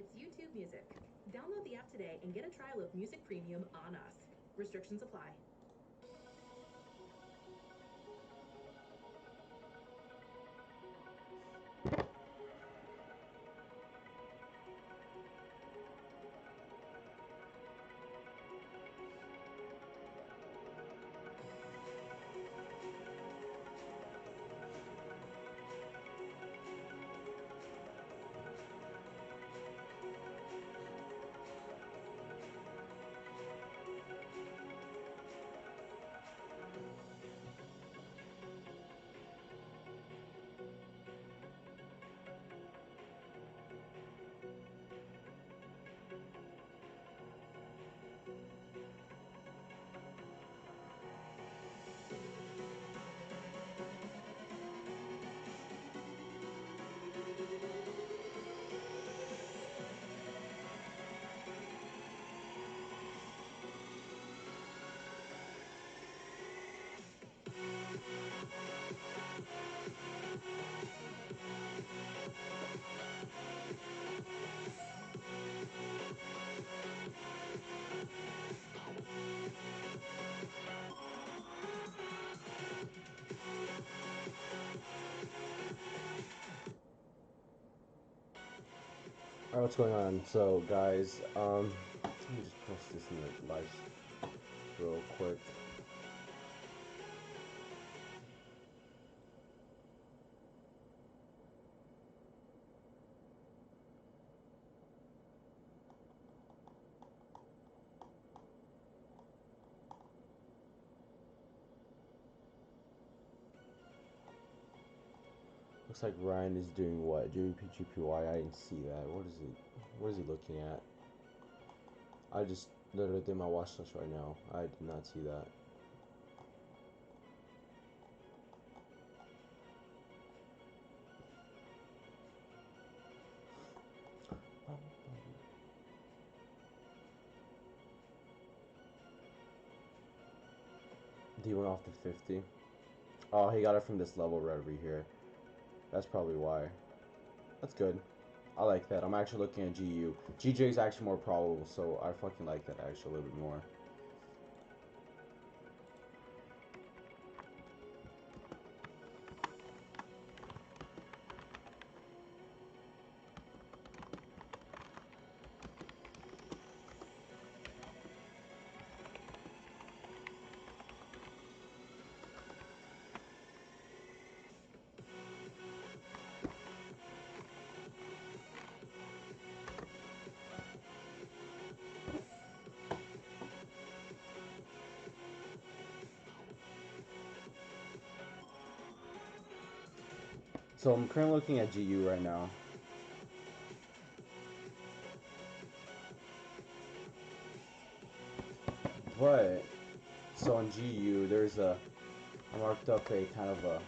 It's YouTube Music. Download the app today and get a trial of Music Premium on us. Restrictions apply. Alright, what's going on? So, guys, let me just post this in the live real quick. Looks like Ryan is doing what? JPGPY? I didn't see that. What is it? What is he looking at? I just literally did my watch list right now. I did not see that. D went off to 50. Oh, he got it from this level right over here. That's probably why. That's good. I like that. I'm actually looking at GU. GJ is actually more probable, so I fucking like that actually a little bit more. So I'm currently looking at GU right now. But, so on GU, I marked up a kind of a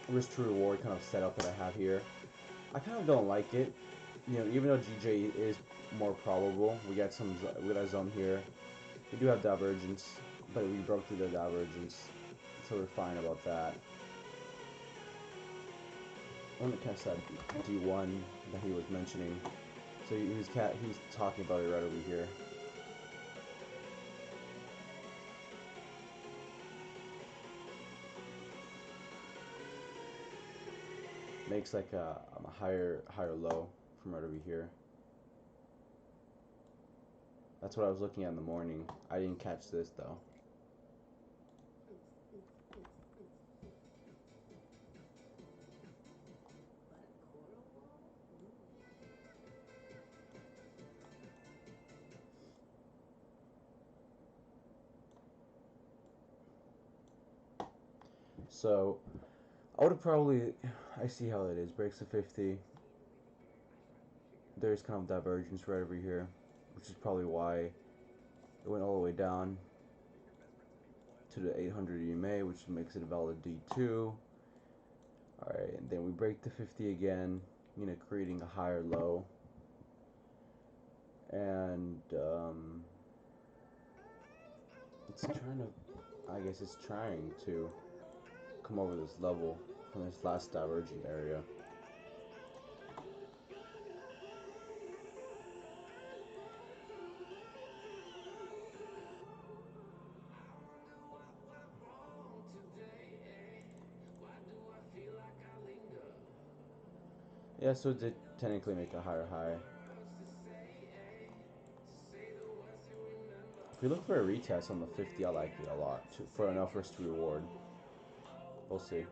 risk to reward kind of setup that I have here. I kind of don't like it. You know, even though GJ is more probable, we got a zone here. We do have divergence, but we broke through the divergence, so we're fine about that. I want to catch that D1 that he was mentioning. So he's talking about it right over here. Makes like a higher low from right over here. That's what I was looking at in the morning. I didn't catch this though. So I would have probably, I see how it is. Breaks to 50. There's kind of divergence right over here, which is probably why it went all the way down to the 800 EMA, which makes it a valid D2. Alright, and then we break to 50 again, you know, creating a higher low. And it's trying to, I guess it's trying to come over this level from this last divergent area. Yeah, so it did technically make a higher high. If we look for a retest on the 50, I like it a lot for enough risk to reward. We'll see.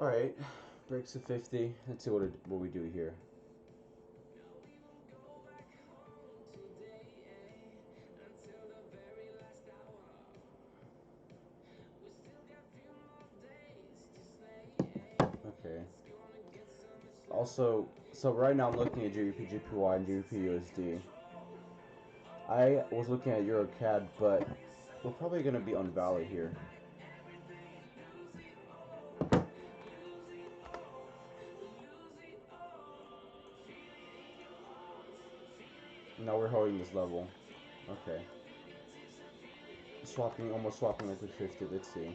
Alright, breaks to 50. Let's see what we do here. Okay. Also, so right now I'm looking at GBP, GPY, and GBP USD. I was looking at EuroCAD, but we're probably going to be on valid here. Now we're holding this level. Okay. Almost swapping liquid 50. Let's see.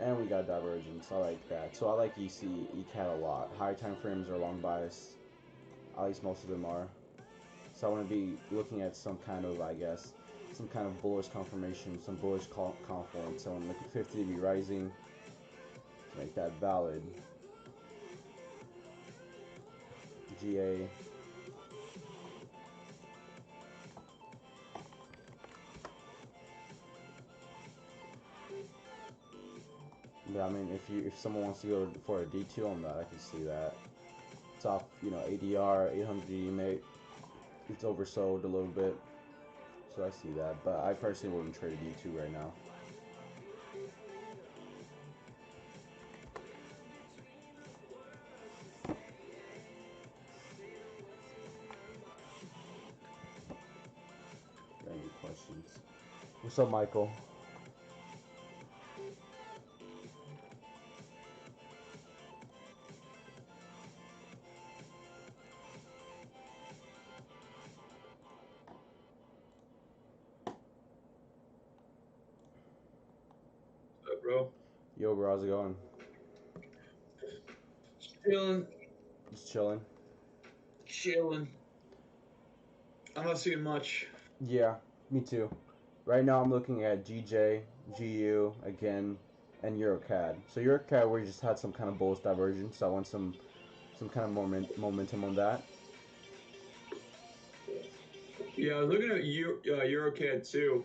And we got divergence. I like that. So I like ECAD a lot. High time frames are long bias. At least most of them are. So I want to be looking at some kind of, I guess, some kind of bullish confirmation, some bullish confluence. So when liquid 50 be rising, to make that valid. GA. Yeah, I mean, if someone wants to go for a D2 on that, I can see that. It's off, ADR 800 EMA. It's oversold a little bit, so I see that. But I personally wouldn't trade a D2 right now. Got any questions? What's up, Michael? What's up, bro? Yo, bro, how's it going? Chilling, Just chilling. chilling. I'm not seeing much. Yeah, me too. Right now I'm looking at GJ, GU again, and EuroCAD. So EuroCAD, we just had some kind of bullish divergence. So I want some kind of momentum on that. Yeah, I was looking at EuroCAD too.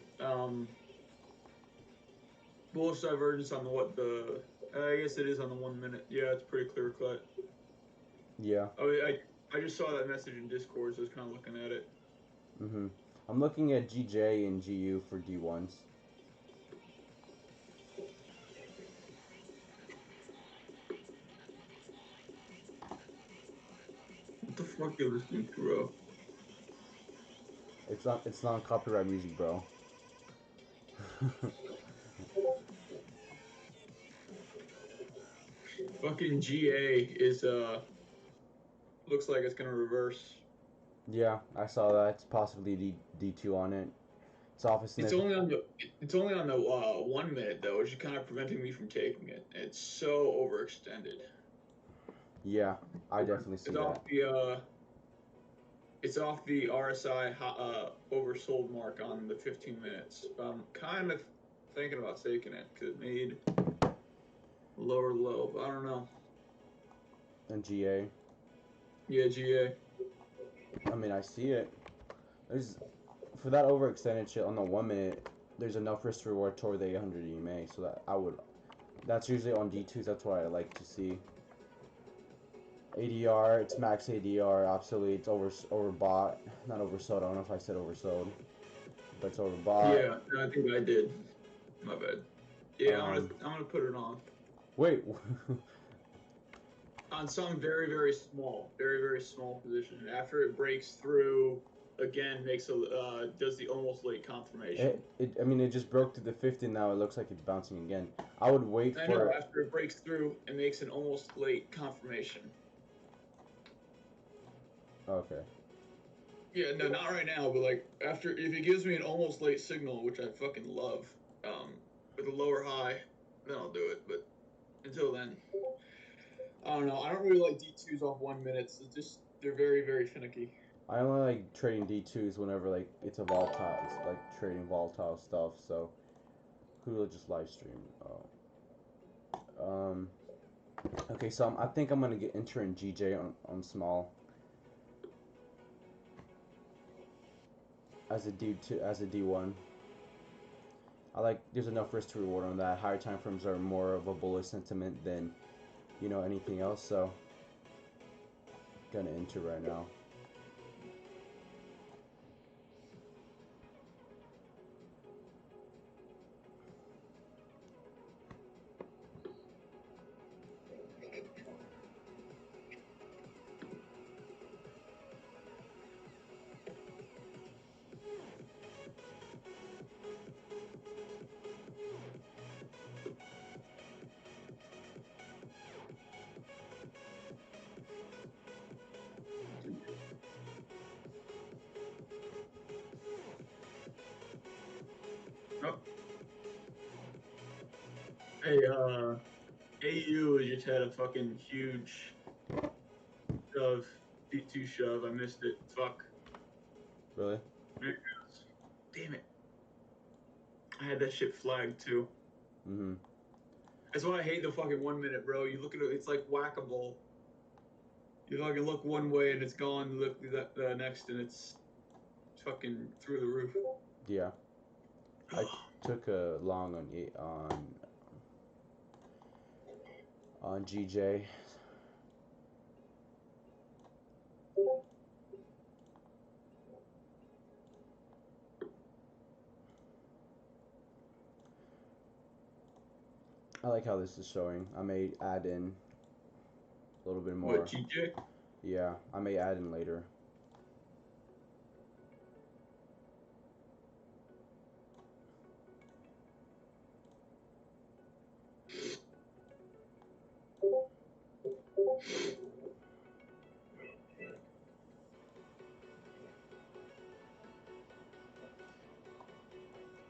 Bullish divergence on I guess it is on the 1 minute. Yeah, it's pretty clear cut. Yeah. Oh, I just saw that message in Discord, so I was kind of looking at it. I'm looking at GJ and GU for D1s. What the fuck are you listening to, bro? It's not copyright music, bro. Fucking GA is looks like it's gonna reverse. Yeah, I saw that. It's possibly D2 on it. It's off a It's significant. only on the it's only on the 1 minute though, which is kind of preventing me from taking it. It's so overextended. Yeah, I definitely see It's off that. the RSI oversold mark on the 15 minutes. But I'm kind of thinking about taking it because it made lower low. But I don't know. And GA. Yeah, GA. I mean, I see it. There's for that overextended shit on the 1 minute. There's enough risk to reward toward the 800 EMA, so that That's usually on D2s. That's what I like to see. ADR, it's max ADR. Absolutely, it's overbought. Not oversold. I don't know if I said oversold, but it's overbought. Yeah, no, I think I did. My bad. Yeah, Um, I'm gonna put it on wait. on some very very small position. After it breaks through again, makes a does the almost late confirmation. I mean, it just broke to the 50. Now it looks like it's bouncing again. I would wait I for know it. after it breaks through, it makes an almost late confirmation. Okay. Yeah, no, not right now, but like after if it gives me an almost late signal, which I fucking love, with a lower high, then I'll do it. But until then, I don't know. I don't really like D2s off 1 minutes. It's just they're very finicky. I only like trading D2s whenever like it's a volatile. It's like trading volatile stuff. So who will just live stream? Okay, so I think I'm gonna get entering GJ on small as a D2 as a D1. I like there's enough risk to reward on that. Higher time frames are more of a bullish sentiment than anything else. So gonna enter right now. Oh, hey, AU just had a fucking huge shove, D2 shove. I missed it. Fuck. Really? There it goes. Damn it. I had that shit flagged too. Mm-hmm. That's why I hate the fucking 1 minute, bro. You look at it, it's like whack-a-mole. You fucking look one way and it's gone. Look the next and it's fucking through the roof. Yeah. I took a long on GJ. I like how this is showing. I may add in a little bit What, more. GJ? Yeah, I may add in later.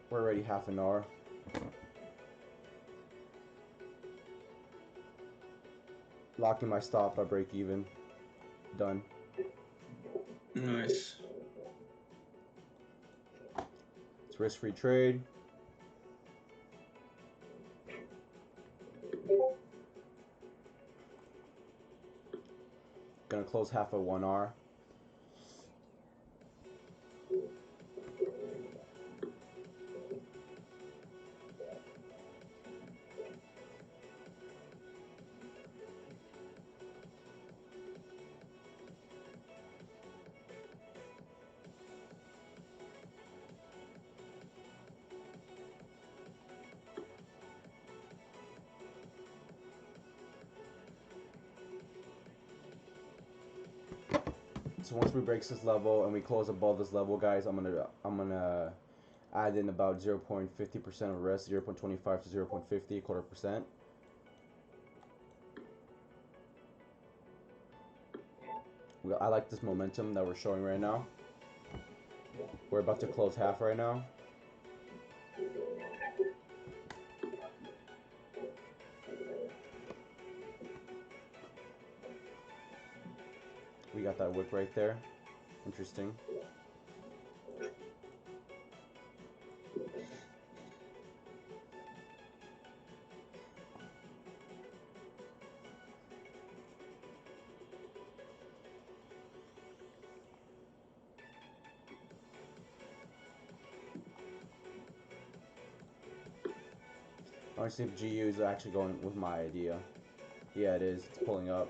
We're already half an hour. Locking my stop by break even. Done. Nice. It's risk-free trade. Gonna close half of 1R. So once we break this level and we close above this level, guys, I'm gonna add in about 0.50% of risk, 0.25 to 0.50, quarter percent. I like this momentum that we're showing right now. We're about to close half right now. We got that wick right there. Interesting. I want to see if GU is actually going with my idea. Yeah, it is. It's pulling up.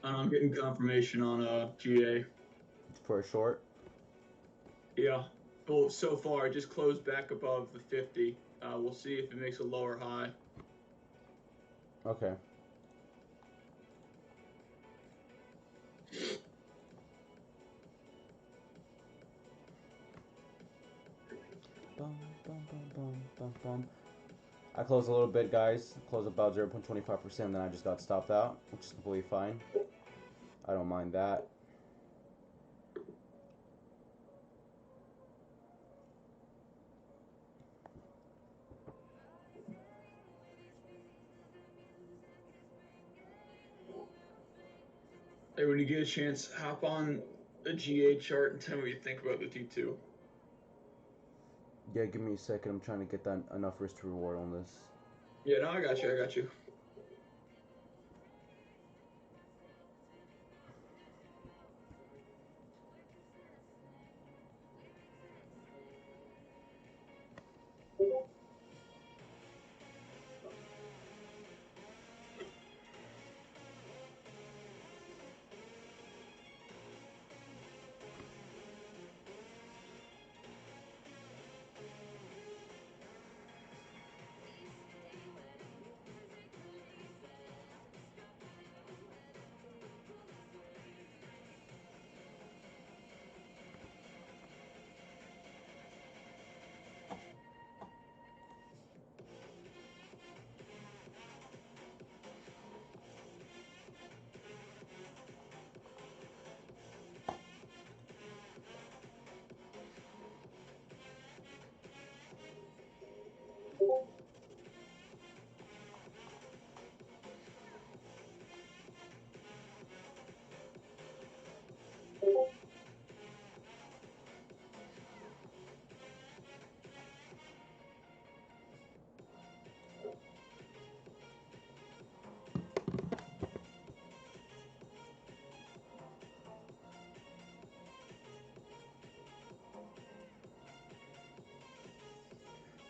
I'm getting confirmation on GA. For a short. Yeah. Well, so far it just closed back above the 50. We'll see if it makes a lower high. Okay. Bum, bum, bum, bum, bum, bum. I closed a little bit, guys. Closed about 0.25%, then I just got stopped out, which is completely fine. I don't mind that. Hey, when you get a chance, hop on the GA chart and tell me what you think about the T2. Yeah, give me a second. I'm trying to get that enough risk to reward on this. Yeah, no, I got you. I got you.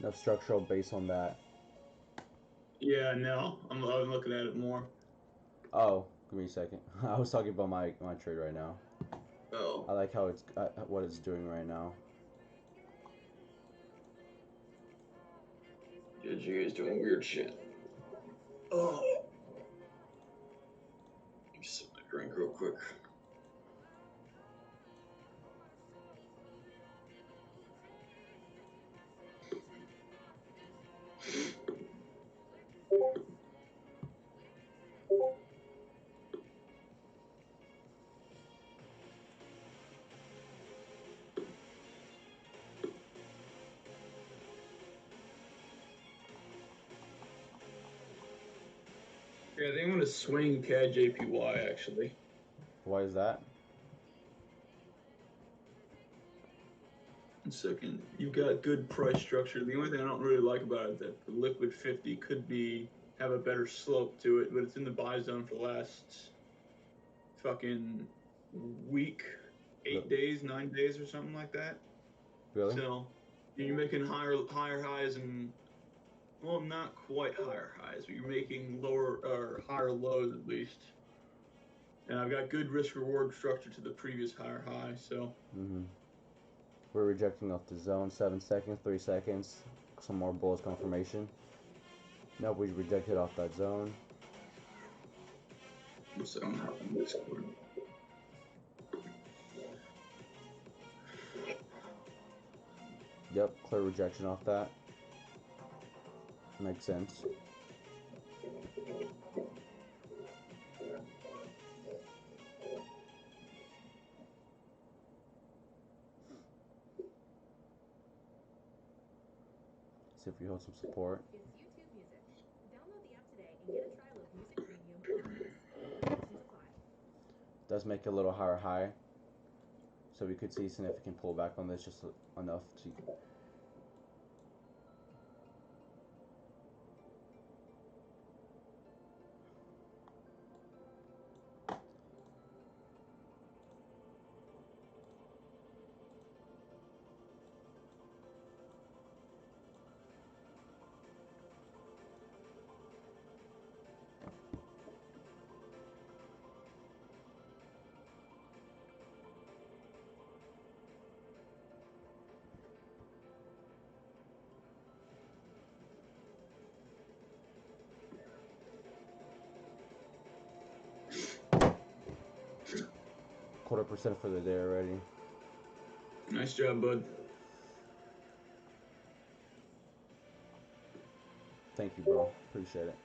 Enough structural base on that. Yeah, no, I'm looking at it more. Oh, give me a second. I was talking about my trade right now. Oh. I like how it's what it's doing right now. Yeah, GA is doing weird shit. Oh. Let me sip my drink real quick. Yeah, I think I'm gonna swing CAD JPY actually. Why is that? 1 second. You've got good price structure. The only thing I don't really like about it is that the liquid 50 could have a better slope to it, but it's in the buy zone for the last fucking week, 8 days, 9 days, or something like that. Really? So you're making higher highs and, well, not quite higher highs, but you're making lower or higher lows at least. And I've got good risk reward structure to the previous higher high, so. We're rejecting off the zone. 7 seconds, 3 seconds. Some more bullish confirmation. Nope, we rejected off that zone. So I'm not on Discord. Yep, clear rejection off that. Makes sense. See if we hold some support. It's YouTube Music. Download the app today and get a trial of Music Premium on us. Restrictions apply. Does make it a little higher high. So we could see significant pullback on this, just enough to 100% for the day already. Nice job, bud. Thank you, bro. Appreciate it.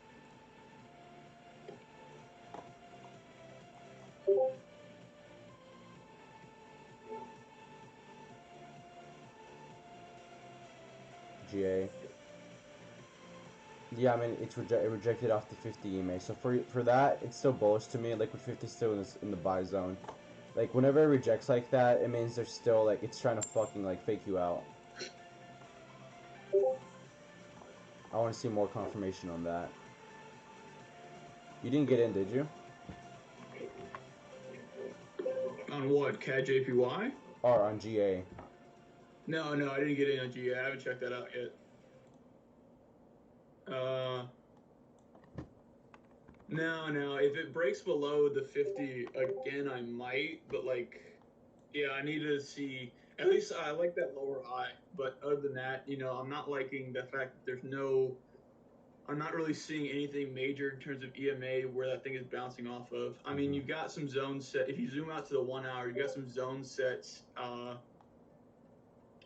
GA. Yeah, I mean, it rejected off the 50 EMA. So for that, it's still bullish to me. Liquid 50 is still in the buy zone. Like, whenever it rejects like that, it means there's still, like, it's trying to fucking, like, fake you out. I want to see more confirmation on that. You didn't get in, did you? On what? CAD JPY? Or on GA? No, I didn't get in on GA. I haven't checked that out yet. No. If it breaks below the 50 again, I might. But like, yeah, I need to see. At least I like that lower high. But other than that, I'm not liking the fact that there's no. I'm not really seeing anything major in terms of EMA where that thing is bouncing off of. I mean, you've got some zone set. If you zoom out to the 1 hour, you've got some zone sets.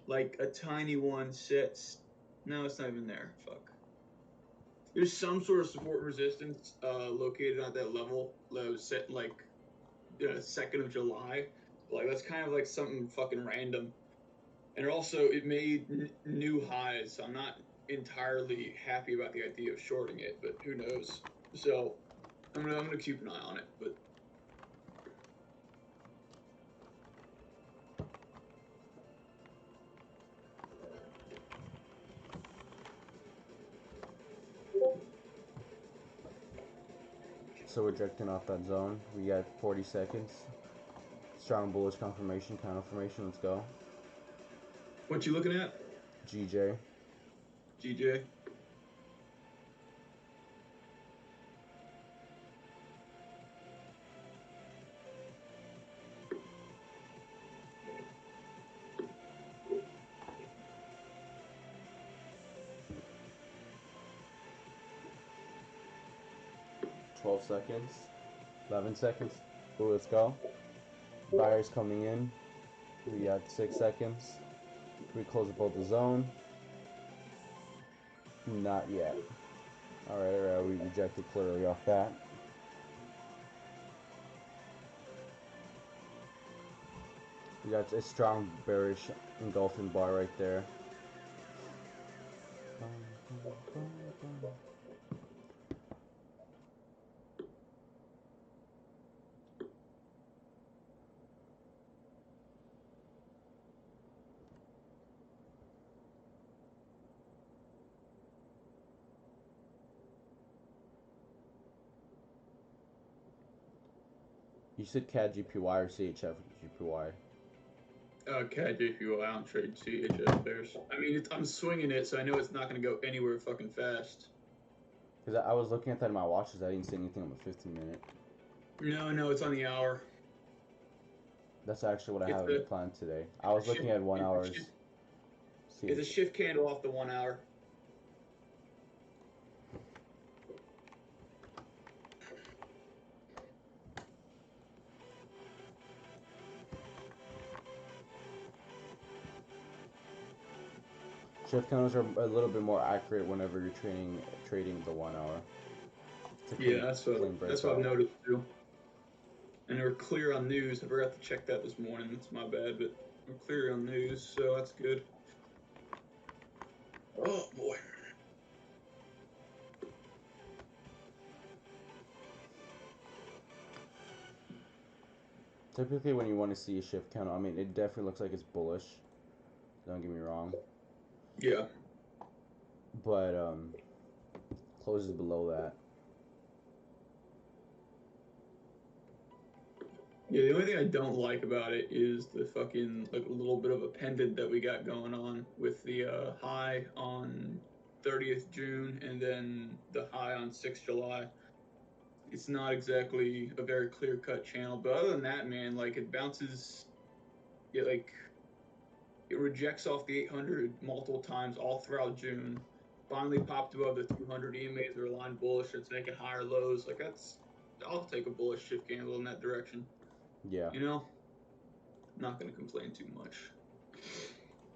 Like a tiny one sets. No, it's not even there. Fuck. There's some sort of support and resistance located at that level that was set like 2nd of July. Like that's kind of like something fucking random. And also it made new highs. So I'm not entirely happy about the idea of shorting it, but who knows? So I'm gonna keep an eye on it. But So rejecting off that zone. We got 40 seconds. Strong bullish confirmation, confirmation. Let's go. what you looking at? GJ. GJ. 12 seconds. 11 seconds. Ooh, let's go. Buyers coming in. We got 6 seconds. We close above the zone. Not yet. Alright, we rejected clearly off that. We got a strong bearish engulfing bar right there. You said CAD GPY or CHF GPY? CAD JPY. I don't trade CHF pairs. I mean, I'm swinging it, so I know it's not going to go anywhere fucking fast. Because I was looking at that in my watches, I didn't see anything on the 15-minute. No, it's on the hour. That's actually what I have planned today. I was looking at 1 hour's. It's a shift candle off the 1 hour. Shift candles are a little bit more accurate whenever you're trading the 1 hour. Yeah, that's what I've noticed too. And we're clear on news. I forgot to check that this morning. That's my bad, but we're clear on news, so that's good. Oh boy. Typically, when you want to see a shift candle, I mean, it definitely looks like it's bullish. Don't get me wrong. Yeah. But closes below that. Yeah, the only thing I don't like about it is the fucking like a little bit of a pendant that we got going on with the high on 30th June and then the high on 6th July. It's not exactly a very clear-cut channel, but other than that, man, like it bounces, it rejects off the 800 multiple times all throughout June. Finally popped above the 200 EMAs are aligned bullish. It's making higher lows. Like I'll take a bullish shift candle in that direction. Yeah. You know. not gonna complain too much.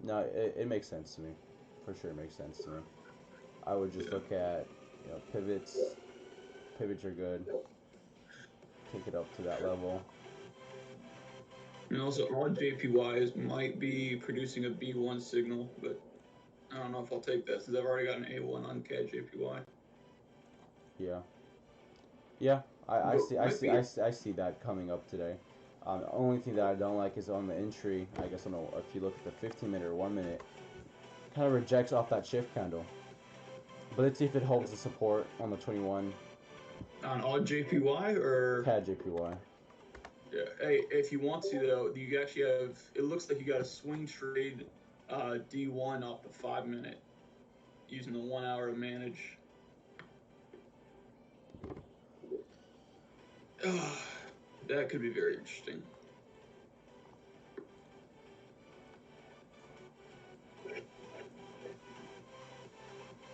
No, it makes sense to me. For sure, it makes sense to me. I would just look at, pivots. Pivots are good. Take it up to that level. And also, all JPYs might be producing a B1 signal, but I don't know if I'll take that since I've already got an A1 on CAD JPY. Yeah. Yeah, I see that coming up today. The only thing that I don't like is on the entry. I guess if you look at the 15-minute or 1 minute, kind of rejects off that shift candle. But let's see if it holds the support on the 21. On all JPY or CAD JPY. Yeah. Hey, if you want to though, you actually have. It looks like you got a swing trade D1 off the 5 minute using the 1 hour to manage. That could be very interesting.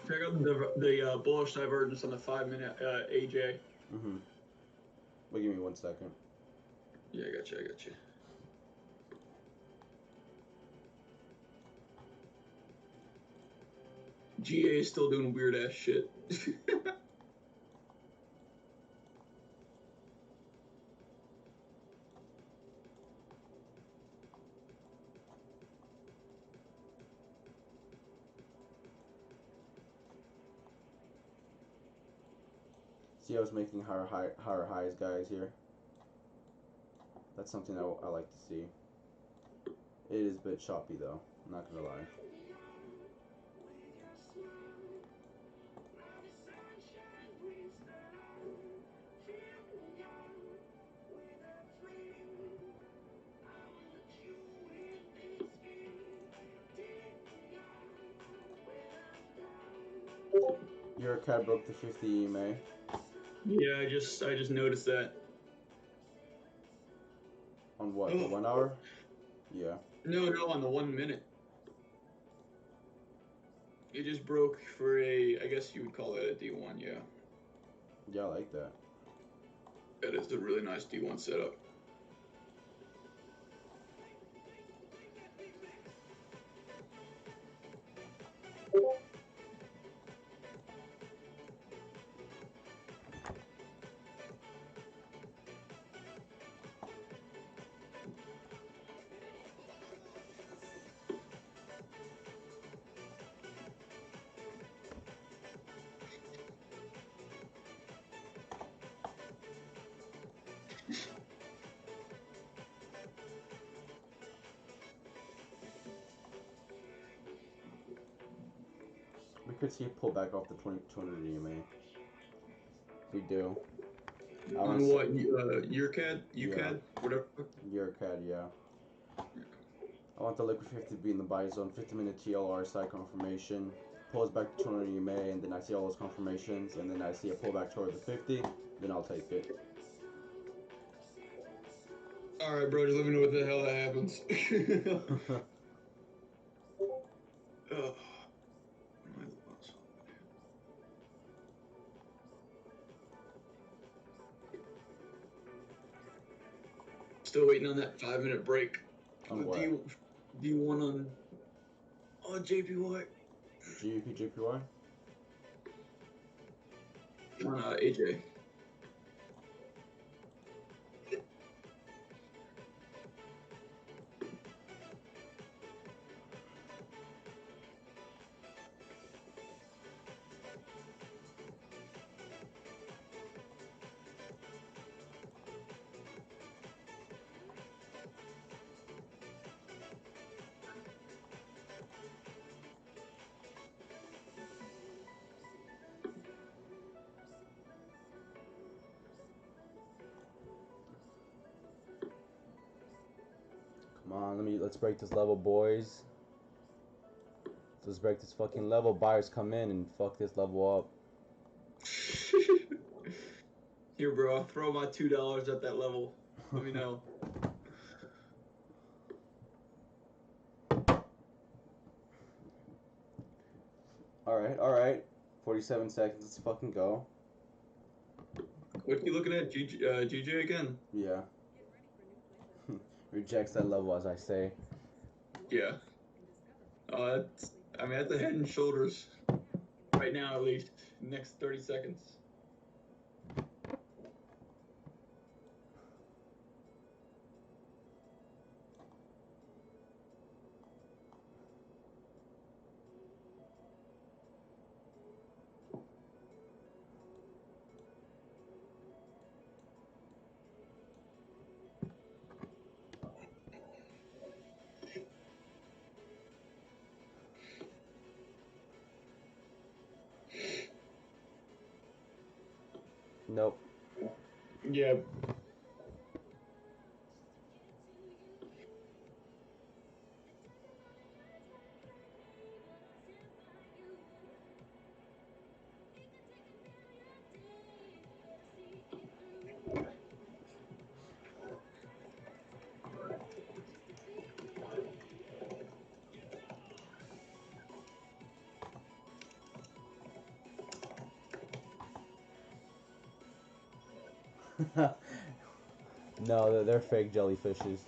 Check out the bullish divergence on the 5 minute AJ. Mm-hmm. Well, give me 1 second. Yeah, I got you. GA is still doing weird ass shit. See, I was making higher highs, guys, here. That's something I like to see. It is a bit choppy, though. I'm not gonna lie. Your CAD broke the 50 EMA. Yeah, I just noticed that. On what, the 1 hour? Yeah. No, on the 1 minute. It just broke for I guess you would call that a D1, yeah. Yeah, I like that. That is a really nice D1 setup. We could see a pullback off the 200 EMA. If we do. On what? Your CAD? UCAD? Yeah. Whatever. Your CAD, yeah. I want the liquid 50 to be in the buy zone. 50-minute TLR side confirmation. Pulls back to 200 EMA, and then I see all those confirmations, and then I see a pullback toward the 50. Then I'll take it. All right, bro. Just let me know what the hell that happens. Oh. Still waiting on that 5 minute break. On what? D1 on JPY. GUP JPY? On AJ. Come on, let's break this level, boys. Let's break this fucking level. Buyers come in and fuck this level up. Here, bro. I'll throw my $2 at that level. Let me know. Alright. 47 seconds. Let's fucking go. What are you looking at? GJ again? Yeah. Rejects that level, as I say. Yeah. I mean, at the head and shoulders right now, at least. Next 30 seconds. Nope. Yeah. No, they're fake jellyfishes.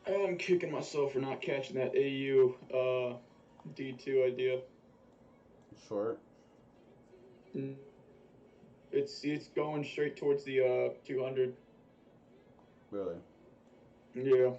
Oh, I'm kicking myself for not catching that AU D2 idea. Short. It's going straight towards the 200. Really. Yeah.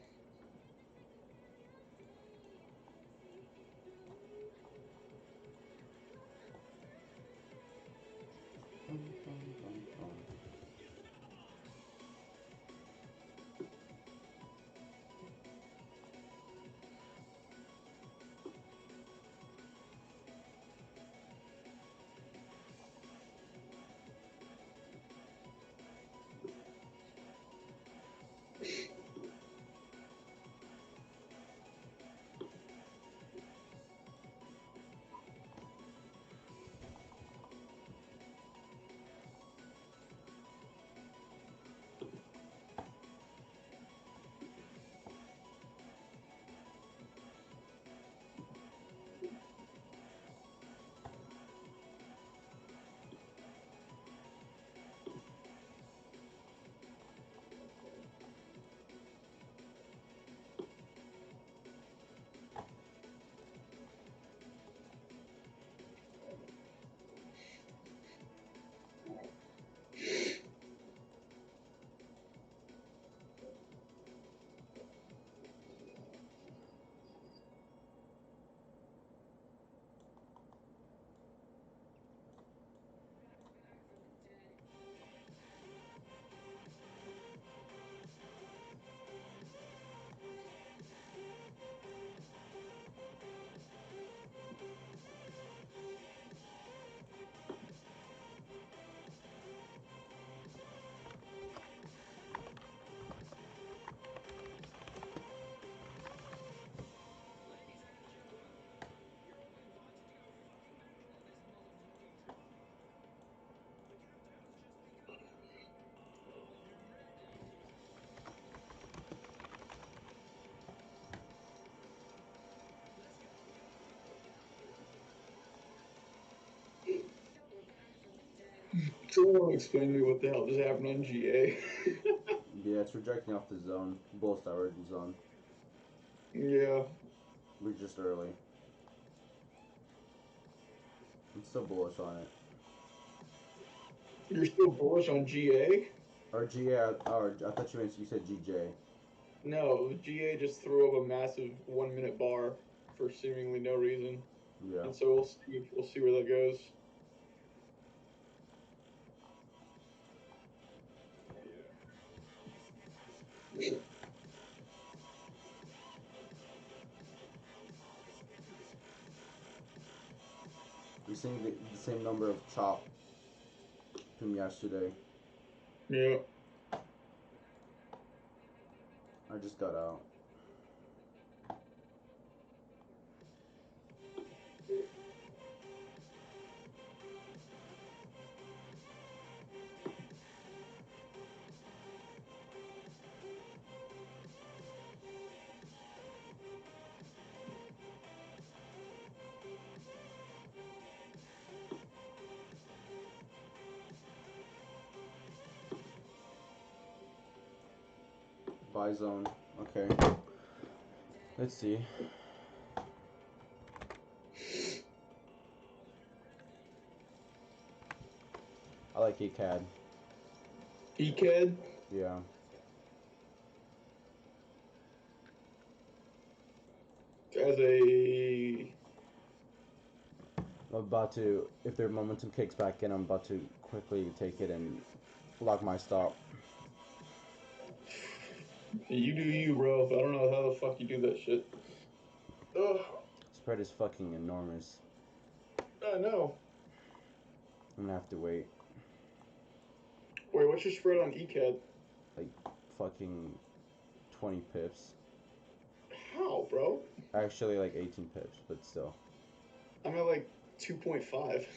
Someone explain to me what the hell just happened on GA. Yeah, it's rejecting off the zone. Bullish divergence zone. Yeah. We're just early. I'm still bullish on it. You're still bullish on GA? Or GA, or I thought you said GJ. No, GA just threw up a massive 1 minute bar for seemingly no reason, Yeah. and so we'll see where that goes. We're seeing the same number of chop from yesterday. Yeah. I just got out. Buy zone. Okay. Let's see. I like ECAD. ECAD? Yeah. As a... I'm about to, if their momentum kicks back in, I'm about to quickly take it and lock my stop. You do you, bro. I don't know how the fuck you do that shit. Ugh. Spread is fucking enormous. I know. I'm gonna have to wait. Wait, what's your spread on ECAD? Like, fucking 20 pips. How, bro? Actually, like 18 pips, but still. I'm at like 2.5.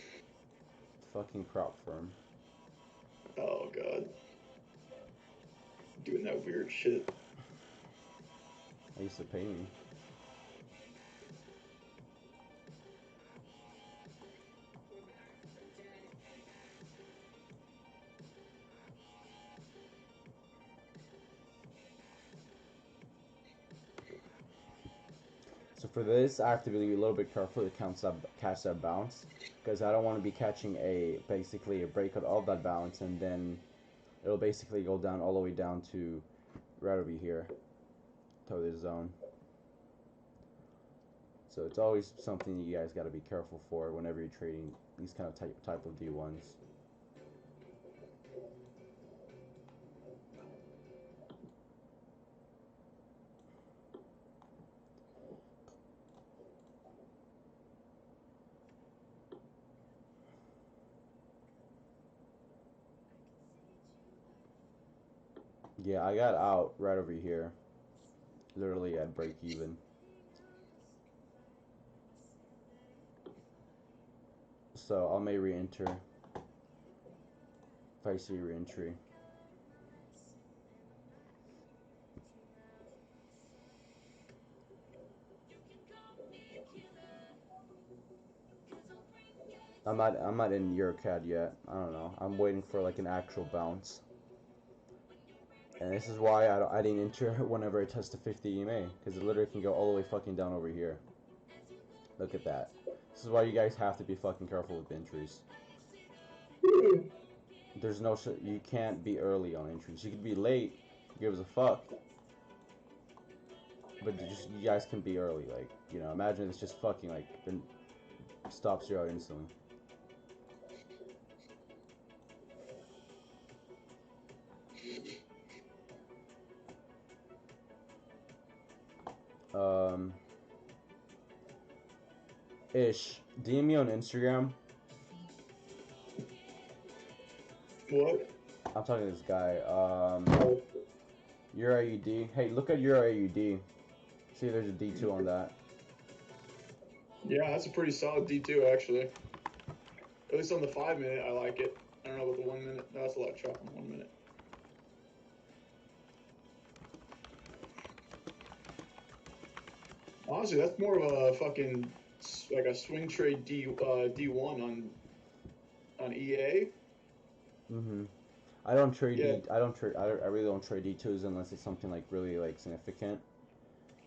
Fucking prop firm. Oh, God. Doing that weird shit. They used to pay me. So for this, I have to be a little bit careful to catch that bounce, because I don't want to be catching basically a breakout of that bounce, and then it'll basically go down all the way down to right over here, to this zone. So it's always something you guys got to be careful for whenever you're trading these kind of type of D1s. Yeah, I got out right over here, literally at break even. So I may re-enter if I see re-entry. I'm not in EuroCAD yet. I don't know. I'm waiting for like an actual bounce. And this is why I didn't enter whenever I test the 50 EMA, because it literally can go all the way fucking down over here. Look at that. This is why you guys have to be fucking careful with entries. There's no you can't be early on entries. You can be late. Who gives a fuck? But you guys can be early. Like, you know, imagine it's just fucking like then stops you out instantly. Ish, DM me on Instagram. What? I'm talking to this guy. Euro AUD. Hey, look at Euro AUD. See if there's a D2 on that. Yeah, that's a pretty solid D2, actually. At least on the 5 minute, I like it. I don't know about the 1 minute. No, that's a lot of chop in 1 minute. Honestly, that's more of a fucking like a swing trade D1 on EA. Mm-hmm. I don't trade Yeah. I really don't trade D2s unless it's something like really like significant.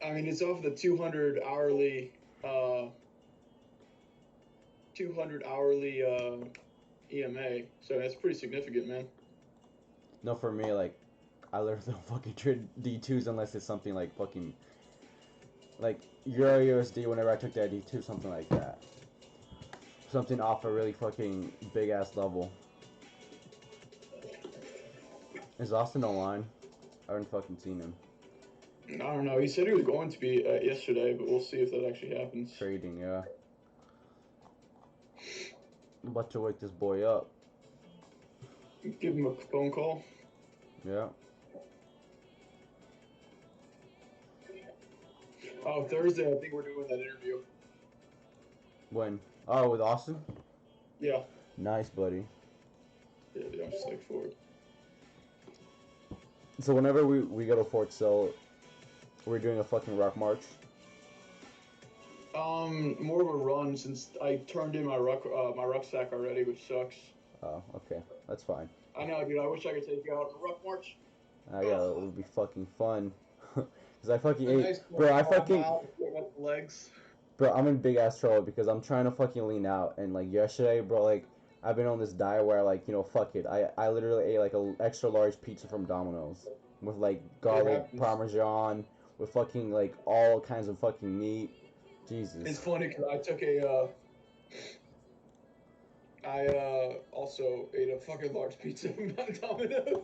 I mean, it's off the 200 hourly 200 hourly EMA, so that's pretty significant, man. No, for me, like, I literally don't fucking trade D2s unless it's something like fucking, like, Euro USD whenever I took that D2, something like that. Something off a really fucking big-ass level. Is Austin online? I haven't fucking seen him. I don't know. He said he was going to be yesterday, but we'll see if that actually happens. Trading, yeah. I'm about to wake this boy up. Give him a phone call. Yeah. Oh, Thursday, I think we're doing that interview. When? Oh, with Austin? Yeah. Nice, buddy. Yeah, dude, I'm psyched for it. So whenever we go to Fort Sill, we're doing a fucking rock march. More of a run since I turned in my rucksack already, which sucks. Oh, okay. That's fine. I know, dude. I wish I could take you out on a ruck march. Yeah, it would be fucking fun. Cause I fucking A ate, nice bro. I fucking, mile, up the legs. bro. I'm in big ass trouble because I'm trying to fucking lean out, and like yesterday, bro, like I've been on this diet where like fuck it. I literally ate like a extra large pizza from Domino's with like garlic parmesan with fucking like all kinds of fucking meat. Jesus. It's funny because I also ate a fucking large pizza from Domino's.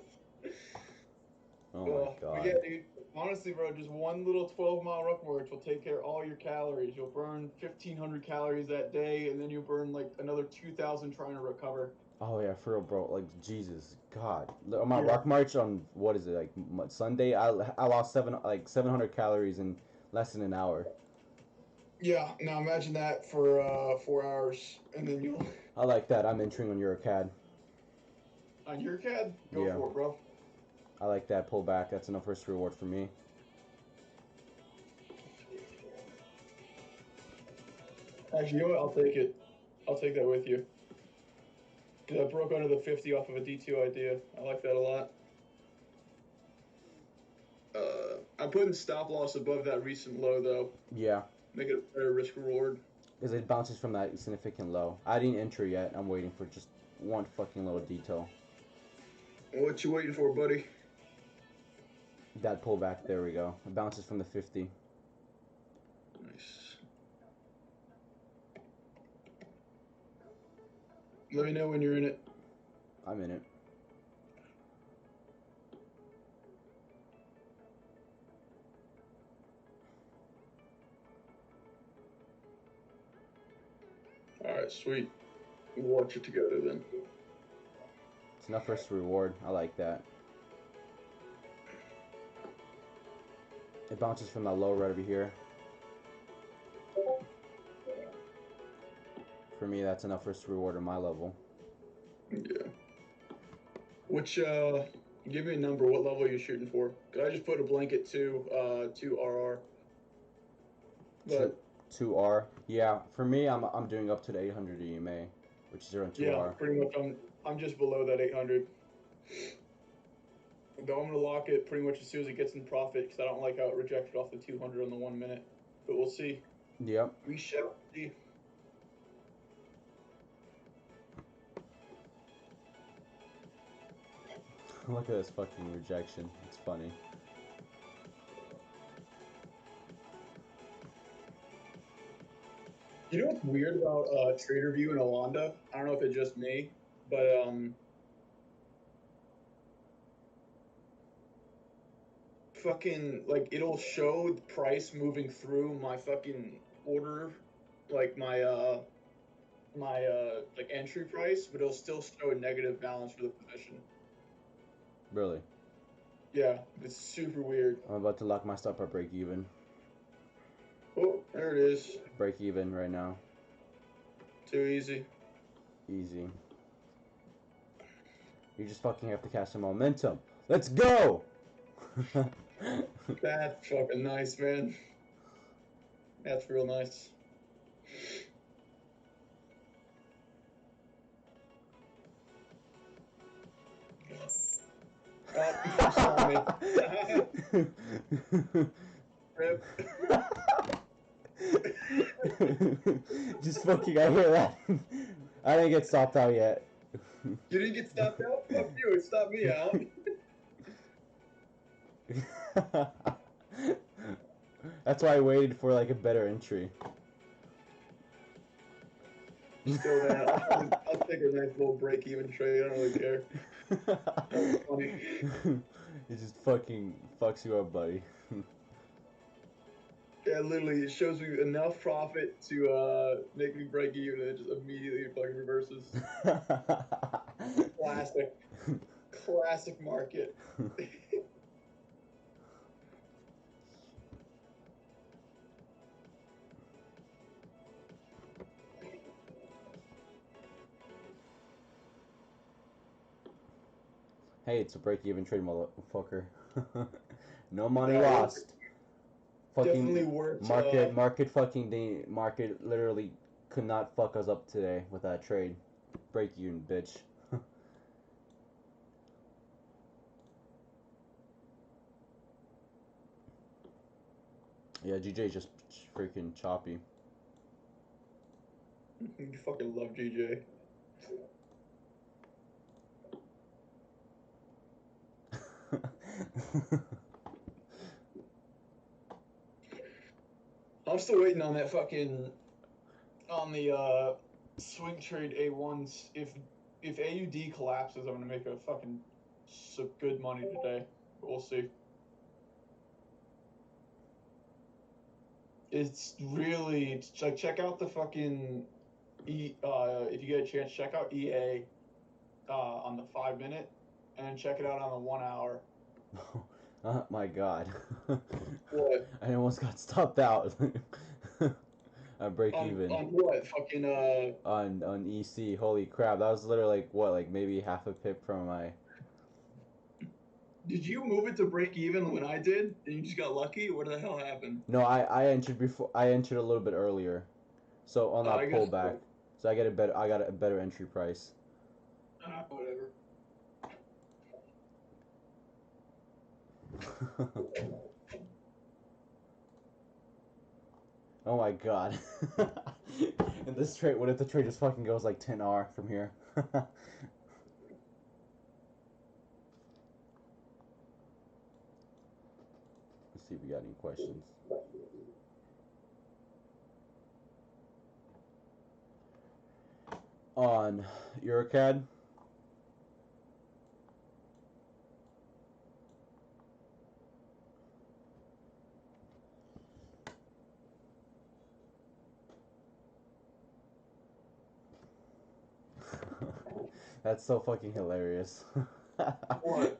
Oh my god. But yeah, dude. Honestly, bro, just one little 12-mile ruck march will take care of all your calories. You'll burn 1,500 calories that day, and then you'll burn like another 2,000 trying to recover. Oh yeah, for real, bro. Like Jesus, God. On my rock march on what is it like Sunday? I lost 700 calories in less than an hour. Yeah. Now imagine that for 4 hours, and then you'll. I like that. I'm entering on EuroCAD. On your CAD? Go for it, bro. I like that pullback. That's enough risk reward for me. Actually, you know what? I'll take it. I'll take that with you. Because I broke under the 50 off of a D2 idea. I like that a lot. I'm putting stop loss above that recent low, though. Yeah. Make it a better risk reward. Because it bounces from that significant low. I didn't enter yet. I'm waiting for just one fucking little detail. What you waiting for, buddy? That pullback. There we go. It bounces from the 50. Nice. Let me know when you're in it. I'm in it. Alright, sweet. We'll watch it together then. It's enough risk reward. I like that. It bounces from that low right over here. For me, that's enough risk reward on my level. Yeah. Which, give me a number. What level are you shooting for? Cause I just put a blanket to RR. But 2R. Yeah, for me, I'm doing up to the 800 EMA, which is around 2R. yeah, pretty much. I'm just below that 800. Though I'm gonna lock it pretty much as soon as it gets in profit, because I don't like how it rejected off the 200 on the 1 minute. But we'll see. Yep. We shall see. Look at this fucking rejection. It's funny. You know what's weird about TraderView and Alonda? I don't know if it's just me, but fucking like it'll show the price moving through my fucking order, like my like entry price, but it'll still show a negative balance for the position. Really? Yeah, it's super weird. I'm about to lock my stop at break even. Oh, there it is. Break even right now. Too easy. Easy. You just fucking have to catch some momentum. Let's go! That's fucking nice, man. That's real nice. Oh, sorry. Rip. Just fucking, I hear that. I didn't get stopped out yet. You didn't get stopped out? Fuck you, it stopped me out. That's why I waited for like a better entry. Still, man, I'll take a nice little break-even trade. I don't really care. That's funny. It just fucking fucks you up, buddy. Yeah, literally, it shows me enough profit to make me break even, and it just immediately fucking reverses. Classic market. Hey, it's a break-even trade, motherfucker. No money Yeah, lost. definitely Fucking worth. market literally could not fuck us up today with that trade. Break even, bitch. Yeah, GJ just freaking choppy. You fucking love GJ. I'm still waiting on that fucking on the swing trade A1s. If AUD collapses, I'm gonna make a fucking some good money today. But we'll see. It's really like check out the fucking if you get a chance, check out EA on the 5 minute, and check it out on the 1 hour. Oh my god. What? I almost got stopped out. I break even. On what? Fucking On EC. Holy crap. That was literally like what, like maybe half a pip from my. Did you move it to break even when I did? And you just got lucky? What the hell happened? No, I entered before. I entered a little bit earlier. So on I that guess pullback. So I got a better entry price. whatever. Oh my god. And this trade, what if the trade just fucking goes like 10R from here? Let's see if we got any questions. On Eurocad. That's so fucking hilarious. What?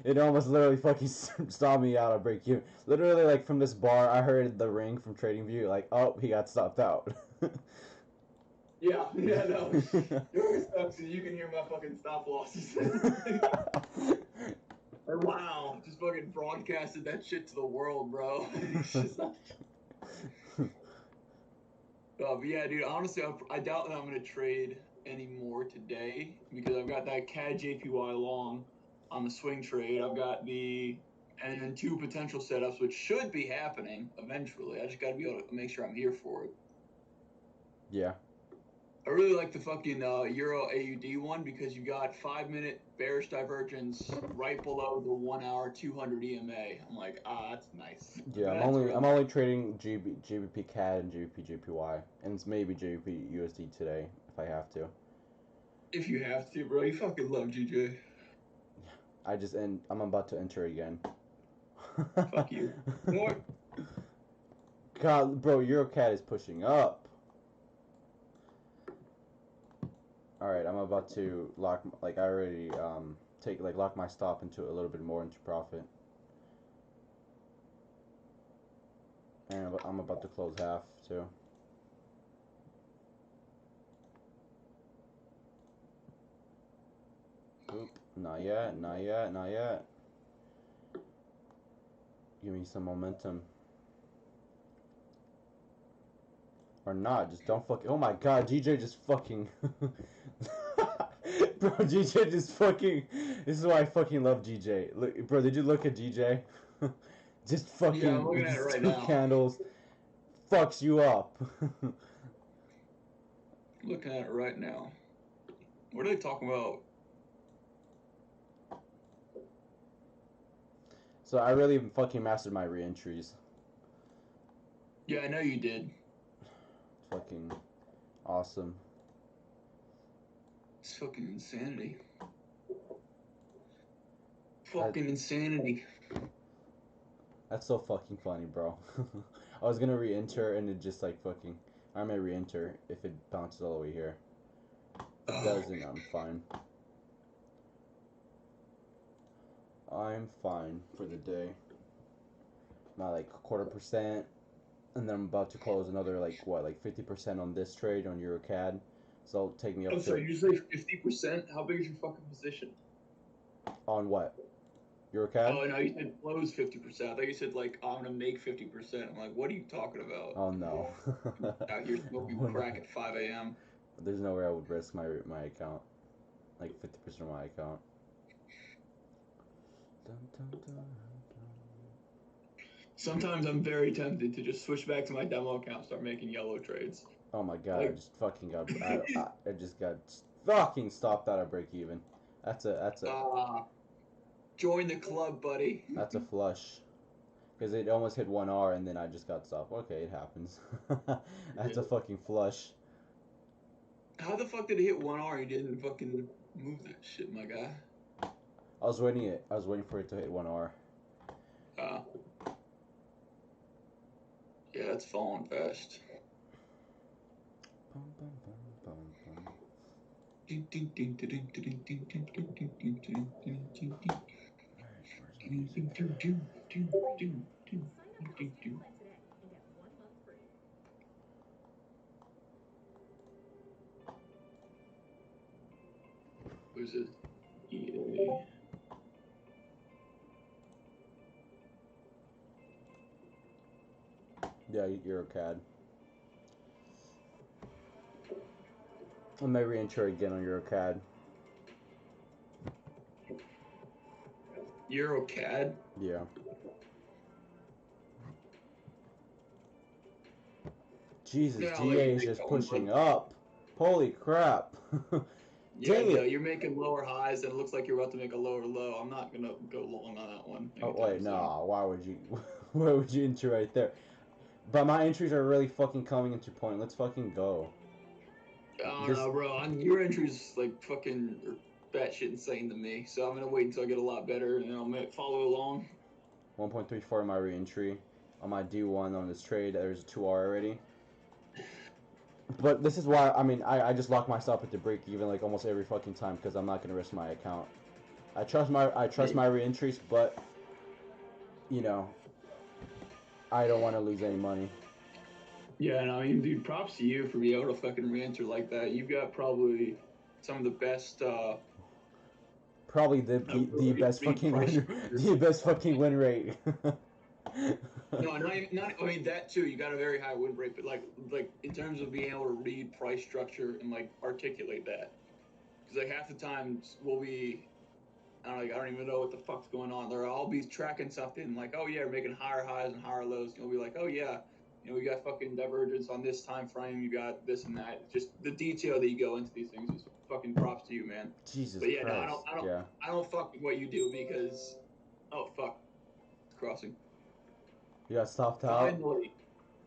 It almost literally fucking saw me out of break even. Literally, like from this bar, I heard the ring from TradingView, like, oh, he got stopped out. Yeah, no. It always sucks because you can hear my fucking stop losses. Or wow, just fucking broadcasted that shit to the world, bro. It's just not... But yeah, dude, honestly, I doubt that I'm going to trade anymore today because I've got that CAD JPY long on the swing trade. I've got and then 2 potential setups, which should be happening eventually. I just got to be able to make sure I'm here for it. Yeah. I really like the fucking Euro AUD one because you got 5-minute bearish divergence right below the 1 hour 200 EMA. I'm like, that's nice. Yeah, I'm only trading GBP CAD and GBP JPY, and it's maybe GBP USD today if I have to. If you have to, bro, you fucking love GJ. I'm about to enter again. Fuck you. What? God, bro, EuroCAD is pushing up. All right, I'm about to lock, like I already lock my stop into a little bit more into profit. And I'm about to close half too. Oop, not yet, not yet, not yet. Give me some momentum. Or not, just don't fucking. Oh my god, GJ just fucking. Bro, GJ just fucking. This is why I fucking love GJ. Look, bro, did you look at GJ? Just fucking. Yeah, I'm looking at it right now. Candles. Fucks you up. Looking at it right now. What are they talking about? So I really fucking mastered my re-entries. Yeah, I know you did. It's fucking awesome. It's fucking insanity. Fucking insanity. That's so fucking funny, bro. I was gonna re-enter and it just like fucking. I may re-enter if it bounces all the way here. If it doesn't, I'm fine. I'm fine for the day. My like 1/4%, and then I'm about to close another like what, like 50% on this trade on EuroCAD. So it'll take me up to. So you say 50%? How big is your fucking position? On what? EuroCAD? Oh no, you said close 50%. I thought you said like I'm gonna make 50%. I'm like, what are you talking about? Oh no. Out here smoking Oh, crack no. at 5 a.m. There's no way I would risk my account, like 50% of my account. Dun, dun, dun, dun. Sometimes I'm very tempted to just switch back to my demo account and start making yellow trades. Oh my god! Like, I just fucking got. I just got fucking stopped out of break even. That's a join the club, buddy. that's a flush. Because it almost hit 1R and then I just got stopped. Okay, it happens. That's a fucking flush. How the fuck did it hit 1R and you didn't fucking move that shit, my guy? I was waiting for it to hit 1R. Yeah, it's falling fast. Bum, bum, bum, bum, bum. Who's it? EA. Yeah, EuroCAD. I may re-enter again on EuroCAD. EuroCAD? Yeah. Jesus, Yeah, GA is just pushing up. Holy crap. Dang it. You're making lower highs and it looks like you're about to make a lower low. I'm not gonna go long on that one. Oh wait, no. Why would you? Why would you enter right there? But my entries are really fucking coming into point. Let's fucking go. I don't know, bro. Your entries like fucking are batshit insane to me. So I'm gonna wait until I get a lot better and I'll follow along. 1.34 my re-entry on my D1 on this trade. There's a 2R already. But this is why, I mean, I just lock myself at the break even like almost every fucking time because I'm not gonna risk my account. I trust my re-entries, but you know, I don't want to lose any money. Yeah, and I mean, dude, props to you for being able to fucking re-enter like that. You've got probably some of the best. Probably the best fucking the best fucking win rate. No, not. I mean that too. You got a very high win rate, but like in terms of being able to read price structure and like articulate that, because like half the times we'll be, I don't even know what the fuck's going on. I'll be tracking something like, oh yeah, we're making higher highs and higher lows. You'll be like, oh yeah, we got fucking divergence on this time frame. You got this and that. Just the detail that you go into these things is fucking props to you, man. Jesus but yeah, Christ. No, I don't fuck with what you do because, oh fuck, it's crossing. You got stopped out? Finally.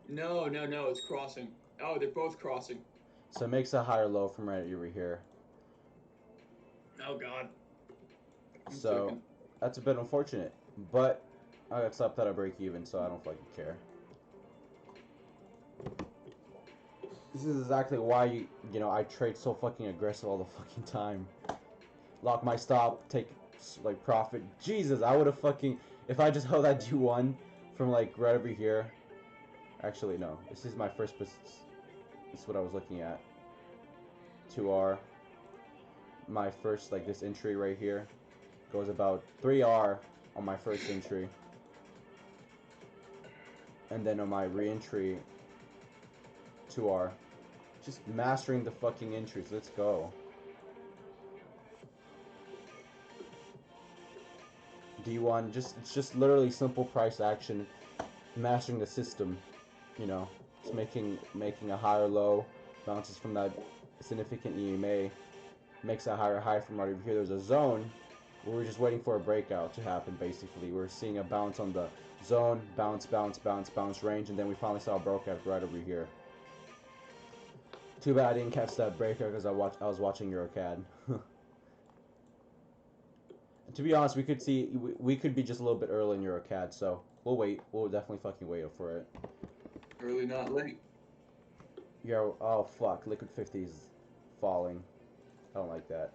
No, it's crossing. Oh, they're both crossing. So it makes a higher low from right over here. Oh god. So that's a bit unfortunate, but I got stopped out of break even, so I don't fucking care. This is exactly why I trade so fucking aggressive all the fucking time. Lock my stop, take like profit. Jesus, I would have fucking, if I just held that D1 from like right over here. Actually no, this is my first. This is what I was looking at. 2R. My first like this entry right here goes about 3R on my first entry, and then on my re-entry 2R. Just mastering the fucking entries. Let's go. D1, it's just literally simple price action, mastering the system. It's making a higher low, bounces from that significant EMA, makes a higher high from right over here. There's a zone, We were just waiting for a breakout to happen. Basically, we were seeing a bounce on the zone, bounce, bounce, bounce, bounce range, and then we finally saw a breakout right over here. Too bad I didn't catch that breakout because I was watching EuroCAD. To be honest, we could be just a little bit early in EuroCAD, so we'll wait. We'll definitely fucking wait for it. Early, not late. Yo, oh fuck, Liquid 50 is falling. I don't like that.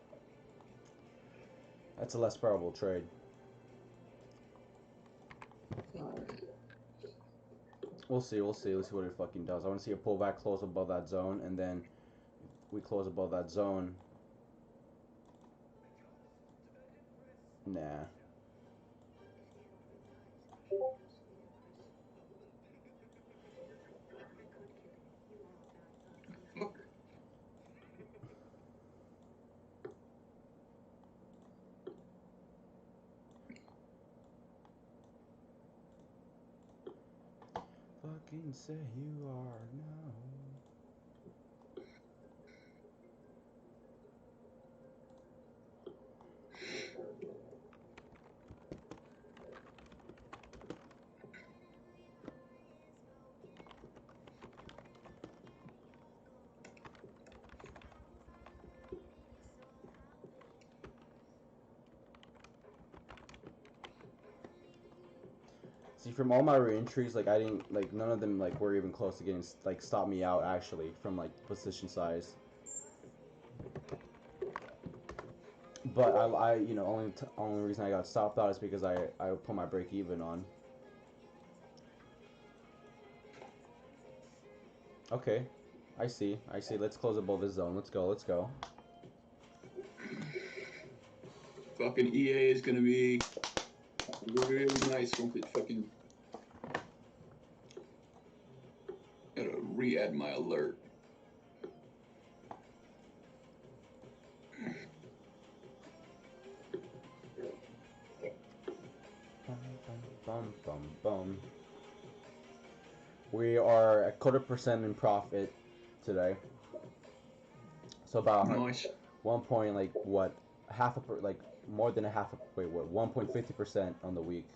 That's a less probable trade. We'll see. Let's see what it fucking does. I want to see a pullback close above that zone, and then we close above that zone. Nah. Fucking say you are now. See, from all my re-entries, like I didn't like none of them like were even close to getting like stop me out actually from like position size. But I you know only reason I got stopped out is because I put my break even on. Okay, I see. Let's close above this zone. Let's go. Fucking EA is gonna be really nice once it fucking. Gotta re-add my alert. Bum. We are a 1/4% in profit today. So about Nice. 1 point like what like more than a half a wait what 1.50% on the week.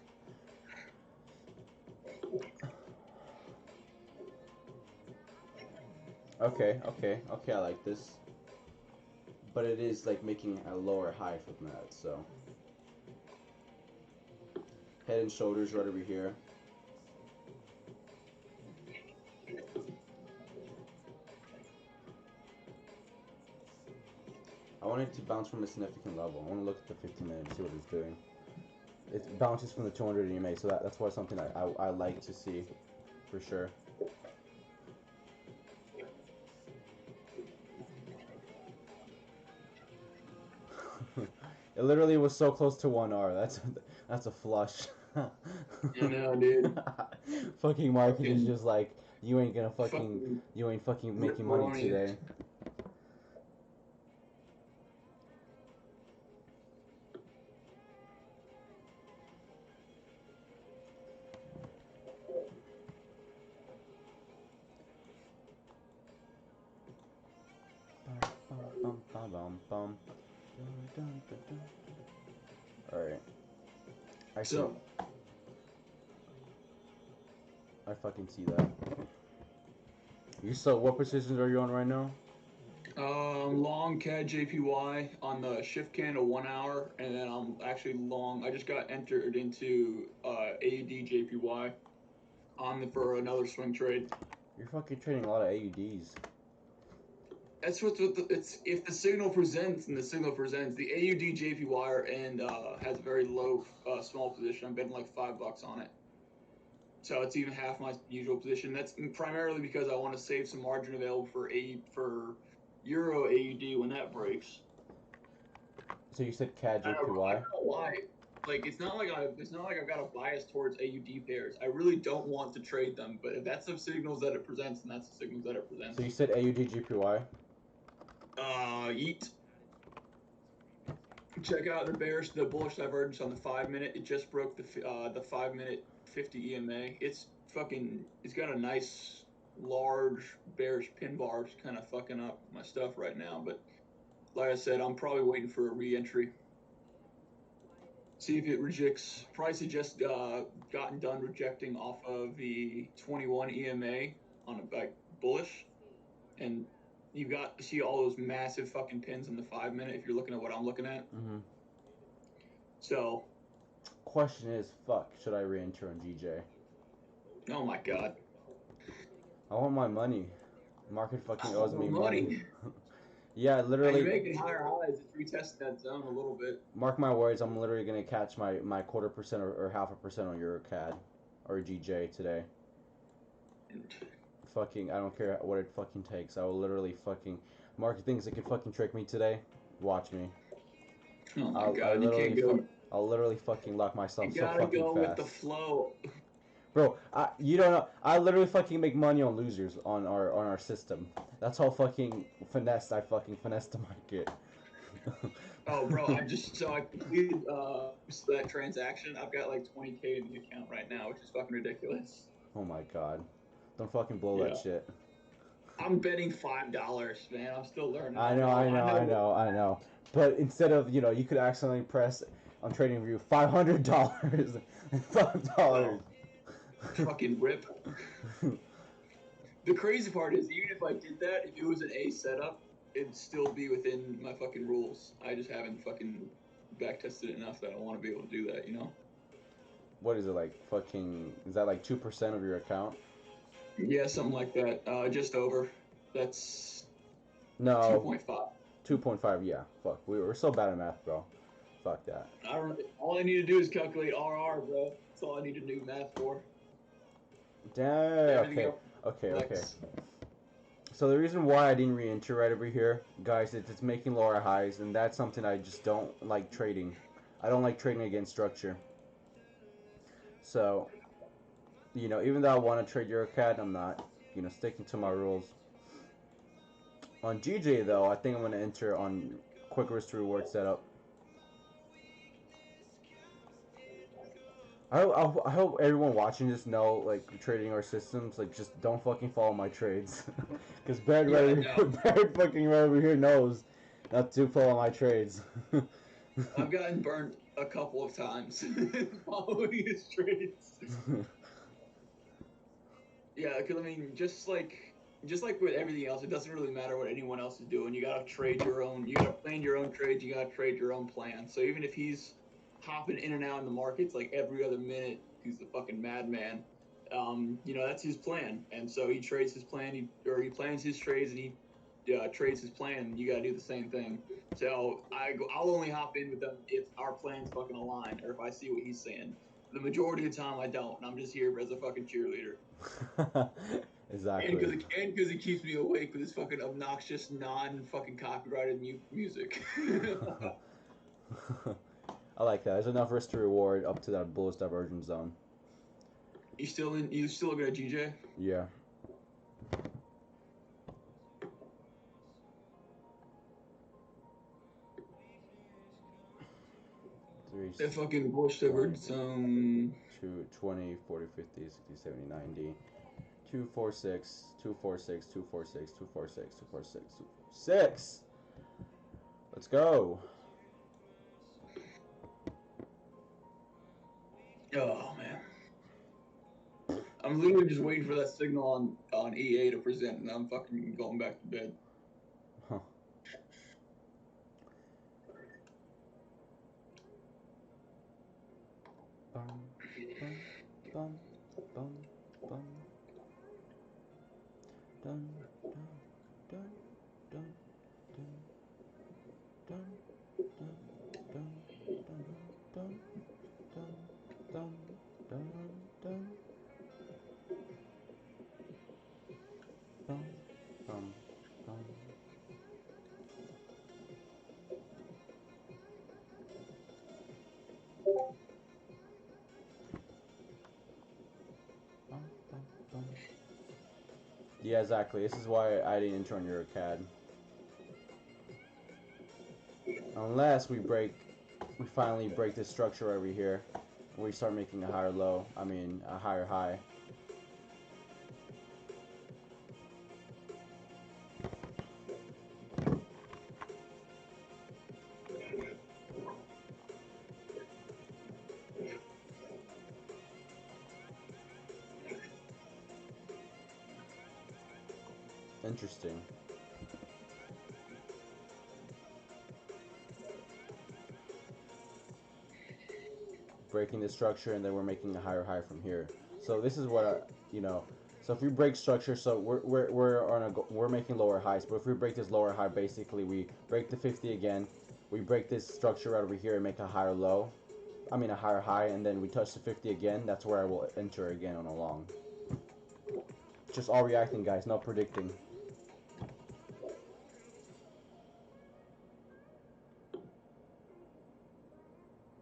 Okay, I like this. But it is like making a lower high from that, so. Head and shoulders right over here. I want it to bounce from a significant level. I want to look at the 15 minute and see what it's doing. It bounces from the 200 EMA, so that's why something I like to see, for sure. It literally was so close to 1R. That's a flush. I know, dude. Fucking market is just like you ain't fucking making money today. Alright. I fucking see that. What positions are you on right now? Long CAD JPY on the shift candle 1 hour, and then I'm actually long. I just got entered into AUD JPY for another swing trade. You're fucking trading a lot of AUDs. That's it's if the signal presents and the signal presents, the AUD JPY and has a very low small position. I'm betting like $5 on it. So it's even half my usual position. That's primarily because I want to save some margin available for Euro AUD when that breaks. So you said CAD JPY? I don't know why. Like it's not like I've got a bias towards AUD pairs. I really don't want to trade them, but if that's the signals that it presents, then that's the signals that it presents. So you said AUD JPY? Yeet. Check out the bullish divergence on the 5 minute. It just broke the 5 minute 50 EMA. It's got a nice large bearish pin bar. It's kind of fucking up my stuff right now, but like I said, I'm probably waiting for a re-entry. See if it rejects. Price had just gotten done rejecting off of the 21 EMA on a like bullish, and you got to see all those massive fucking pins in the 5 minute if you're looking at what I'm looking at. Mm-hmm. So, question is, fuck, should I re-enter on GJ? oh my god. I want my money. Market fucking owes me money. Money. Yeah, literally. You're making higher highs. It's retesting that zone a little bit. Mark my words, I'm literally gonna catch my 0.25% or 0.5% on EuroCAD or GJ today. Fucking, I don't care what it fucking takes. I will literally fucking. Market thinks it can fucking trick me today. Watch me. Oh my god, you can't go. I'll literally fucking lock myself You so gotta fucking go fast. with the flow. Bro, you don't know. I literally fucking make money on losers on our system. That's how fucking finessed I fucking finessed the market. Oh, bro, I completed that transaction. I've got like 20K in the account right now, which is fucking ridiculous. Oh my god. Don't fucking blow that shit. I'm betting $5, man. I'm still learning. I know. But instead of, you could accidentally press on TradingView $500 and $5. Oh, fucking rip. The crazy part is, even if I did that, if it was an A setup, it'd still be within my fucking rules. I just haven't fucking backtested it enough that I want to be able to do that, you know? What is it, like fucking, is that like 2% of your account? Yeah, something like that. Just over. That's no 2.5. 2.5, yeah. Fuck, we're so bad at math, bro. Fuck that. All I need to do is calculate RR, bro. That's all I need to do math for. Damn. Okay. So the reason why I didn't re-enter right over here, guys, is it's making lower highs, and that's something I just don't like trading. I don't like trading against structure. So, even though I want to trade EuroCAD, I'm not, sticking to my rules. On GJ, though, I think I'm going to enter on quick risk to reward setup. I hope everyone watching this know, like, trading our systems, like, just don't fucking follow my trades. Because Barrett fucking right over here knows not to follow my trades. I've gotten burnt a couple of times following his trades. Yeah, because, I mean, just like with everything else, it doesn't really matter what anyone else is doing. You gotta trade your own, you gotta plan your own trades, you gotta trade your own plan. So even if he's hopping in and out in the markets like every other minute, he's a fucking madman. That's his plan, and so he trades his plan, he plans his trades, and he trades his plan. And you gotta do the same thing. So I'll only hop in with them if our plans fucking align, or if I see what he's saying. The majority of the time, I don't, and I'm just here as a fucking cheerleader. Exactly. And because he keeps me awake with his fucking obnoxious, non-fucking copyrighted music. I like that. There's enough risk to reward up to that bullish divergence zone. You still looking at GJ? Yeah. That fucking bullish divergence zone. 20, 40, 50, 60, 70, 90. 246, 246, 246, 246, 246, 246. Let's go. Oh man. I'm literally just waiting for that signal on EA to present, and I'm fucking going back to bed. Huh. Bum, bum, bum, bum, bum. Dun, dun, dun, dun, dun, dun, dun, dun, dun, dun, dun, dun, dun, bum, bum, bum. Yeah, exactly. This is why I didn't enter on EuroCAD. Unless we finally break this structure over here, and we start making a higher low. I mean, a higher high. Interesting. Breaking the structure, and then we're making a higher high from here. So this is what you know. So if we break structure, so we're making lower highs. But if we break this lower high, basically we break the 50 again. We break this structure right over here and make a higher low. I mean a higher high, and then we touch the 50 again. That's where I will enter again on a long. Just all reacting, guys. No predicting.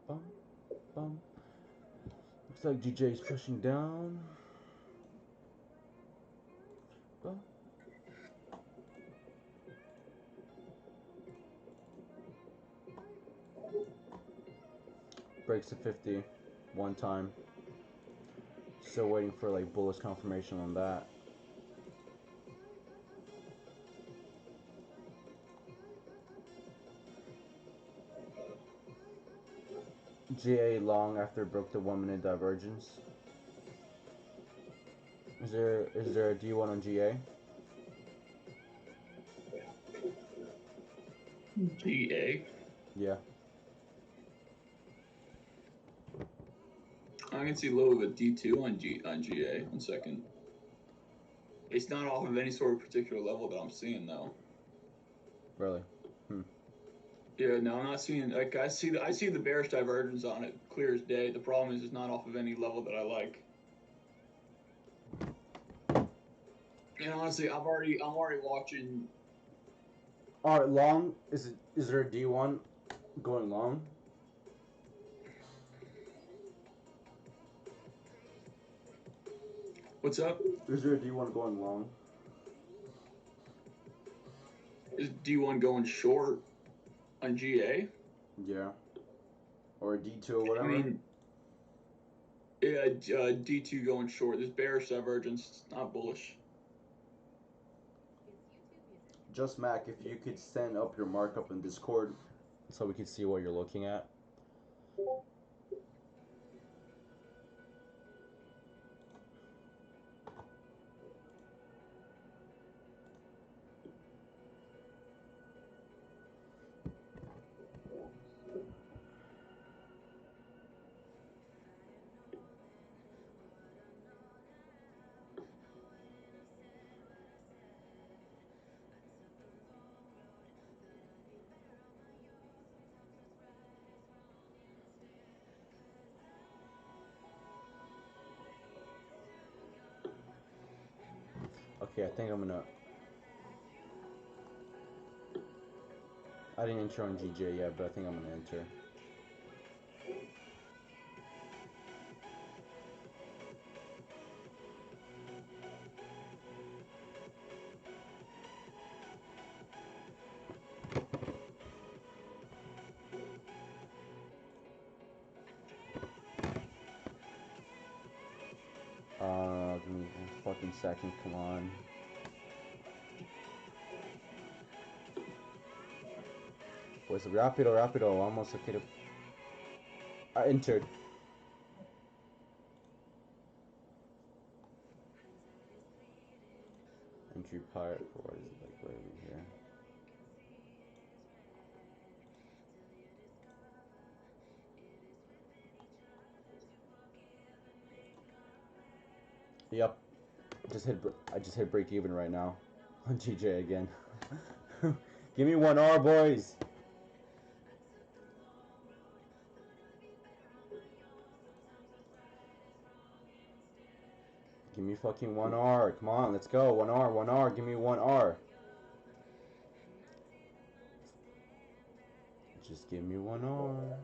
Bum, bum. Looks like DJ is pushing down. Bum. Breaks to 50 one time. Still waiting for like bullish confirmation on that. GA long after broke the 1 minute divergence. Is there a D1 on GA? GA. Yeah. I can see low of a D2 on GA. 1 second. It's not off of any sort of particular level that I'm seeing though. Really? Yeah, no, I'm not seeing. Like I see the bearish divergence on it clear as day. The problem is it's not off of any level that I like. And honestly, I'm already watching. All right, long. Is there a D1 going long? What's up? Is there a D1 going long? Is D1 going short on GA? Yeah. Or a D2 or whatever? I mean, yeah, D2 going short. This bearish divergence is not bullish. Just Mac, if you could send up your markup in Discord so we can see what you're looking at. Okay, I think I'm gonna... I didn't enter on GJ yet, but I think I'm gonna enter. Give me a fucking second, come on. Pues rápido, rápido, vamos a querer... I entered. Entry pirate, what is it like right over here? Yep. I just hit break even right now on GJ again. Give me 1R, boys. Give me fucking 1R. Come on, let's go. 1R, 1R. Give me 1R. Just give me 1R.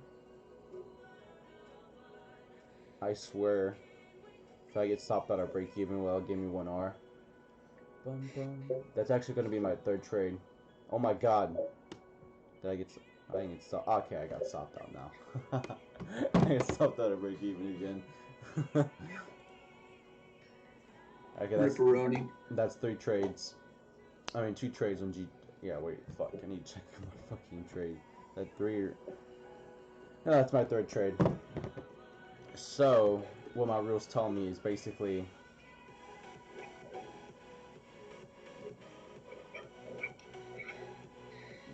I swear, if I get stopped out of break even, well, give me 1R. Bum, bum. That's actually going to be my third trade. Oh my god. Did I get... I didn't get stopped. Okay, I got stopped out now. I got stopped out of break even again. Okay, that's 3 trades. I mean, 2 trades on G... Yeah, wait, fuck. I need to check my fucking trade. That 3... No, that's my third trade. So, what my rules tell me is basically...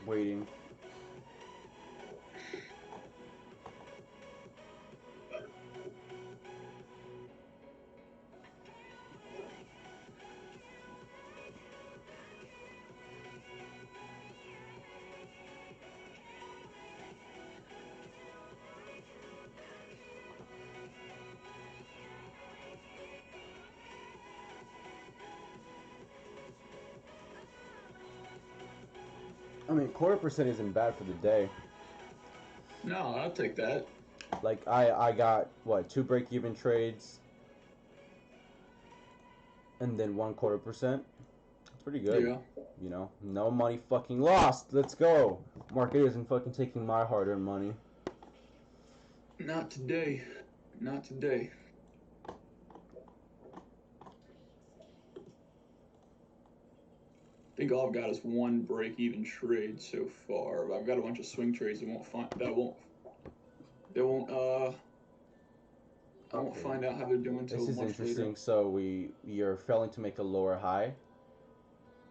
waiting. I mean, 1/4% isn't bad for the day. No, I'll take that. Like I got what 2 break-even trades, and then 1/4%. It's pretty good. Yeah. You know, no money fucking lost. Let's go. Market isn't fucking taking my hard-earned money. Not today. Not today. I think all I've got is 1 break-even trade so far. But I've got a bunch of swing trades that won't I won't find out how they're doing until This is much interesting. later. So you're failing to make a lower high.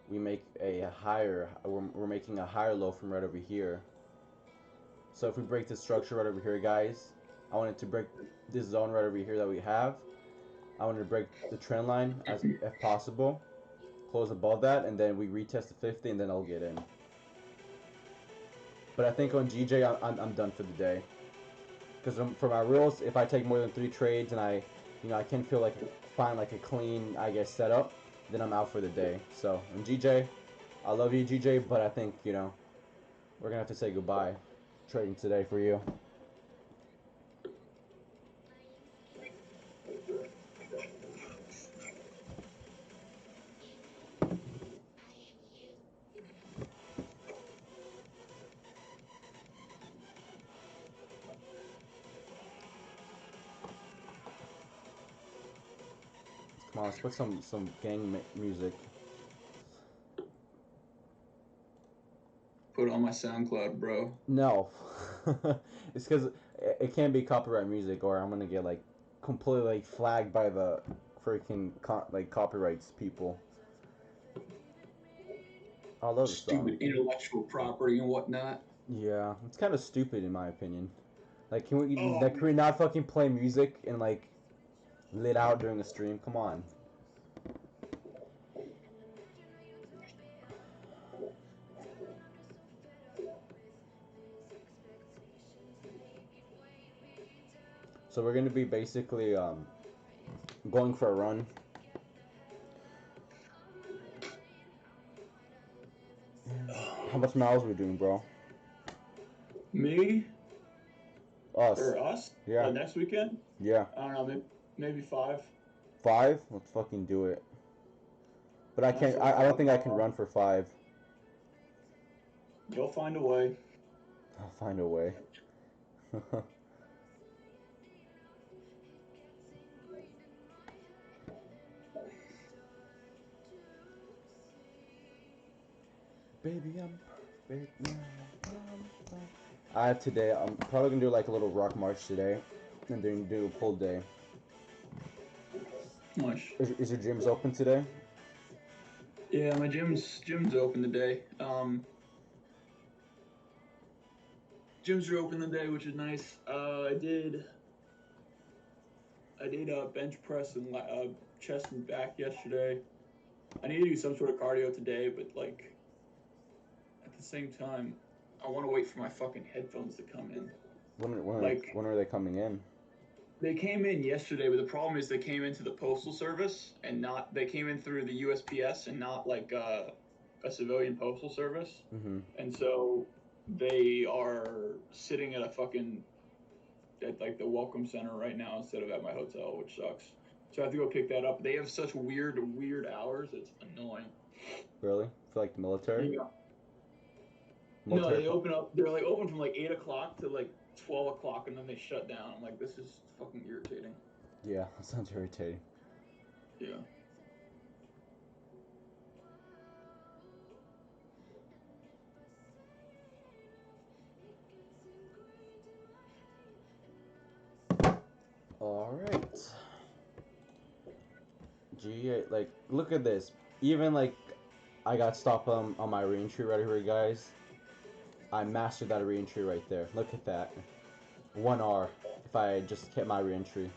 We make a higher. We're making a higher low from right over here. So if we break this structure right over here, guys, I wanted to break this zone right over here that we have. I wanted to break the trend line as if possible. Close above that, and then we retest the 50, and then I'll get in. But I think on GJ, I'm done for the day. Because for my rules, if I take more than 3 trades and I can feel like find like a clean, I guess, setup, then I'm out for the day. So on GJ, I love you, GJ, but I think we're gonna have to say goodbye trading today for you. Come on, let's put some gang music. Put it on my SoundCloud, bro. No, it's because it can't be copyright music, or I'm gonna get like completely like flagged by the freaking copyrights people. I love the song. Stupid intellectual property and whatnot. Yeah, it's kind of stupid in my opinion. Like, can Oh, we not fucking play music and like lit out during a stream? Come on. So we're gonna be basically going for a run. How much miles are we doing, bro? me Us. or us? Yeah. Next weekend? Yeah. I don't know, maybe 5. 5? Let's fucking do it. But I can't. Sure, I don't think I can 5. run for 5. You'll find a way. I'll find a way. Baby, I'm perfect now. Today, I'm probably gonna do like a little rock march today, and then do a pull day. Much. Is your gyms open today? Yeah, my gym's open today. Gyms are open today, which is nice. I did bench press and chest and back yesterday. I need to do some sort of cardio today, but like at the same time, I want to wait for my fucking headphones to come in. When are they coming in? They came in yesterday, but the problem is they came into the postal service and they came in through the USPS and not like a civilian postal service. Mm-hmm. And so they are sitting at like the welcome center right now instead of at my hotel, which sucks. So I have to go pick that up. They have such weird hours. It's annoying. Really? For like the military? Yeah. Military? No, they open up. They're like open from like 8 o'clock to like 12 o'clock, and then they shut down. I'm like, this is fucking irritating. Yeah, that sounds irritating. Yeah. Alright. Gee, like, look at this. Even, like, I got stopped on my range tree right here, guys. I mastered that re-entry right there. Look at that. 1R if I just kept my re-entry.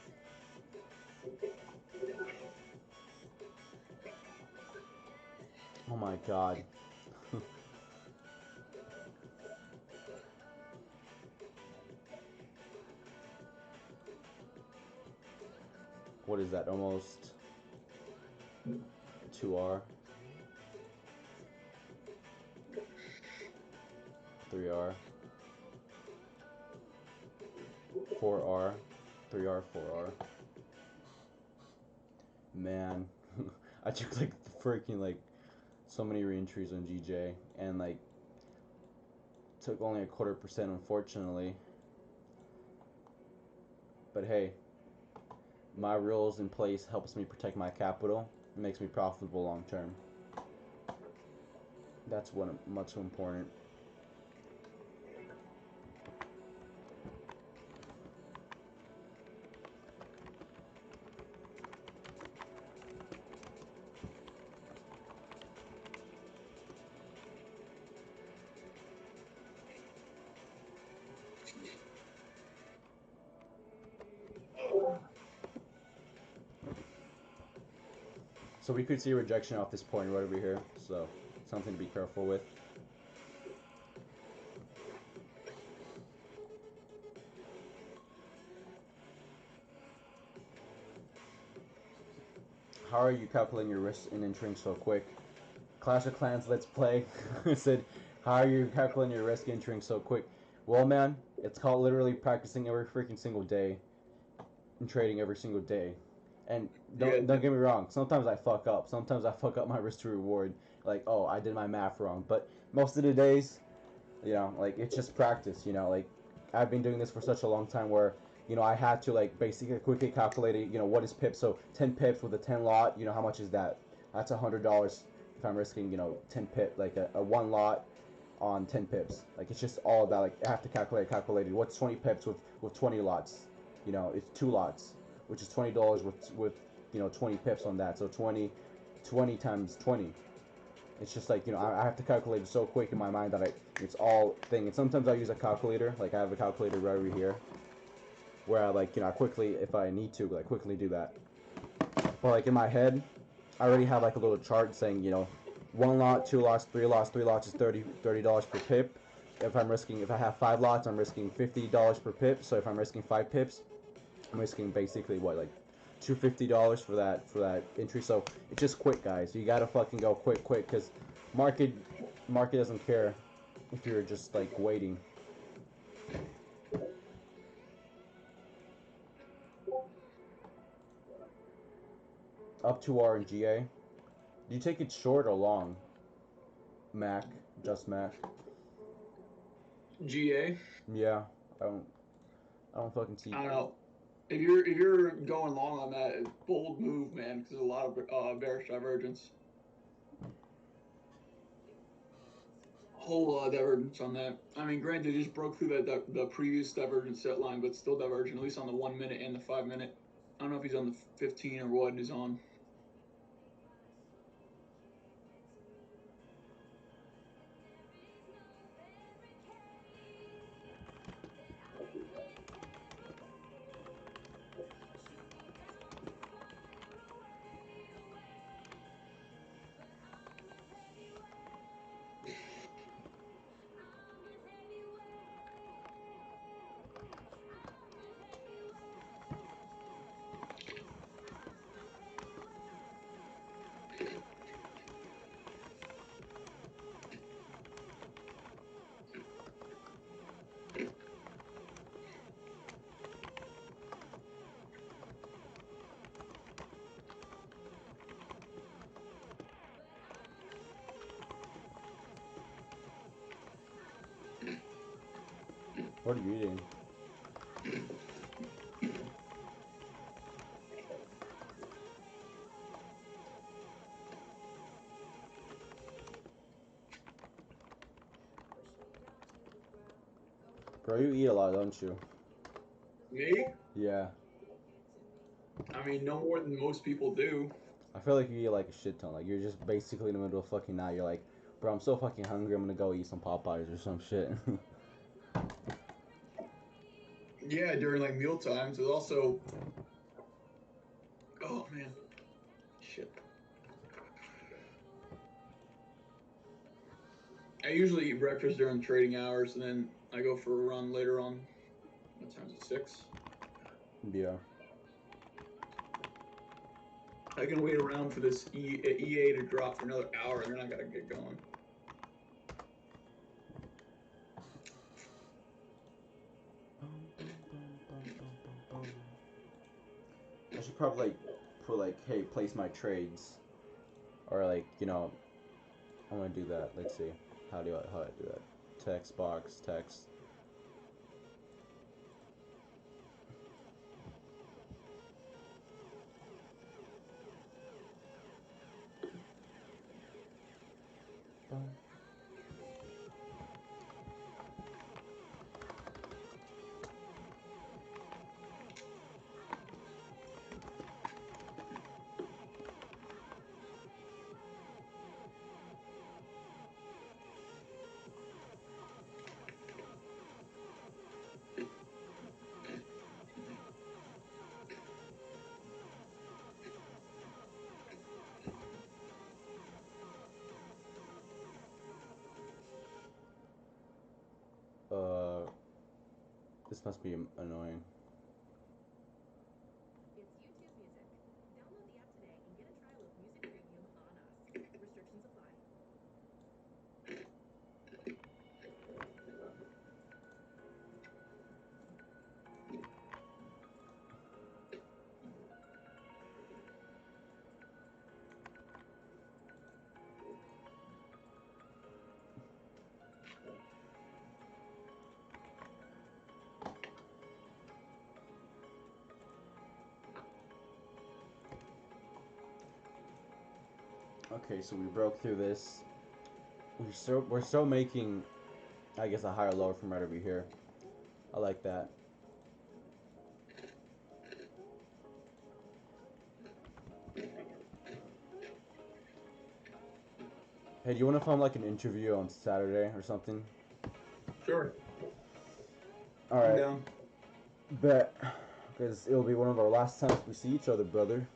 Oh my god. What is that? Almost 2R. 3R. 4R. 3R, 4R. Man. I took like freaking like so many re-entries on GJ and like took only a 1/4% unfortunately. But hey, my rules in place helps me protect my capital. It makes me profitable long term. That's what much important. So we could see a rejection off this point right over here. So something to be careful with. How are you calculating your risk in entering so quick? Clash of Clans Let's Play said, how are you calculating your risk entering so quick? Well, man, it's called literally practicing every freaking single day and trading every single day. And don't get me wrong, sometimes I fuck up. Sometimes I fuck up my risk to reward. Like, oh, I did my math wrong. But most of the days, you know, like, it's just practice, you know, like, I've been doing this for such a long time where, you know, I had to, like, basically quickly calculate it, you know, what is pips, so 10 pips with a 10 lot, you know, how much is that? That's $100 if I'm risking, you know, 10 pip, like, a 1 lot on 10 pips. Like, it's just all about, like, I have to calculate, what's 20 pips with 20 lots? You know, it's 2 lots, which is $20 with, you know, 20 pips on that, so 20 times 20. It's just like, you know, I have to calculate it so quick in my mind that it's all thing. And sometimes I use a calculator, like I have a calculator right over here, where I, like, you know, I quickly, if I need to, like, quickly do that. But like in my head, I already have like a little chart saying, you know, 1 lot, 2 lots, 3 lots, 3 lots is $30 per pip. If I have 5 lots, I'm risking $50 per pip. So if I'm risking 5 pips, I'm risking basically what, like $250 for that entry. So it's just quick, guys. You gotta fucking go quick, because market doesn't care if you're just like waiting. Up to R and GA. Do you take it short or long? Mac, just Mac. GA. Yeah, I don't fucking see. I don't know. If you're going long on that, it's bold move, man, because there's a lot of bearish divergence. Whole lot of divergence on that. I mean, granted, it just broke through the previous divergence set line, but still divergent, at least on the 1 minute and the 5 minute. I don't know if he's on the 15 or what he's on. What are you eating? Bro, you eat a lot, don't you? Me? Yeah. I mean, no more than most people do. I feel like you eat like a shit ton. Like you're just basically in the middle of fucking night. You're like, Bro, I'm so fucking hungry. I'm gonna go eat some Popeyes or some shit. Yeah, during like meal times. There's also. Oh man, shit. I usually eat breakfast during trading hours, and then I go for a run later on. What time's it? 6. Yeah. I can wait around for this EA to drop for another hour, and then I gotta get going. I should probably like put like, hey, place my trades, or like, you know, I want to do that. Let's see, how do I do that? Text box, text. This must be annoying. It's YouTube Music. Download the app today and get a trial of Music Premium on us. Restrictions apply. Okay, so we broke through this. We're still making, I guess, a higher low from right over here. I like that. Hey, do you want to film like an interview on Saturday or something? Sure. All I'm right. down. Bet. Because it'll be one of our last times we see each other, brother.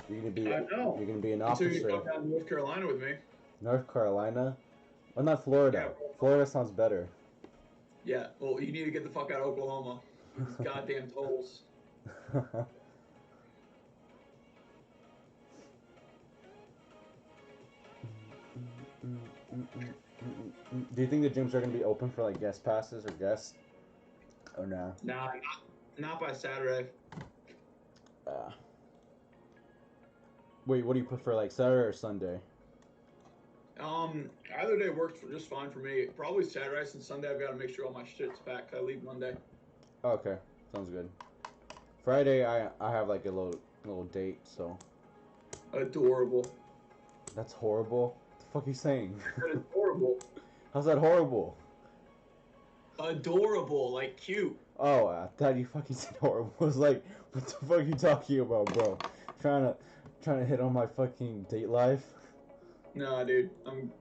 You're gonna be I know. you're gonna be an Until you officer. come down to North Carolina with me. North Carolina. Well, not Florida. Yeah. Florida sounds better. Yeah. Well, you need to get the fuck out of Oklahoma. These goddamn tolls. Do you think the gyms are gonna be open for like guest passes or guests? Or nah? Nah, not by Saturday. Uh, Wait, what do you prefer, like Saturday or Sunday? Either day works just fine for me. Probably Saturday, since Sunday I've got to make sure all my shit's packed. I leave Monday. Okay, sounds good. Friday, I have like a little date, so Adorable. that's horrible. What the fuck are you saying? That is horrible. How's that horrible? Adorable, like cute. Oh, I thought you fucking said horrible. I was like, what the fuck are you talking about, bro? Trying to hit on my fucking date life? Nah, dude. I'm.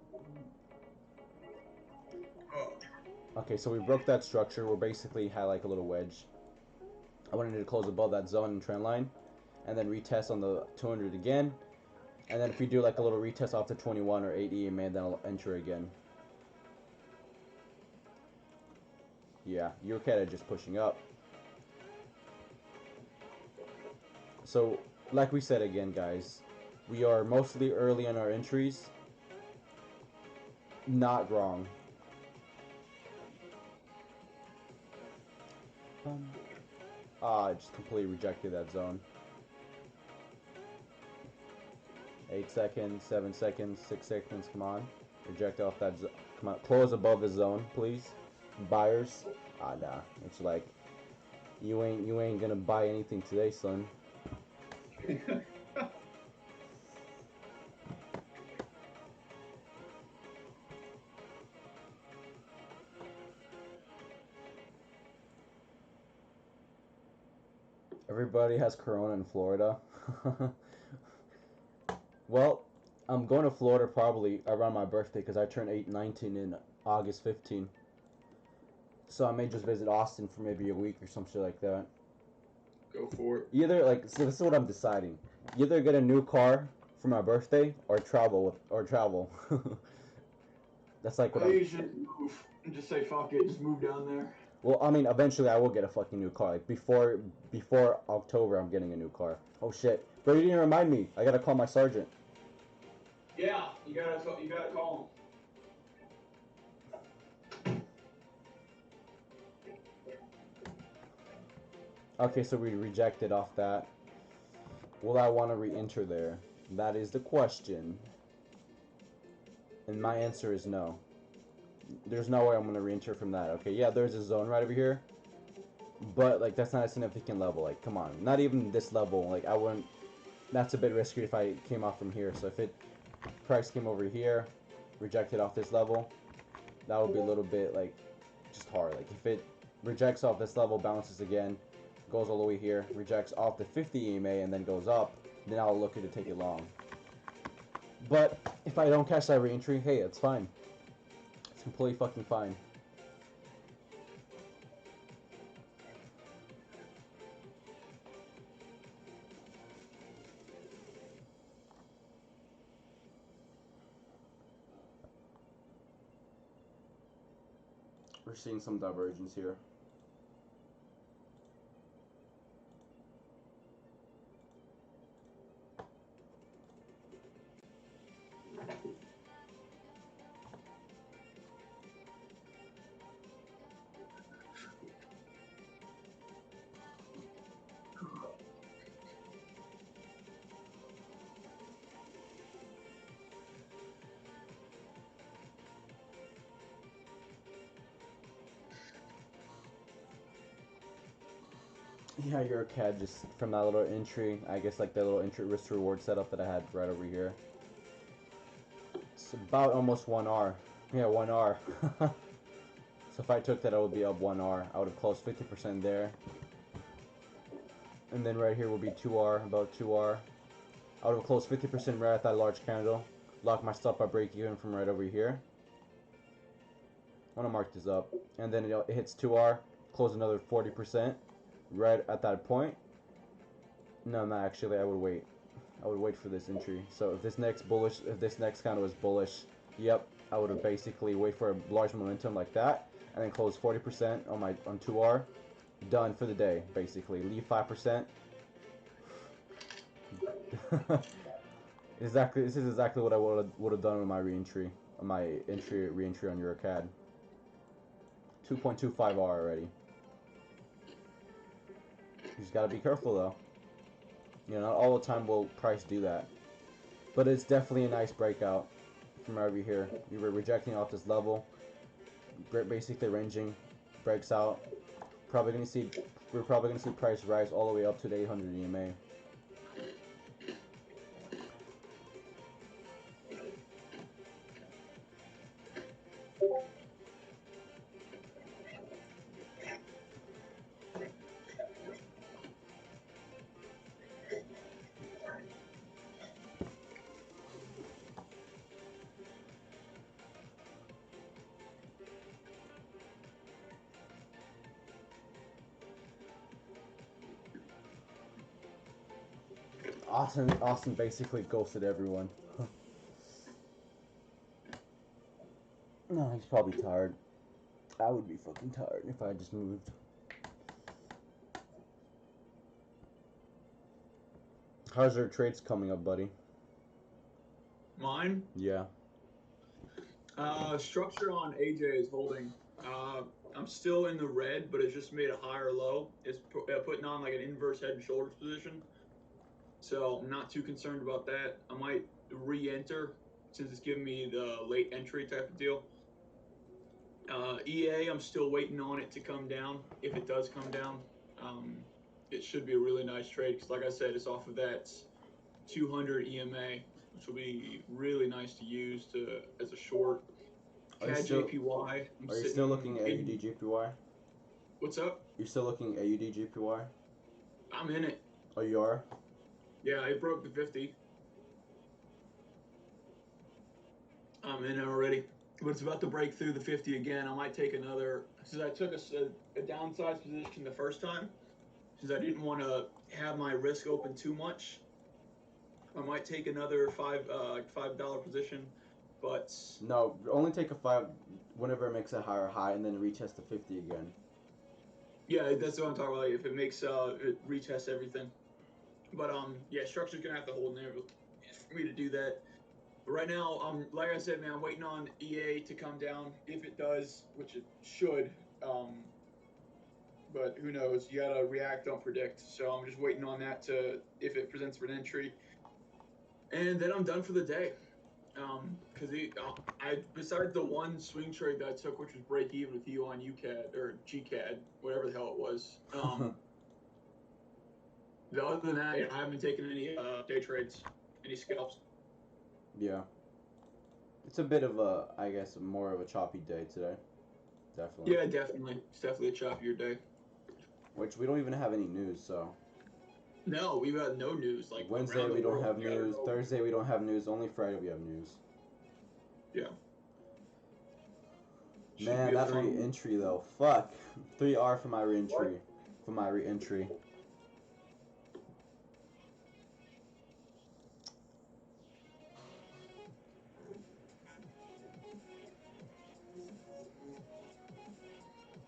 Oh. Okay, so we broke that structure. We're basically had like a little wedge. I wanted to close above that zone and trend line, and then retest on the 200 again. And then if we do like a little retest off the 21 or 8 EMA, then I'll enter again. Yeah, you're kind of just pushing up. So, like we said again, guys, we are mostly early on our entries. Not wrong. I just completely rejected that zone. 8 seconds, 7 seconds, 6 seconds, come on. Reject off that zone. Come on, close above the zone, please. Buyers. Nah. It's like, you ain't gonna buy anything today, son. Everybody has corona in Florida. Well, I'm going to Florida probably around my birthday because I turn 19 in August 15. So I may just visit Austin for maybe a week or some shit like that. Go for it. Either like, so this is what I'm deciding. Either get a new car for my birthday or travel. That's like what I I'm. usually move and just say fuck it, just move down there. Well, I mean, eventually I will get a fucking new car. Like before October, I'm getting a new car. Oh shit! Bro, you didn't remind me. I gotta call my sergeant. Yeah, you gotta call Okay, so we rejected off that. Will I want to re-enter there? That is the question. And my answer is no. There's no way I'm gonna re-enter from that. Okay, yeah, there's a zone right over here. But like that's not a significant level. Like, come on. Not even this level. Like I wouldn't, that's a bit risky if I came off from here. So if it price came over here, rejected off this level, that would be a little bit like just hard. Like if it rejects off this level, bounces again, goes all the way here, rejects off the 50 EMA and then goes up, then I'll look to take it long. But if I don't catch that re-entry, hey, it's fine. It's completely fucking fine. We're seeing some divergence here. Yeah, you're a CAD just from that little entry. I guess like that little entry risk reward setup that I had right over here. It's about almost 1R. Yeah, 1R. So if I took that, I would be up 1R. I would have closed 50% there. And then right here will be 2R, about 2R. I would have closed 50% right at that large candle. Lock my stop by break even from right over here. I want to mark this up. And then it hits 2R, close another 40% right at that point. No, not actually, I would wait. I would wait for this entry. So if this next candle is bullish, yep, I would have basically wait for a large momentum like that, and then close 40% on 2R. Done for the day, basically. Leave 5%. This is exactly what I would have done with my re-entry, on my re-entry on EuroCAD. 2.25R already. You just gotta be careful though. You know, not all the time will price do that. But it's definitely a nice breakout from over here. You were rejecting off this level, basically ranging, breaks out. We're probably gonna see price rise all the way up to the 800 EMA. Austin basically ghosted everyone. No, he's probably tired. I would be fucking tired if I just moved. How's your trades coming up, buddy? Mine? Yeah. Structure on AJ is holding. I'm still in the red, but it just made a higher low. It's putting on like an inverse head and shoulders position. So I'm not too concerned about that. I might re-enter since it's giving me the late entry type of deal. EA, I'm still waiting on it to come down. If it does come down, it should be a really nice trade because, like I said, it's off of that 200 EMA, which will be really nice to use as a short. CAD JPY. Are you still looking at AUD JPY? What's up? You're still looking at AUD JPY? I'm in it. Oh, you are? Yeah, it broke the 50. I'm in already. But it's about to break through the 50 again. I might take another, since I took a downside position the first time, since I didn't want to have my risk open too much. I might take another $5 position, but No, only take a 5 whenever it makes a higher high and then retest the 50 again. yeah, that's what I'm talking about. Like, if it makes it retests everything. But yeah, structure's gonna have to hold in there for me to do that. But right now, like I said, man, I'm waiting on EA to come down. If it does, which it should, but who knows? You gotta react, don't predict. So I'm just waiting on that to, if it presents for an entry, and then I'm done for the day. Because I besides the one swing trade that I took, which was break even with you on UCAD or GCAD, whatever the hell it was. Other than that, I haven't taken any day trades, any scalps. Yeah. It's a bit of a, I guess, more of a choppy day today. Definitely. Yeah, definitely. It's definitely a choppier day. Which we don't even have any news, so. No, we've got no news. Like Wednesday around the we don't world. have news. Thursday we don't have news. Only Friday we have news. Yeah. Man, that re-entry though. Fuck. 3R for my re-entry. What? For my re-entry.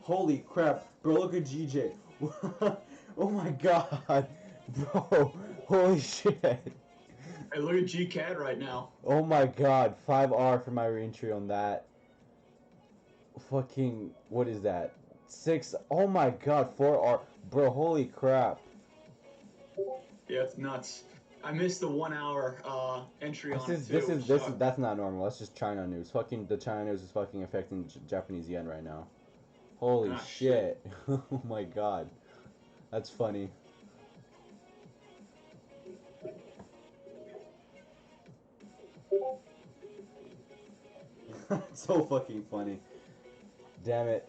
Holy crap. Bro, look at GJ. Oh my god. Bro. Holy shit. Hey, look at GCAD right now. Oh my god. 5R for my re-entry on that. Fucking, what is that? 6. Oh my god. 4R. Bro, holy crap. Yeah, it's nuts. I missed the 1 hour entry on it too. That's not normal. That's just China news. Fucking, the China news is fucking affecting Japanese yen right now. Holy shit. Oh my god. That's funny. So fucking funny. Damn it.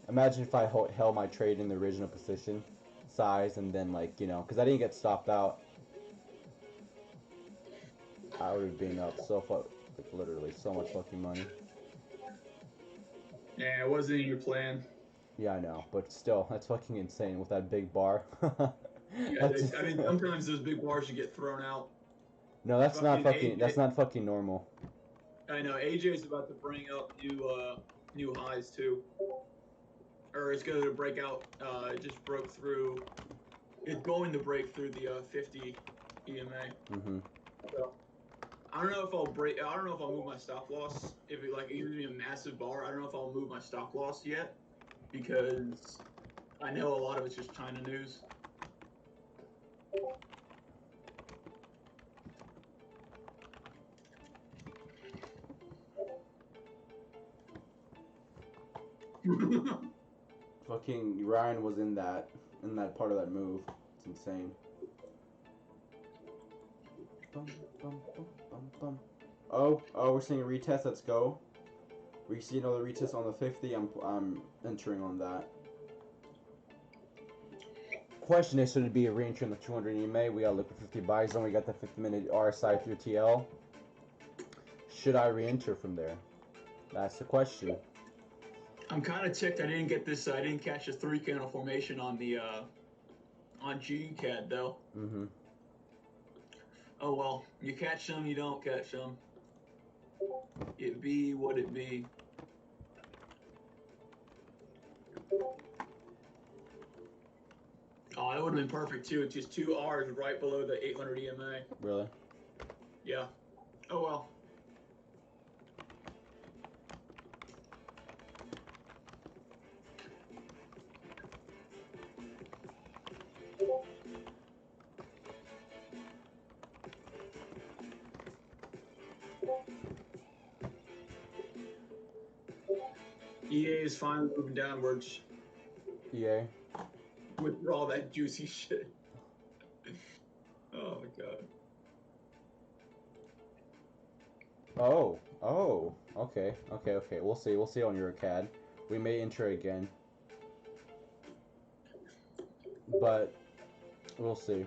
Imagine if I held my trade in the original position size and then, like, you know, because I didn't get stopped out. I would have been up so like, literally so much fucking money. Yeah, it wasn't in your plan. Yeah, I know, but still, that's fucking insane with that big bar. Yeah, I mean, sometimes those big bars should get thrown out. No, that's not fucking. That's not fucking normal. I know AJ's about to bring up new highs too, or it's going to break out. It just broke through. It's going to break through the 50 EMA. Mm-hmm. So I don't know if I'll break. I don't know if I'll move my stop loss. If it like gives me a massive bar, I don't know if I'll move my stop loss yet because I know a lot of it's just China news. Fucking Ryan was in that part of that move. It's insane. Bum, bum, bum, bum, bum. Oh, we're seeing a retest. Let's go. We see another retest on the 50. I'm entering on that. Question is, should it be a re-entry on the 200 EMA? We got liquid 50 buys zone. We got the 50-minute RSI through TL. Should I re-enter from there? That's the question. I'm kind of ticked. I didn't get this. I didn't catch a 3-candle formation on the on GCAD though. Mm-hmm. Oh well, you catch some, you don't catch some. It be what it be. Oh, that would have been perfect too. Just 2 R's right below the 800 EMA. Really? Yeah. Oh well. EA is finally moving downwards. EA? With all that juicy shit. Oh my god. Oh, okay. We'll see on your CAD. We may enter again. But we'll see.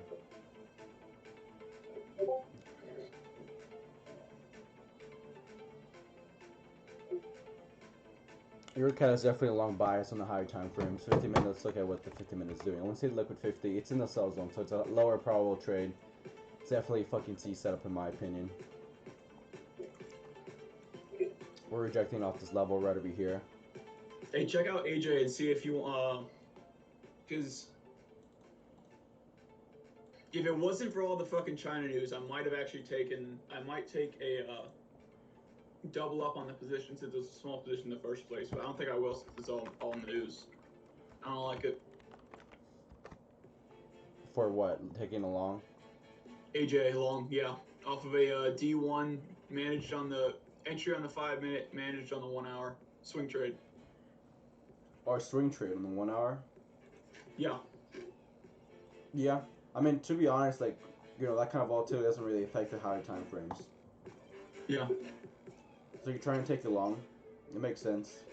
Your cat is definitely a long bias on the higher time frames. 50 minutes, let's look at what the 50 minutes is doing. I want to say liquid 50, it's in the sell zone, so it's a lower probable trade. It's definitely a fucking C setup in my opinion. We're rejecting off this level right over here. Hey, check out AJ and see if you because if it wasn't for all the fucking China news, I might take a double up on the position since it was a small position in the first place, but I don't think I will since it's all news. I don't like it. For what? Taking a long? AJ long, yeah, off of a D1 managed on the entry on the 5 minute, managed on the 1 hour swing trade. Or swing trade on the 1 hour? Yeah. Yeah. I mean, to be honest, like, you know, that kind of volatility doesn't really affect the higher time frames. Yeah. So you're trying to take the long. It makes sense.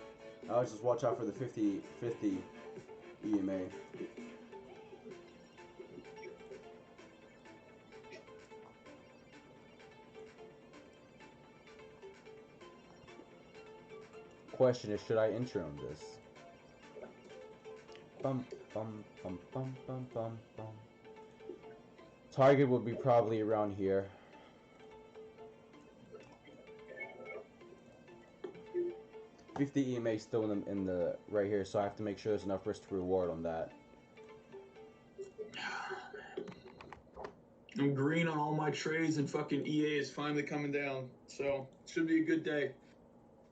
I would just watch out for the 50 EMA. Question is, should I enter on this? Bum bum bum bum bum bum bum. Target would be probably around here. $50 EMA still in the right here, so I have to make sure there's enough risk to reward on that. I'm green on all my trades, and fucking EA is finally coming down, so should be a good day.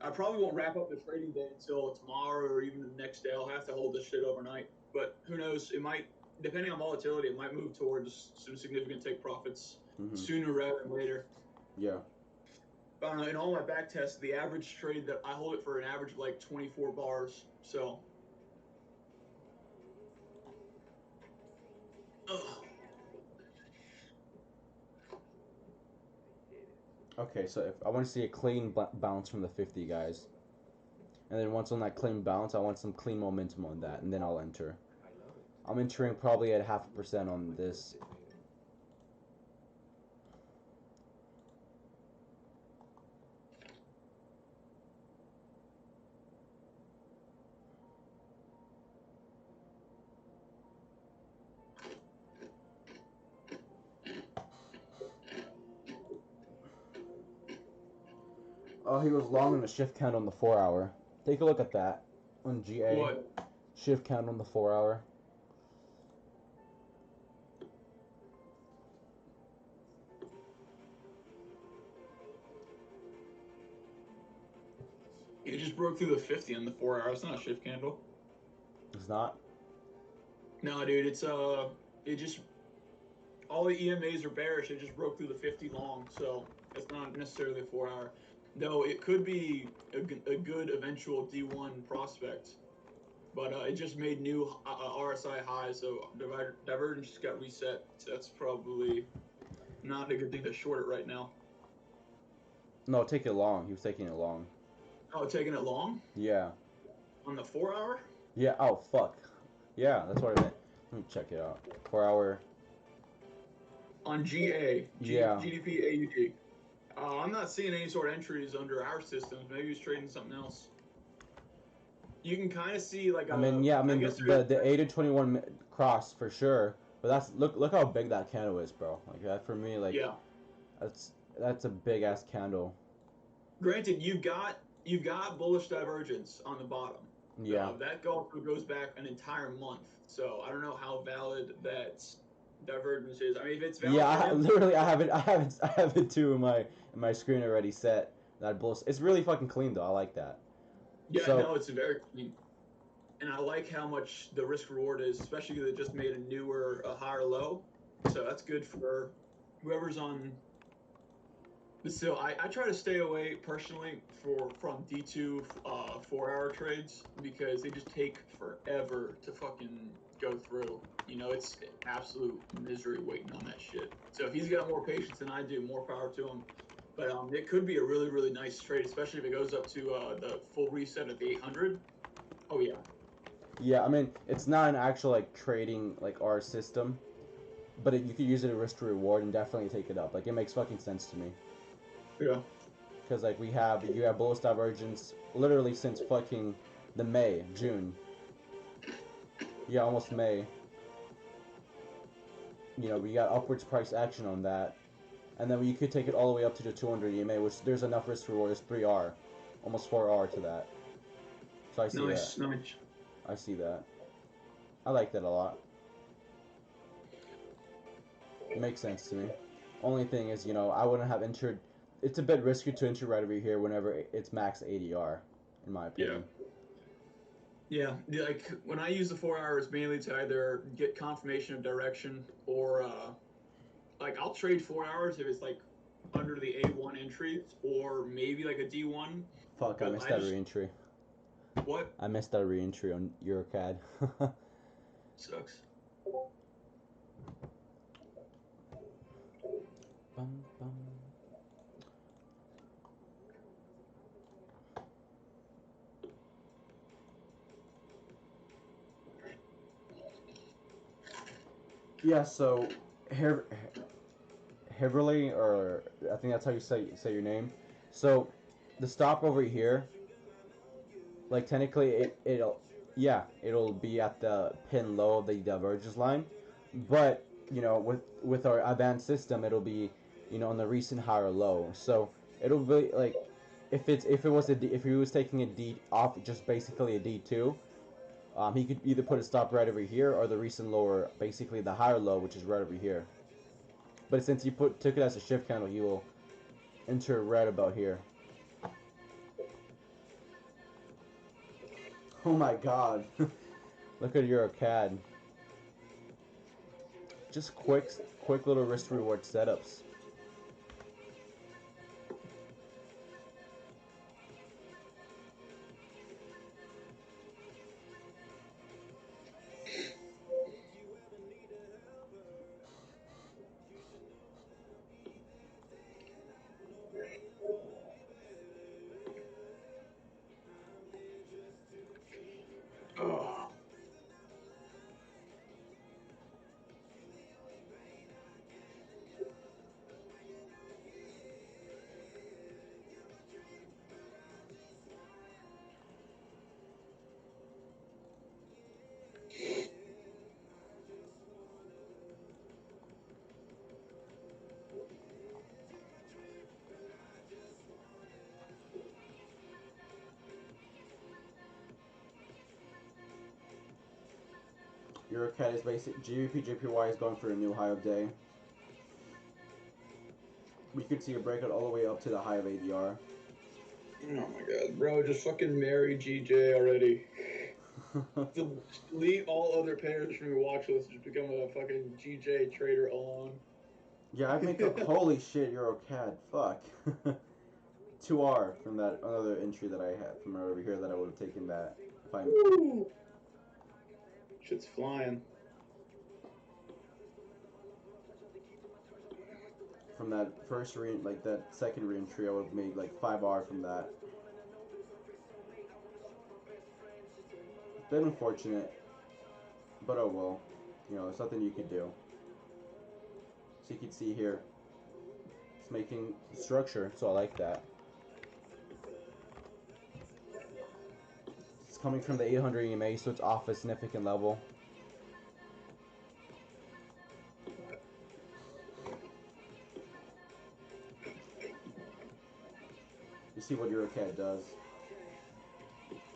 I probably won't wrap up the trading day until tomorrow or even the next day. I'll have to hold this shit overnight, but who knows? It might, depending on volatility, it might move towards some significant take profits sooner rather than later. Yeah. I don't know. In all my back tests, the average trade that I hold it for an average of like 24 bars. So. Ugh. Okay, so if I want to see a clean bounce from the 50, guys. And then once on that clean bounce, I want some clean momentum on that, and then I'll enter. I'm entering probably at 0.5% on this. Oh, he was long on the shift count on the 4 hour. Take a look at that on GA. What? Shift count on the 4 hour. It just broke through the 50 on the 4 hour. It's not a shift candle. It's not? No, dude. It's it just all the EMAs are bearish. It just broke through the 50 long, so it's not necessarily a 4 hour. Though it could be a good eventual D1 prospect, but it just made new RSI highs, so divergence just got reset. So that's probably not a good thing to short it right now. No, take it long. He was taking it long. Oh, taking it long? Yeah. On the 4 hour? Yeah, oh, fuck. Yeah, that's what I meant. Let me check it out. 4 hour. On GA. Yeah. GDP AUD. I'm not seeing any sort of entries under our systems. Maybe he's trading something else. You can kind of see like I mean, yeah, I mean, the 8 to 21 cross for sure. But that's look how big that candle is, bro. Like that for me, like yeah, that's a big ass candle. Granted, you've got bullish divergence on the bottom. Yeah. That goes back an entire month. So I don't know how valid that divergence is. I mean, if it's valid. Yeah, literally, I have it too in my screen already set. That bullshit. It's really fucking clean though. I like that. Yeah, so, no, it's very clean. And I like how much the risk reward is, especially because it just made a higher low. So that's good for whoever's on. So I try to stay away personally from D2 4-hour trades because they just take forever to fucking go through. You know, it's absolute misery waiting on that shit. So if he's got more patience than I do, more power to him. But it could be a really, really nice trade, especially if it goes up to the full reset at the 800. Oh yeah. Yeah, I mean, it's not an actual like trading like our system, but you could use it as risk to reward and definitely take it up. Like it makes fucking sense to me. Yeah. Because like you have bullish divergence literally since fucking the May, June. Yeah, almost May. You know, we got upwards price action on that. And then you could take it all the way up to the 200 EMA, which there's enough risk reward. There's 3R. Almost 4R to that. So I see Nice, that. nice. I see that. I like that a lot. It makes sense to me. Only thing is, you know, I wouldn't have entered. It's a bit risky to enter right over here whenever it's max ADR, in my opinion. Yeah, like when I use the 4 hours mainly to either get confirmation of direction or like I'll trade 4 hours if it's like under the A1 entries or maybe like a D1. Fuck, I missed that re-entry. What? I missed that re-entry on EuroCAD. Sucks. Bum, bum. Yeah, so Heverly, or I think that's how you say your name. So the stop over here, like technically it'll be at the pin low of the divergence line, but you know with our advanced system it'll be, you know, on the recent high or low. So it'll be like if he was taking a D off, just basically a D2. He could either put a stop right over here or the recent lower, basically the higher low, which is right over here. But since he took it as a shift candle, he will enter right about here. Oh my god. Look at EuroCAD. Just quick little risk reward setups. Oh. EuroCAD is basic. GBP JPY is going for a new high of day. We could see a breakout all the way up to the high of ADR. Oh my god, bro, just fucking marry GJ already. Delete all other pairs from your watch list. Just become a fucking GJ trader alone. Yeah, I make a holy shit EuroCAD. Fuck. 2R from that other entry that I had from over here that I would have taken that if I. Woo! Shit's flying. From that first like that second re-entry, I would have made like 5R from that. Bit unfortunate, but oh well. You know, there's nothing you could do. So you can see here, it's making structure, so I like that. It's coming from the 800 EMA, so it's off a significant level. You see what EuroCAD does.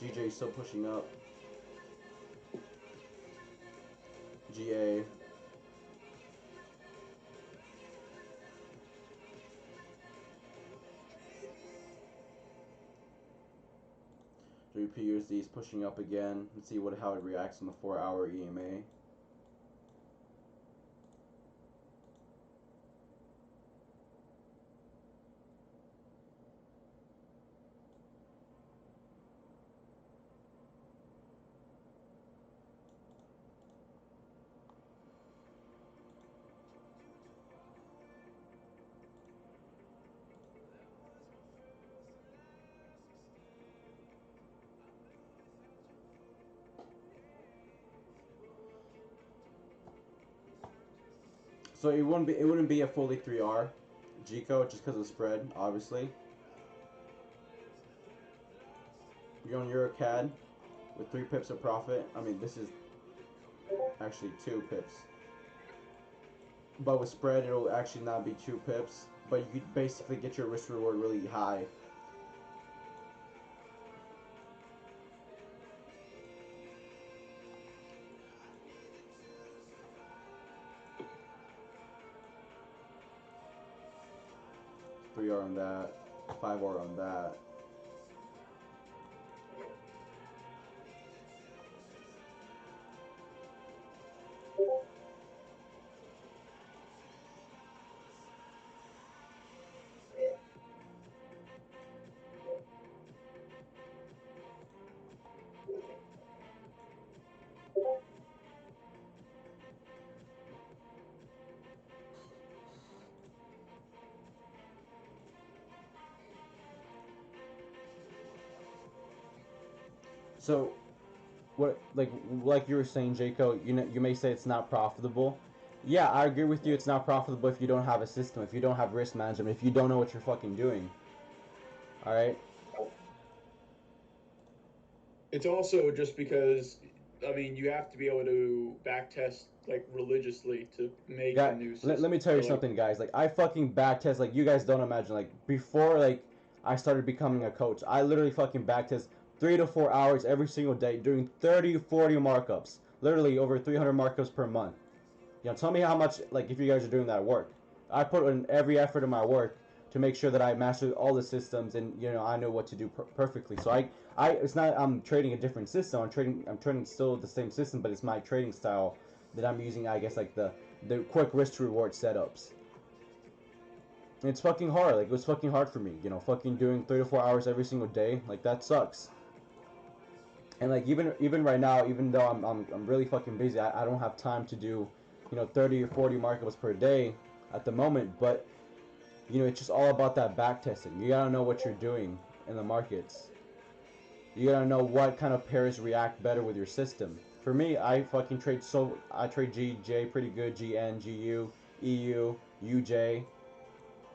GJ still pushing up. GA. WPUSD is pushing up again. Let's see how it reacts on the 4-hour EMA. So it wouldn't be a fully 3R G-code just because of the spread, obviously. You're on EuroCAD. with 3 pips of profit. I mean, this is actually 2 pips. But with spread, it'll actually not be 2 pips. But you could basically get your risk reward really high. $3 on that, $5 on that. So, what like you were saying, Jaco, you may say it's not profitable. Yeah, I agree with you. It's not profitable if you don't have a system, if you don't have risk management, if you don't know what you're fucking doing. All right. It's also just because, I mean, you have to be able to back test like religiously to make a new system. Let me tell you So, something, guys. Like, I fucking back test. Like, you guys don't imagine. Like, before I started becoming a coach, I literally fucking back test 3 to 4 hours every single day, doing 30, 40 markups. Literally over 300 markups per month. Tell me how much. Like, if you guys are doing that work, I put in every effort in my work to make sure that I mastered all the systems and I know what to do perfectly. So it's not I'm trading a different system. I'm trading still the same system, but it's my trading style that I'm using. I guess like the quick risk to reward setups. And it's fucking hard. Like, it was fucking hard for me. Fucking doing 3 to 4 hours every single day. Like, that sucks. And like even right now, even though I'm really fucking busy, I don't have time to do 30 or 40 markups per day at the moment. But it's just all about that back testing. You gotta know what you're doing in the markets. You gotta know what kind of pairs react better with your system. For me, I trade GJ pretty good, GN, GU, EU, UJ.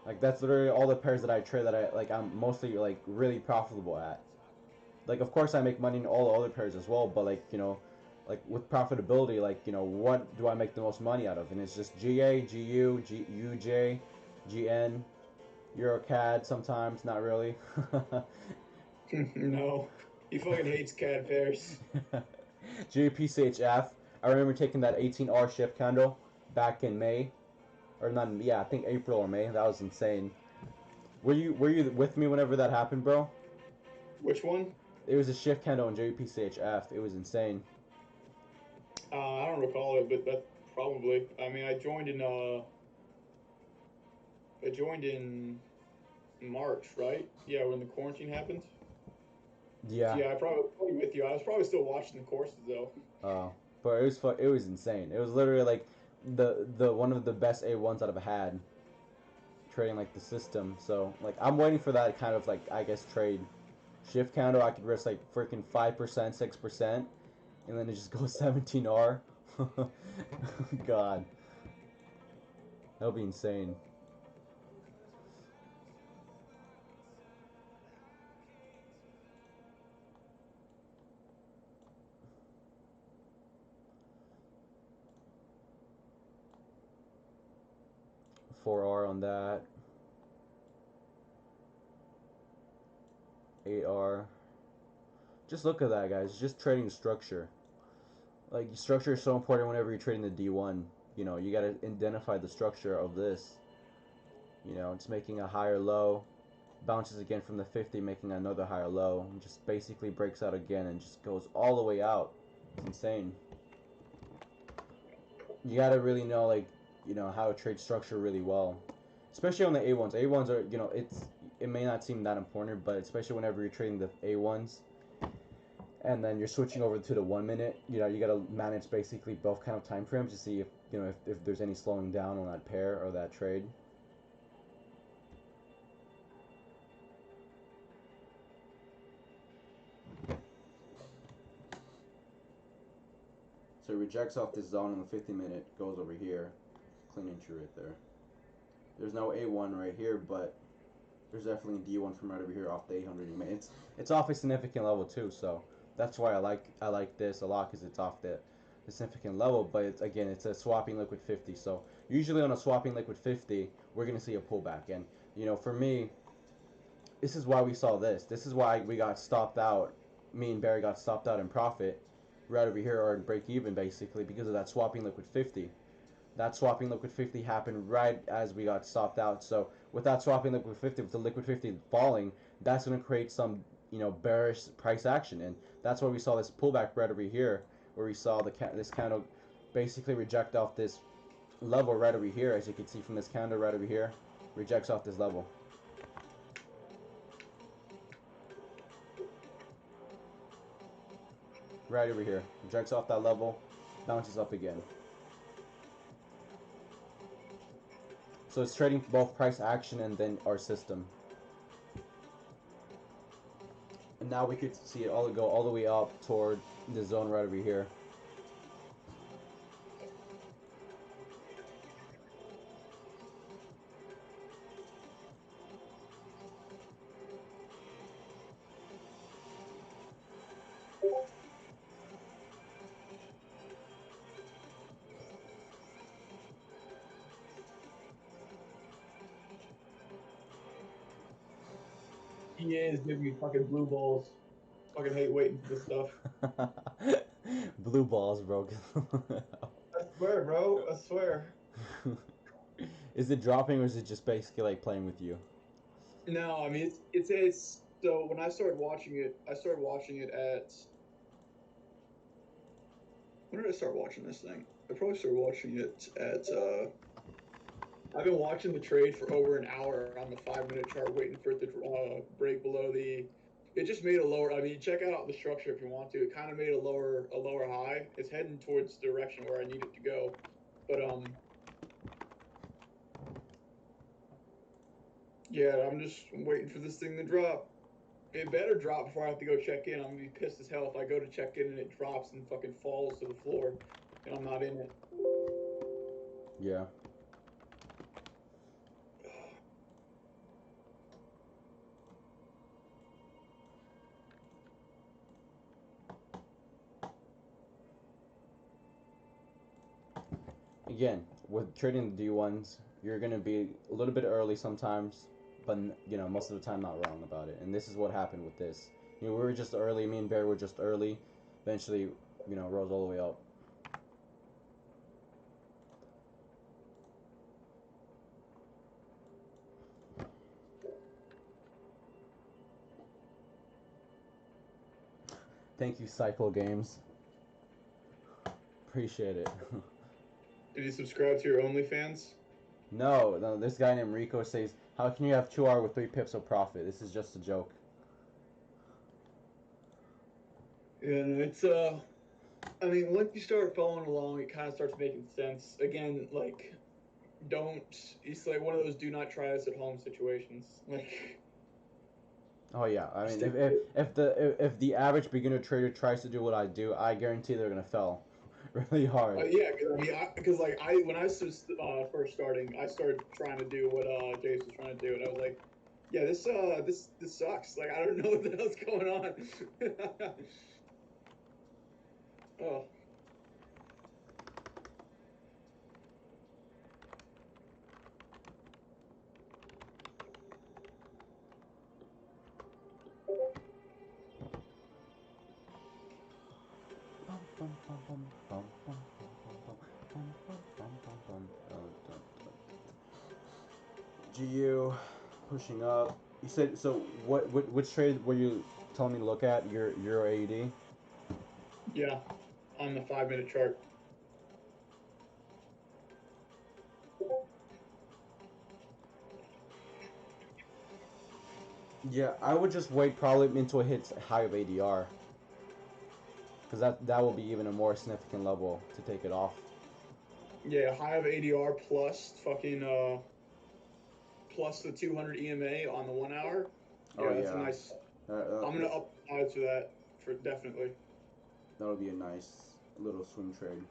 Like, that's literally all the pairs that I trade that I'm mostly like really profitable at. Like, of course I make money in all the other pairs as well, but like with profitability, like what do I make the most money out of? And it's just GA, GU, UJ, GN, EuroCAD sometimes, not really. no, he fucking hates CAD pairs. GPCHF. I remember taking that 18R shift candle back in May, or not? Yeah, I think April or May. That was insane. Were you with me whenever that happened, bro? Which one? It was a shift candle in JPCHF. It was insane. I don't recall it, but that probably. I mean, I joined in March, right? Yeah, when the quarantine happened. Yeah. So yeah, I probably with you. I was probably still watching the courses though. But it was insane. It was literally like the one of the best A1s that I've had trading like the system. So like I'm waiting for that kind of like I guess trade shift candle. I could risk like freaking 5%, 6%, and then it just goes 17R. God, that would be insane. $4 on that. $8. Just look at that, guys. Just trading structure. Like, structure is so important whenever you're trading the D1. You gotta identify the structure of this. It's making a higher low, bounces again from the 50, making another higher low, and just basically breaks out again and just goes all the way out. It's insane. You gotta really know, like, how to trade structure really well, especially on the A1s. A1s are, it may not seem that important, but especially whenever you're trading the A1s, and then you're switching over to the 1 minute, you gotta manage basically both kind of time frames to see if there's any slowing down on that pair or that trade. So it rejects off this zone on the 50 minute, goes over here, clean entry right there. There's no A1 right here, but there's definitely a D1 from right over here off the 800 EMA. It's off a significant level too, so That's why I like this a lot because it's off the significant level. But it's, again, it's a swapping liquid 50. So usually on a swapping liquid 50, we're gonna see a pullback. And for me, this is why we saw this. This is why we got stopped out. Me and Barry got stopped out in profit right over here, or in break even, basically, because of that swapping liquid 50. That swapping liquid 50 happened right as we got stopped out. So with that swapping liquid 50, with the liquid 50 falling, that's going to create some bearish price action, and that's why we saw this pullback right over here, where we saw this candle basically reject off this level right over here, as you can see from this candle right over here, rejects off this level. Right over here, rejects off that level, bounces up again. So it's trading both price action and then our system. And now we could see it all go all the way up toward the zone right over here. He is giving me fucking blue balls. Fucking hate waiting for this stuff. Blue balls, bro. I swear, bro. I swear. Is it dropping, or is it just basically like playing with you? No, I mean it's so when I started watching it at when did I start watching this thing? I probably started watching it at I've been watching the trade for over an hour on the 5-minute chart, waiting for it to break below the. It just made a lower. I mean, check out the structure if you want to. It kind of made a lower high. It's heading towards the direction where I need it to go, but yeah, I'm just waiting for this thing to drop. It better drop before I have to go check in. I'm gonna be pissed as hell if I go to check in and it drops and fucking falls to the floor, and I'm not in it. Yeah. Again, with trading the D1s, you're gonna be a little bit early sometimes, but most of the time not wrong about it. And this is what happened with this. We were just early. Me and Bear were just early. Eventually, rose all the way up. Thank you, Cycle Games. Appreciate it. Did you subscribe to your OnlyFans? No, this guy named Rico says, how can you have 2R with 3 pips of profit? This is just a joke. And it's I mean, once you start following along, it kind of starts making sense. Again, like, don't. It's like one of those do not try this at home situations. Like. Oh yeah, I mean, if the average beginner trader tries to do what I do, I guarantee they're gonna fail, really hard. Yeah, because like when I was first starting, I started trying to do what Jace was trying to do, and I was like, yeah, this sucks. Like I don't know what the hell's going on. Oh. GU pushing up. You said so. Which trade were you telling me to look at? Your AED. Yeah, on the 5-minute chart. Yeah, I would just wait probably until it hits high of ADR, because that will be even a more significant level to take it off. Yeah, high of ADR plus fucking plus the 200 EMA on the 1 hour. Yeah, Oh that's a yeah. nice. I'm gonna up the odds for that for definitely. That'll be a nice little swing trade.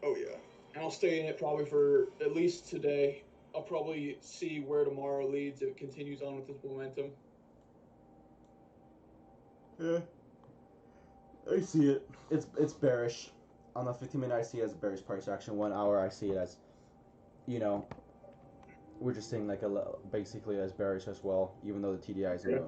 Oh yeah, and I'll stay in it probably for at least today. I'll probably see where tomorrow leads if it continues on with this momentum. Yeah. I see it. It's bearish. On the 15-minute, I see it as bearish price action. 1 hour, I see it as, you know, we're just seeing like basically as bearish as well, even though the TDI is in Yeah.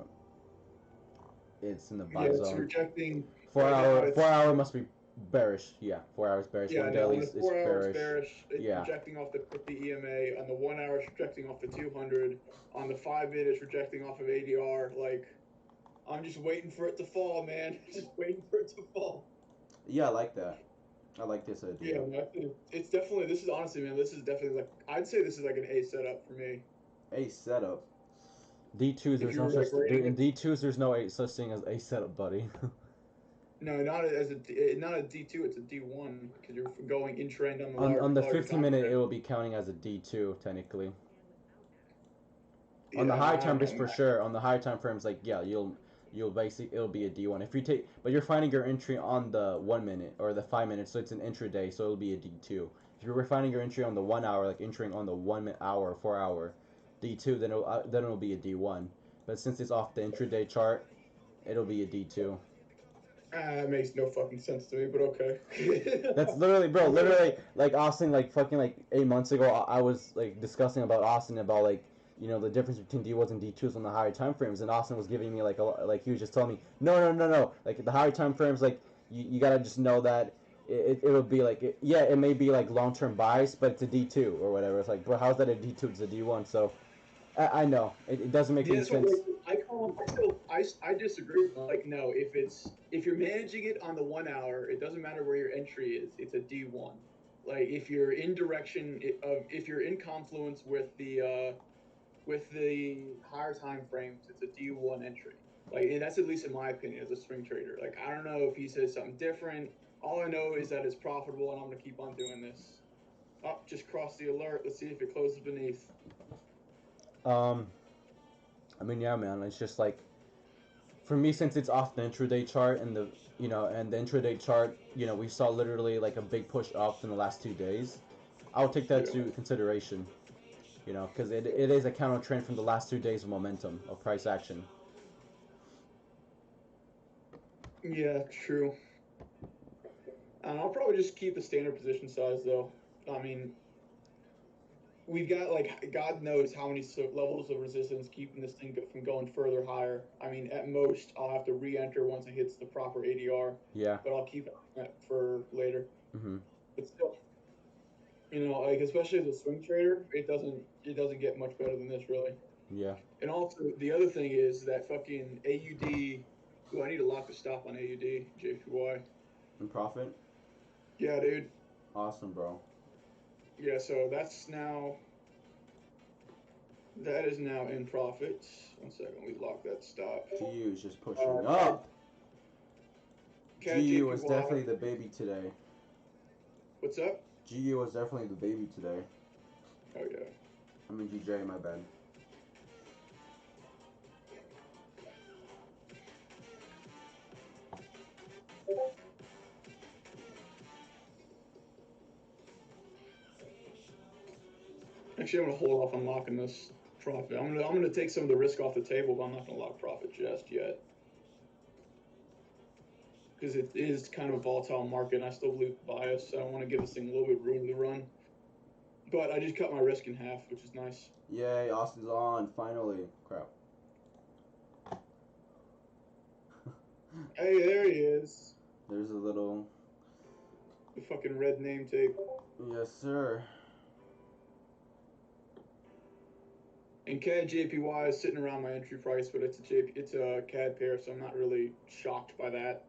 it's in the buy Yeah, it's zone. rejecting. 4 hour must be bearish. Yeah, 4 hours bearish. Yeah, One no, daily on the is 4 hours bearish. bearish, it's Yeah. rejecting off the 50 EMA. On the 1 hour, it's rejecting off the 200. On the 5 minute, it's rejecting off of ADR. Like, I'm just waiting for it to fall, man. Just waiting for it to fall. Yeah, I like that. I like this idea. Yeah, man, it's definitely. This is honestly, man. This is definitely like. I'd say this is like an A setup for me. A setup. D2s, there's you no were, such like, rating in it- D2s. There's no such thing as a setup, buddy. No, not as not a D2. It's a D1 because you're going in trend on the on the larger 15-minute, time it will be counting as a D2 technically. frame. On the Yeah, high I time don't is know, for man. sure. On the high time frames, like yeah, you'll basically it'll be a D1 if you take, but you're finding your entry on the 1 minute or the 5 minutes, so it's an intraday, so it'll be a D2. If you're finding your entry on the 1 hour, like entering on the 1 hour, 4 hour, D2, then it'll be a D1. But since it's off the intraday chart, it'll be a D2. It makes no fucking sense to me, but okay. That's literally, bro. Literally, like Austin, like fucking like 8 months ago, I was like discussing about Austin about like the difference between D1s and D2s on the higher time frames, and Austin was giving me like he was just telling me no, like the higher time frames, like you gotta just know that it'll be like yeah, it may be like long term buys, but it's a D2 or whatever. It's like, bro, how's that a D2? It's a D1. So I know it doesn't make any Yeah, so sense. I disagree. Like, no, if you're managing it on the 1 hour, it doesn't matter where your entry is. It's a D1. Like, if you're in direction of if you're in confluence with the higher time frames, it's a D1 entry. Like, and that's at least in my opinion as a swing trader. Like, I don't know if he says something different. All I know is that it's profitable, and I'm gonna keep on doing this. Oh, just cross the alert. Let's see if it closes beneath. I mean, yeah, man. It's just like for me, since it's off the intraday chart and the intraday chart, we saw literally like a big push up in the last 2 days. I'll take that to consideration, because it is a counter trend from the last 2 days of momentum of price action. Yeah, true. I'll probably just keep the standard position size though. I mean, we've got like God knows how many levels of resistance keeping this thing from going further higher. I mean, at most I'll have to re-enter once it hits the proper ADR. Yeah. But I'll keep that for later. Mhm. But still, like especially as a swing trader, it doesn't get much better than this really. Yeah. And also the other thing is that fucking AUD. Ooh, I need to lock the stop on AUD JPY. In profit. Yeah, dude. Awesome, bro. Yeah, so that is now in profit. 1 second, we lock that stop. GU is just pushing up. GU was JPY. definitely the baby today. What's up? GU was definitely the baby today. Oh yeah. I mean GJ, my bad. Actually, I'm gonna hold off on locking this profit. I'm gonna take some of the risk off the table, but I'm not gonna lock profit just yet because it is kind of a volatile market, and I still believe bias. So I want to give this thing a little bit of room to run. But I just cut my risk in half, which is nice. Yay, Austin's on finally. Crap. Hey, there he is. There's a little. The fucking red name tape. Yes, sir. And CAD JPY is sitting around my entry price, but it's a CAD pair, so I'm not really shocked by that.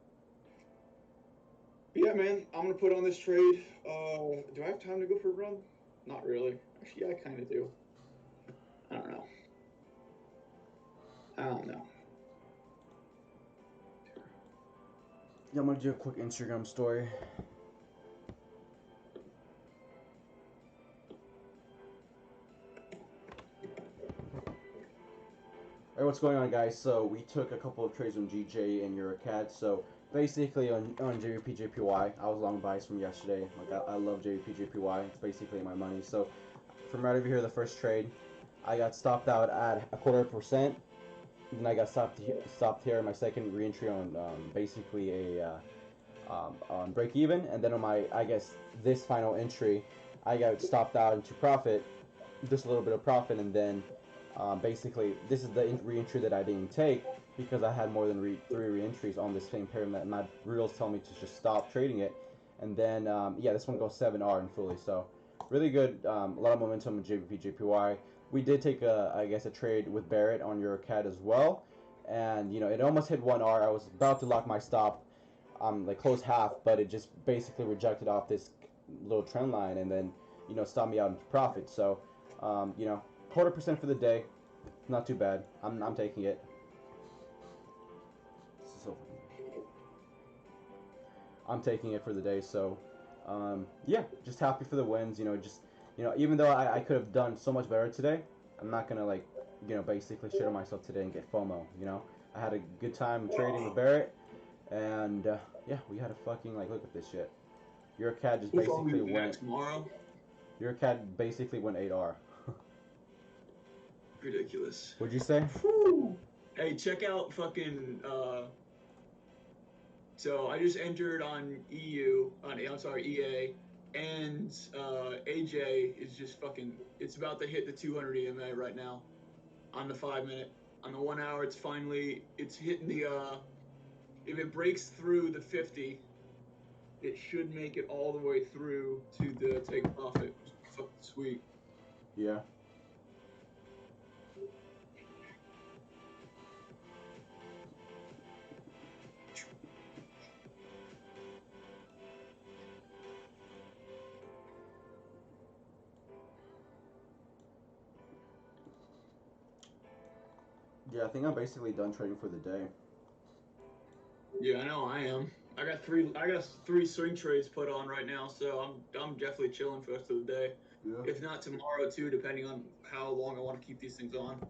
But yeah, man, I'm gonna put on this trade. Do I have time to go for a run? Not really. Actually, yeah, I kind of do. I don't know. Yeah, I'm gonna do a quick Instagram story. Alright, what's going on, guys? So we took a couple of trades on GJ and EuroCAD. So basically on JPY, I was long biased from yesterday. Like I love JPY. It's basically my money. So from right over here, the first trade, I got stopped out at 0.25%. Then I got stopped here. My second reentry on basically a on break even, and then on my I guess this final entry, I got stopped out into profit, just a little bit of profit, and then basically this is the reentry that I didn't take because I had more than three reentries on this same pair. My rules tell me to just stop trading it, and then yeah, this one goes 7R and fully. So really good, a lot of momentum in JPY. We did take I guess a trade with Barrett on EuroCAD as well, and you know it almost hit 1R. I was about to lock my stop, like close half, but it just basically rejected off this little trend line, and then you know stopped me out into profit. So you know, 1/4% for the day, not too bad. I'm taking it. So I'm taking it for the day. So yeah, just happy for the wins. You know, just you know, even though I could have done so much better today, I'm not gonna like you know basically shit on myself today and get FOMO. You know, I had a good time trading with Barrett, and yeah, we had a fucking like look at this shit. Your cat just What phone we basically looking at went. tomorrow? Your cat basically went 8R. Ridiculous. Would you say? Whew. Hey, check out fucking. So I just entered on EU. I'm sorry, EA, and AJ is just fucking. It's about to hit the 200 EMA right now, on the 5 minute. On the 1 hour, it's hitting the. If it breaks through the 50, it should make it all the way through to the take profit. Fucking sweet. Yeah. Yeah, I think I'm basically done trading for the day. Yeah, I know I am. I got three swing trades put on right now, so I'm definitely chilling for the rest of the day. Yeah. If not tomorrow too, depending on how long I want to keep these things on.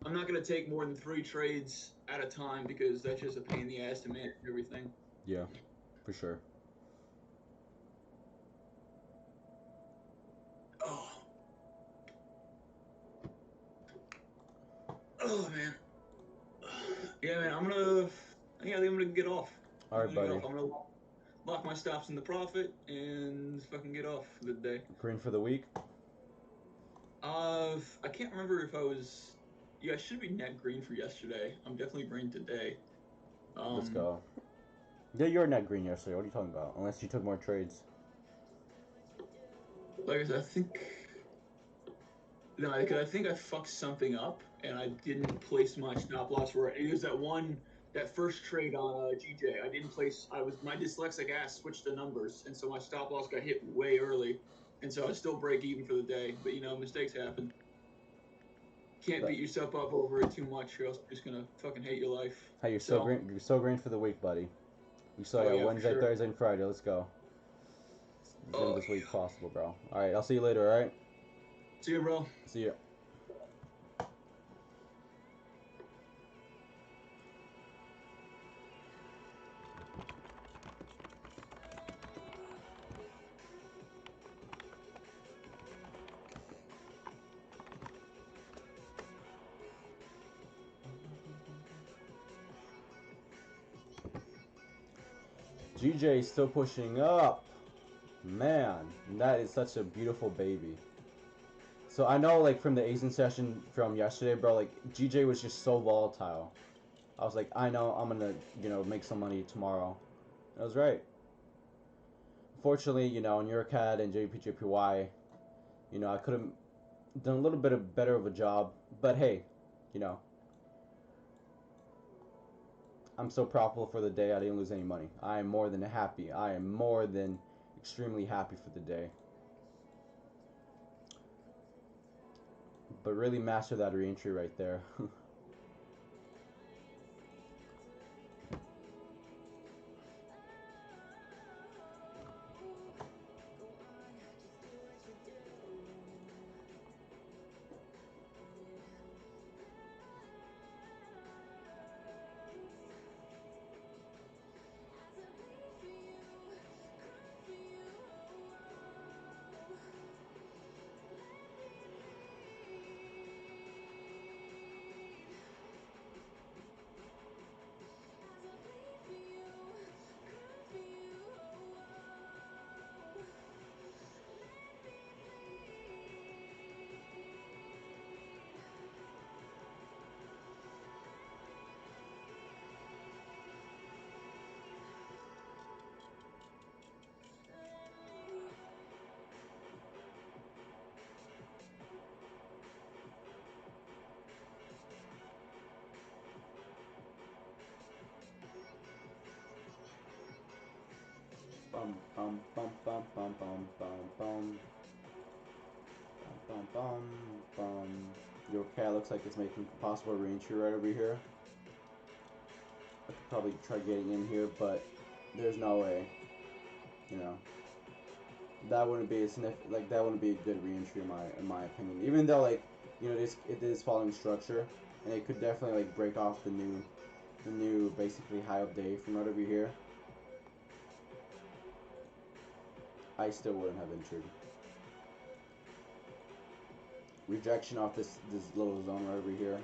I'm not gonna take more than 3 trades at a time because that's just a pain in the ass to manage everything. Yeah, for sure. Oh, oh man. Yeah, man. I think I'm gonna get off. All right, buddy. I'm gonna lock my stops in the profit and fucking get off for the day. Green for the week. I can't remember if I was. Yeah, I should be net green for yesterday. I'm definitely green today. Let's go. Yeah, you were net green yesterday. What are you talking about? Unless you took more trades. Like I said, I think. No, because I think I fucked something up and I didn't place my stop loss where it was that first trade on GJ. I didn't place. My dyslexic ass switched the numbers, and so my stop loss got hit way early, and so I still break even for the day. But you know, mistakes happen. Can't beat yourself up over it too much, or else you're just gonna fucking hate your life. Hey, you're so green. You're so green for the week, buddy. You saw Oh, your yeah, for Wednesday, sure. Thursday, and Friday. Let's go. Let's Oh, end this week possible, bro. All right, I'll see you later. All right. see you, bro. See ya. GJ still pushing up. Man, that is such a beautiful baby. So I know, like, from the Asian session from yesterday, bro, like, GJ was just so volatile. I was like, I know I'm gonna, you know, make some money tomorrow. I was right. Fortunately, you know, in EuroCAD and JPY, you know, I could have done a little bit of better of a job. But hey, you know, I'm so profitable for the day. I didn't lose any money. I am more than happy. I am more than extremely happy for the day. But really master that reentry right there. Bum bum bum bum bum bum bum bum bum bum bum. Your cat looks like it's making possible re-entry right over here. I could probably try getting in here, but there's no way. You know, that wouldn't be a that wouldn't be a good re-entry in my opinion. Even though like it is following structure, and it could definitely like break off the new basically high of day from right over here. I still wouldn't have entered. Rejection off this little zone right over here.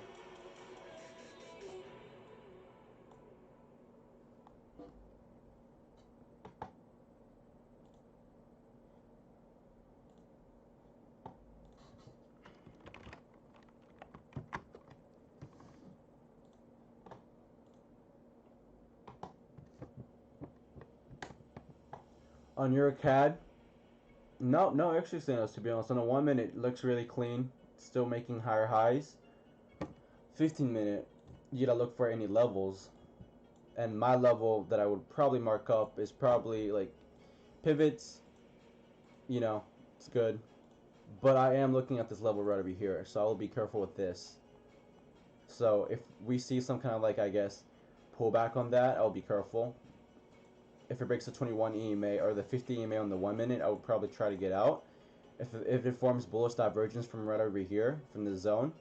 On your CAD, no extra signals to be honest. On a 1 minute, it looks really clean. Still making higher highs. 15-minute, you gotta look for any levels. And my level that I would probably mark up is probably like pivots. You know, it's good. But I am looking at this level right over here, so I will be careful with this. So if we see some kind of like, I guess, pullback on that, I'll be careful. If it breaks the 21 EMA or the 50 EMA on the 1 minute, I would probably try to get out. If it forms bullish divergence from right over here, from the zone,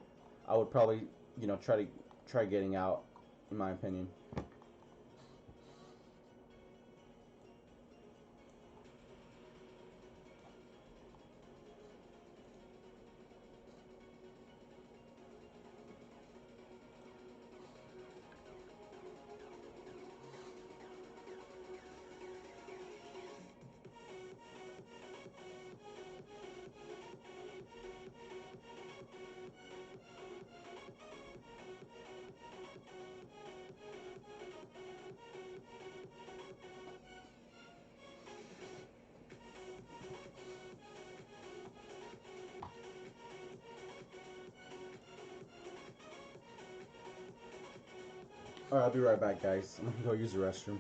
I would probably, try getting out, in my opinion. Alright, I'll be right back, guys. I'm gonna go use the restroom.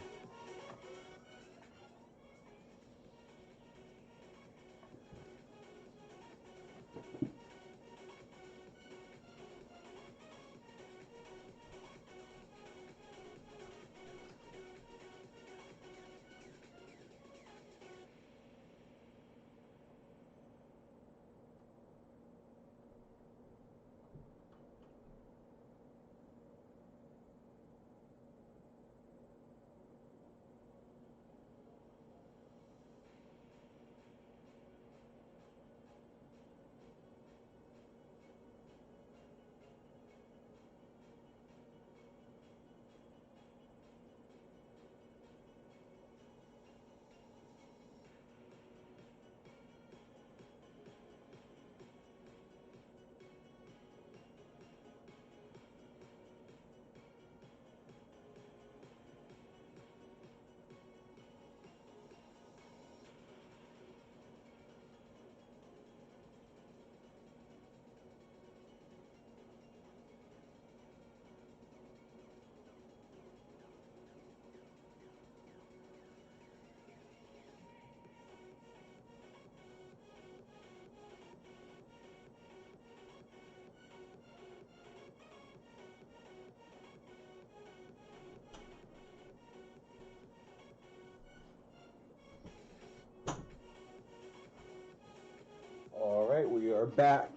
Alright, we are back.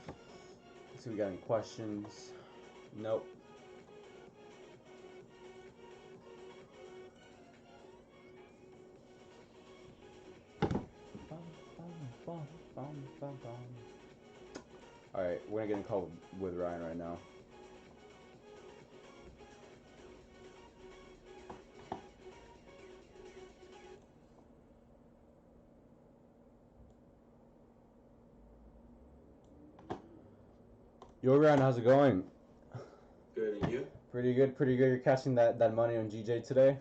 Let's see if we got any questions. Nope. Alright, we're gonna get in call with Ryan right now. Yo, Ryan, how's it going? Good, and you? Pretty good, pretty good. You're catching that money on GJ today?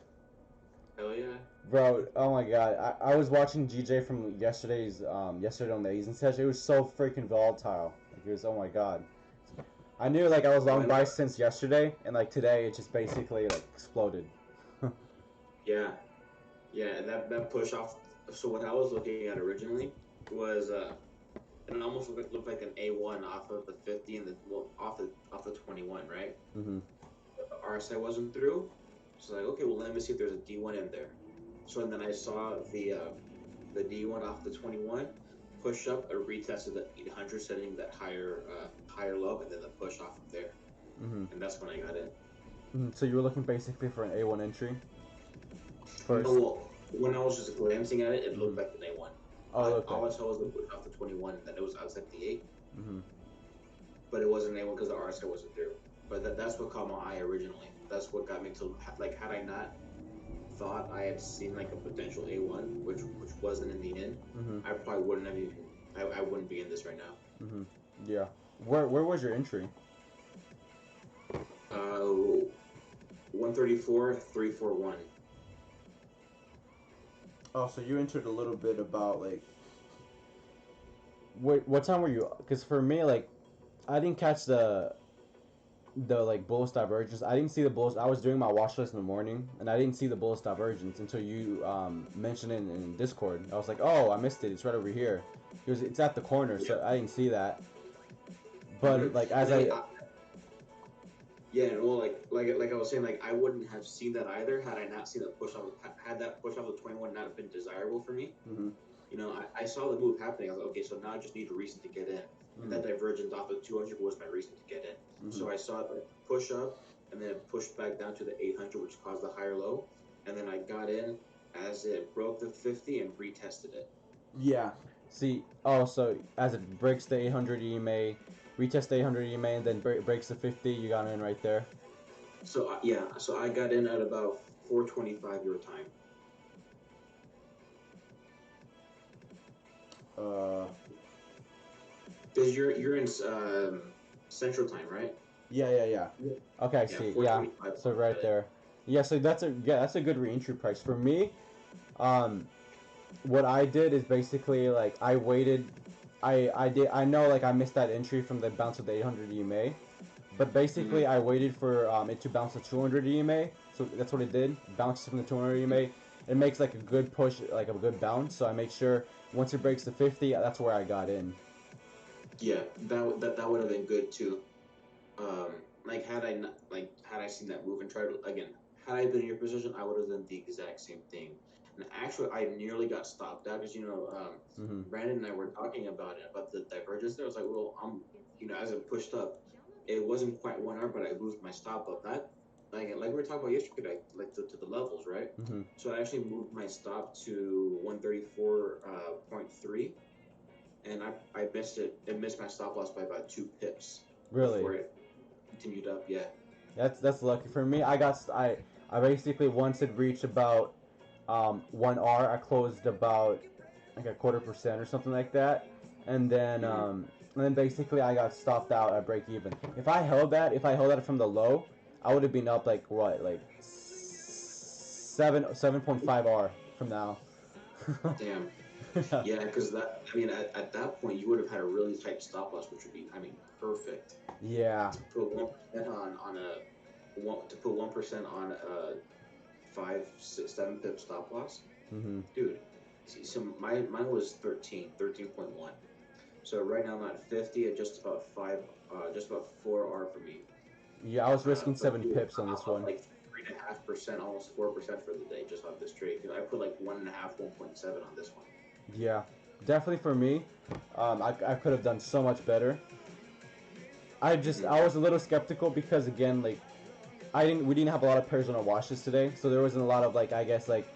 Hell yeah. Bro, oh my god. I was watching GJ from yesterday on the Asian session. It was so freaking volatile. Like, it was, oh my god. I knew, like, I was long buy since yesterday, and, like, today it just basically, like, exploded. Yeah. Yeah, that push off. So what I was looking at originally was it almost looked like an A1 off of the 50 and off the 21, right? Mm-hmm. The RSI wasn't through, so like, okay, well, let me see if there's a D1 in there. So and then I saw the D1 off the 21 push up or retested the 800, setting that higher low, and then the push off of there, Mm-hmm. and that's when I got in. Mm-hmm. So you were looking basically for an A1 entry No, first. well, when I was just glancing at it, it looked Mm-hmm. like an A1. Oh, okay. All I saw was the push off the 21, and then it was outside the 8, Mm-hmm. but it wasn't an A1 because the RSI wasn't through. But that's what caught my eye originally. That's what got me to like, had I not thought I had seen like a potential A1, which wasn't in the end, Mm-hmm. I probably wouldn't have even. I wouldn't be in this right now. Mm-hmm. Yeah. Where was your entry? 134, 341. Oh, so you entered a little bit about like what time were you? Because for me, like, I didn't catch the like bullish divergence. I didn't see the bullish. I was doing my watch list in the morning, and I didn't see the bullish divergence until you mentioned it in Discord. I was like, oh, I missed it. It's right over here. It's at the corner, Yeah. so I didn't see that. But like Mm-hmm. as And yeah, well, like I was saying, like I wouldn't have seen that either had I not seen the push off. Had that push off of 21 not been desirable for me. Mm-hmm. You know, I saw the move happening. I was like, okay, so now I just need a reason to get in. And Mm-hmm. that divergence off of 200 was my reason to get in. Mm-hmm. So I saw it like push up and then it pushed back down to the 800, which caused the higher low. And then I got in as it broke the 50 and retested it. Yeah. See, oh, so as it breaks the 800 EMA, retest the 800 EMA, and then breaks the 50, you got in right there. So yeah, so I got in at about 4:25 your time. Uh, Because you're in Central Time, right? yeah. Okay, I Yeah, see. Yeah, 4:25. so right there. Yeah, so that's a good re-entry price for me. Um, what I did is basically like I waited. I know like I missed that entry from the bounce of the 800 EMA, but basically I waited for it to bounce to 200 EMA. So that's what it did. Bounces from the 200 EMA. It makes like a good push, like a good bounce. So I make sure once it breaks the 50, that's where I got in. Yeah, that would have been good too. Um, like had I not, like had I seen that move and tried to, again, had I been in your position, I would have done the exact same thing. And actually, I nearly got stopped out because Mm-hmm. Brandon and I were talking about it about the divergence. There, I was like, well, as it pushed up, it wasn't quite 1 hour, but I moved my stop up. That like we were talking about yesterday, like to the levels, right? Mm-hmm. So I actually moved my stop to 134.3, and I missed it. It missed my stop loss by about 2 pips Really? before it continued up. Yeah. That's lucky for me. I basically once it reached about 1R, I closed about like a 1/4% or something like that, and then basically I got stopped out at break even. If I held that from the low, I would have been up like what, like 7.5R from now. Damn. Yeah, because at that point, you would have had a really tight stop loss, which would be, perfect. Yeah. To put 1% on a one to put 1% on a 5, 6, 7 pip stop loss, Mm-hmm. dude. See, so mine was 13.1. So right now I'm at 50 at just about 4R for me. Yeah, I was risking But 7 dude, pips on I'm this up one. like 3.5%, almost 4% for the day just off this trade. I put like 1.5, 1.7 on this one. Yeah, definitely for me. I could have done so much better. I was a little skeptical because again, like we didn't have a lot of pairs on our watch list today, so there wasn't a lot of like, I guess, like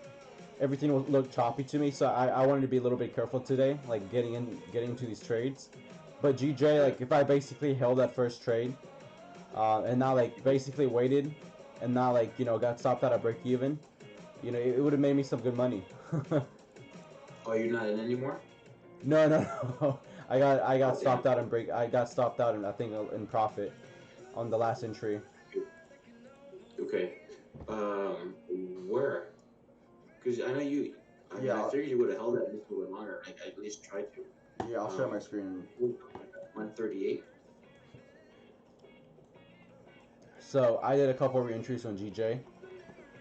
everything looked choppy to me. So I wanted to be a little bit careful today, like getting into these trades. But GJ, like if I basically held that first trade, and now like basically waited, and now like got stopped out at break even, it would have made me some good money. Oh, you're not in anymore? No. I got Oh, damn. stopped out in break. I got stopped out in, I think, in profit on the last entry. Okay. Where? Because I know you. I Yeah, figured you would have held it at least a little bit longer. Like at least tried to. yeah. I'll share my screen. 138. So I did a couple of re-entries on GJ.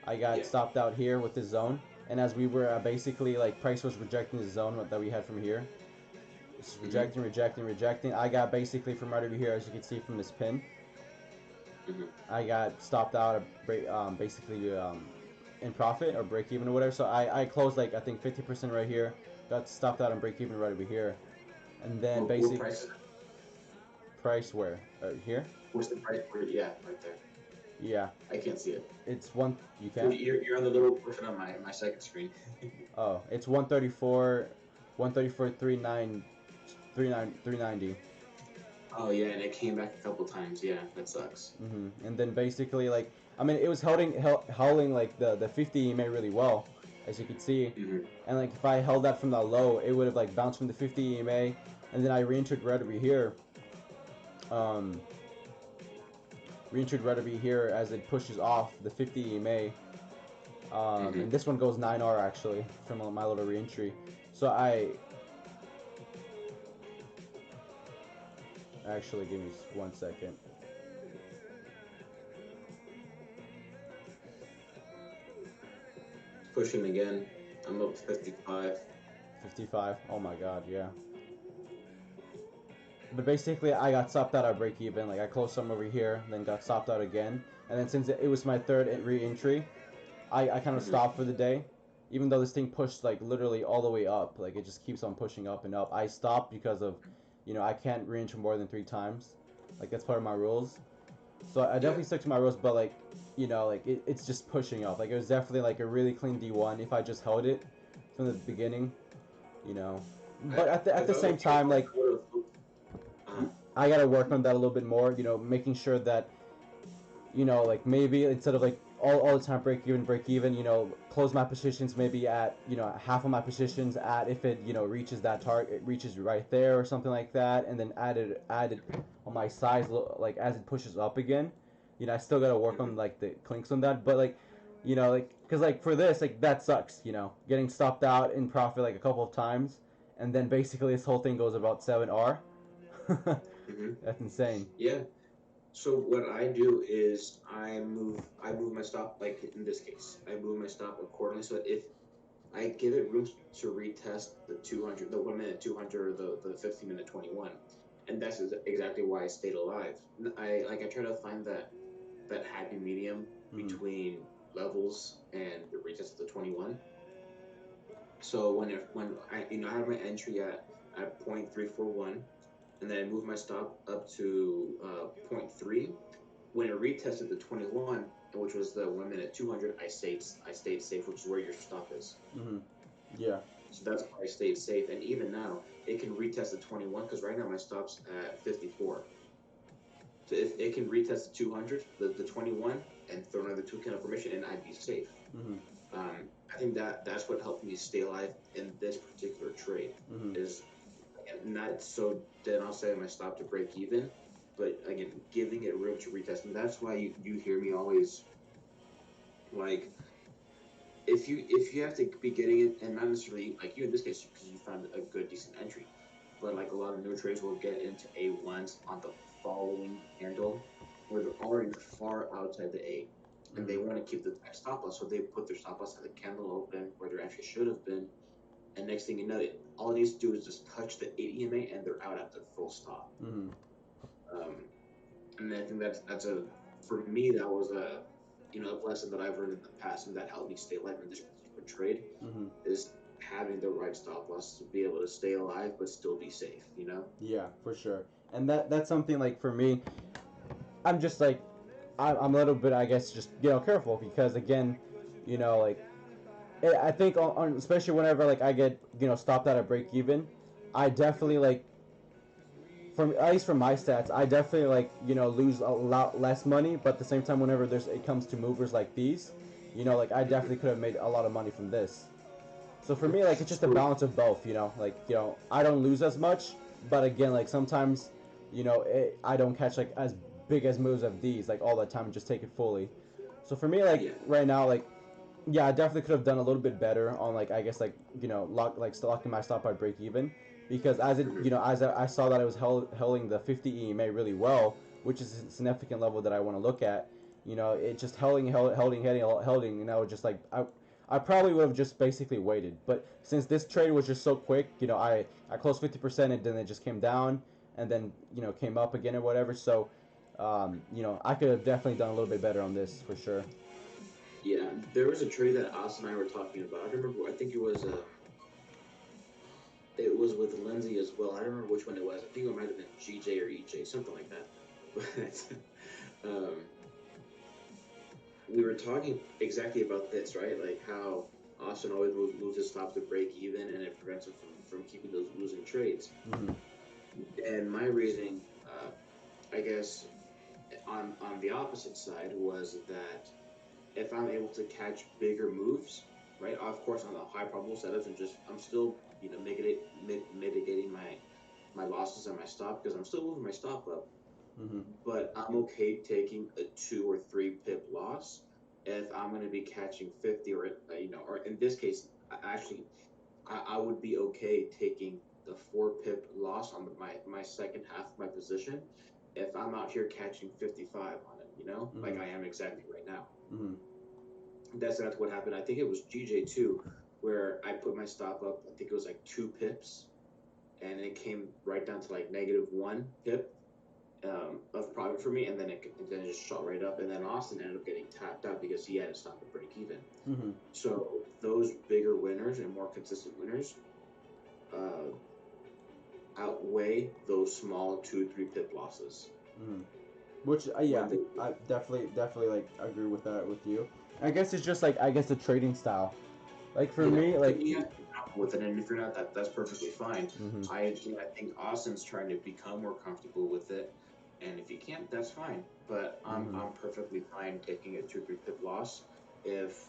I got Yeah. stopped out here with this zone. and as we were basically like price was rejecting the zone that we had from here, just rejecting. I got basically from right over here, as you can see from this pin, I got stopped out of basically in profit or break even or whatever. So I closed like I think 50% right here, got stopped out and break even right over here, and then What price? price where here. What's the price for it? Yeah, right there. Yeah, I can't see it. it's one. You So can. you're on the little portion on my second screen. Oh, it's 134, 390. Oh yeah, and it came back a couple times. Yeah, that sucks. And then basically like I mean it was holding like the 50 EMA really well, as you could see, and like if I held that from that low, it would have like bounced from the 50 EMA, and then I re-entered right over here. Re-entered right over here as it pushes off the 50 EMA. And this one goes 9R actually from my little re-entry. So actually give me 1 second. Pushing again. I'm up 55. 55. Oh my god, yeah. But basically, I got stopped out at break even. Like I closed some over here, then got stopped out again, and then since it was my third re-entry, I kind of stopped for the day. Even though this thing pushed like literally all the way up, like it just keeps on pushing up and up. I stopped because of, I can't re-enter more than 3 times. Like that's part of my rules. So I definitely stick to my rules, but like, like it's just pushing up. Like it was definitely like a really clean D1 if I just held it from the beginning, But at the same time, like I gotta work on that a little bit more. Making sure that, like maybe instead of like all the time break even, close my positions maybe at, half of my positions at if it, reaches that target, it reaches right there or something like that, and then added on my size like as it pushes up again. I still gotta work on like the clinks on that, but like, like because like for this like that sucks, getting stopped out in profit like a couple of times, and then basically this whole thing goes about 7R. That's insane. Yeah. So what I do is I move my stop, like in this case. I move my stop accordingly, so if I give it room to retest the 200, the 1 minute 200, or the 15 minute 21, and that's exactly why I stayed alive. I try to find that happy medium between levels and the retest of the 21. So when I have my entry at 0.341, and then I move my stop up to 0.3. When it retested the 21, which was the 1 minute 200, I stayed safe, which is where your stop is. Yeah. So that's why I stayed safe. And even now, it can retest the 21 because right now my stop's at 54. So if it can retest the 200, the 21, and throw another 2 kind of permission, and I'd be safe. I think that's what helped me stay alive in this particular trade is not so then I'll say my stop to break even, but again giving it room to retest. And that's why you hear me always like if you have to be getting it, and not necessarily like you in this case because you found a good decent entry, but like a lot of new traders will get into A1s on the following handle where they're already far outside the A, and they want to keep the stop loss, so they put their stop loss at the candle open where their entry should have been. And next thing you know, all it needs to do is just touch the 8 EMA and they're out at the full stop. And I think that's for me, that was a lesson that I've learned in the past, and that helped me stay alive in this particular trade, is having the right stop loss to be able to stay alive but still be safe, Yeah, for sure. And that's something like for me, I'm just like, I'm a little bit, I guess, just, careful because again, like, I think especially whenever like I get stopped out at break even, I definitely like at least from my stats, I definitely like lose a lot less money. But at the same time, whenever it comes to movers like these, like I definitely could have made a lot of money from this. So for me, like it's just a balance of both. Like I don't lose as much, but again, like sometimes I don't catch like as big as moves of these like all the time and just take it fully. So for me, like right now, like. Yeah, I definitely could have done a little bit better on like I guess like locking my stop by break even, because as it as I saw that it was holding the 50 EMA really well, which is a significant level that I want to look at. It just holding, and I was just like I probably would have just basically waited. But since this trade was just so quick, I closed 50% and then it just came down and then came up again or whatever. So I could have definitely done a little bit better on this for sure. Yeah, there was a trade that Austin and I were talking about. I remember, I think it was with Lindsay as well. I don't remember which one it was. I think it might have been GJ or EJ, something like that. But we were talking exactly about this, right? Like how Austin always moves his stop to break even, and it prevents him from keeping those losing trades. Mm-hmm. And my reasoning, I guess, on the opposite side was that if I'm able to catch bigger moves, right? Of course, on the high probable setups, and just I'm still mitigating my losses and my stop because I'm still moving my stop up. Mm-hmm. But I'm okay taking a 2 or 3 pip loss if I'm going to be catching 50 or or in this case, actually, I would be okay taking the 4 pip loss on my second half of my position if I'm out here catching 55 on it, Mm-hmm. like I am exactly right now. Mm-hmm. That's what happened. I think it was GJ2 where I put my stop up. I think it was like 2 pips, and it came right down to like -1 pip of profit for me, and then it just shot right up. And then Austin ended up getting tapped out because he had to stop at break even. Mm-hmm. So those bigger winners and more consistent winners outweigh those small 2-3 pip losses. Mm-hmm. Which I definitely like agree with that with you. I guess it's just like the trading style. Like for me, like you have to be comfortable with it, and if you're not, that's perfectly fine. mm-hmm. I think Austin's trying to become more comfortable with it, and if you can't, that's fine. But I'm perfectly fine taking a 2-3 pip loss if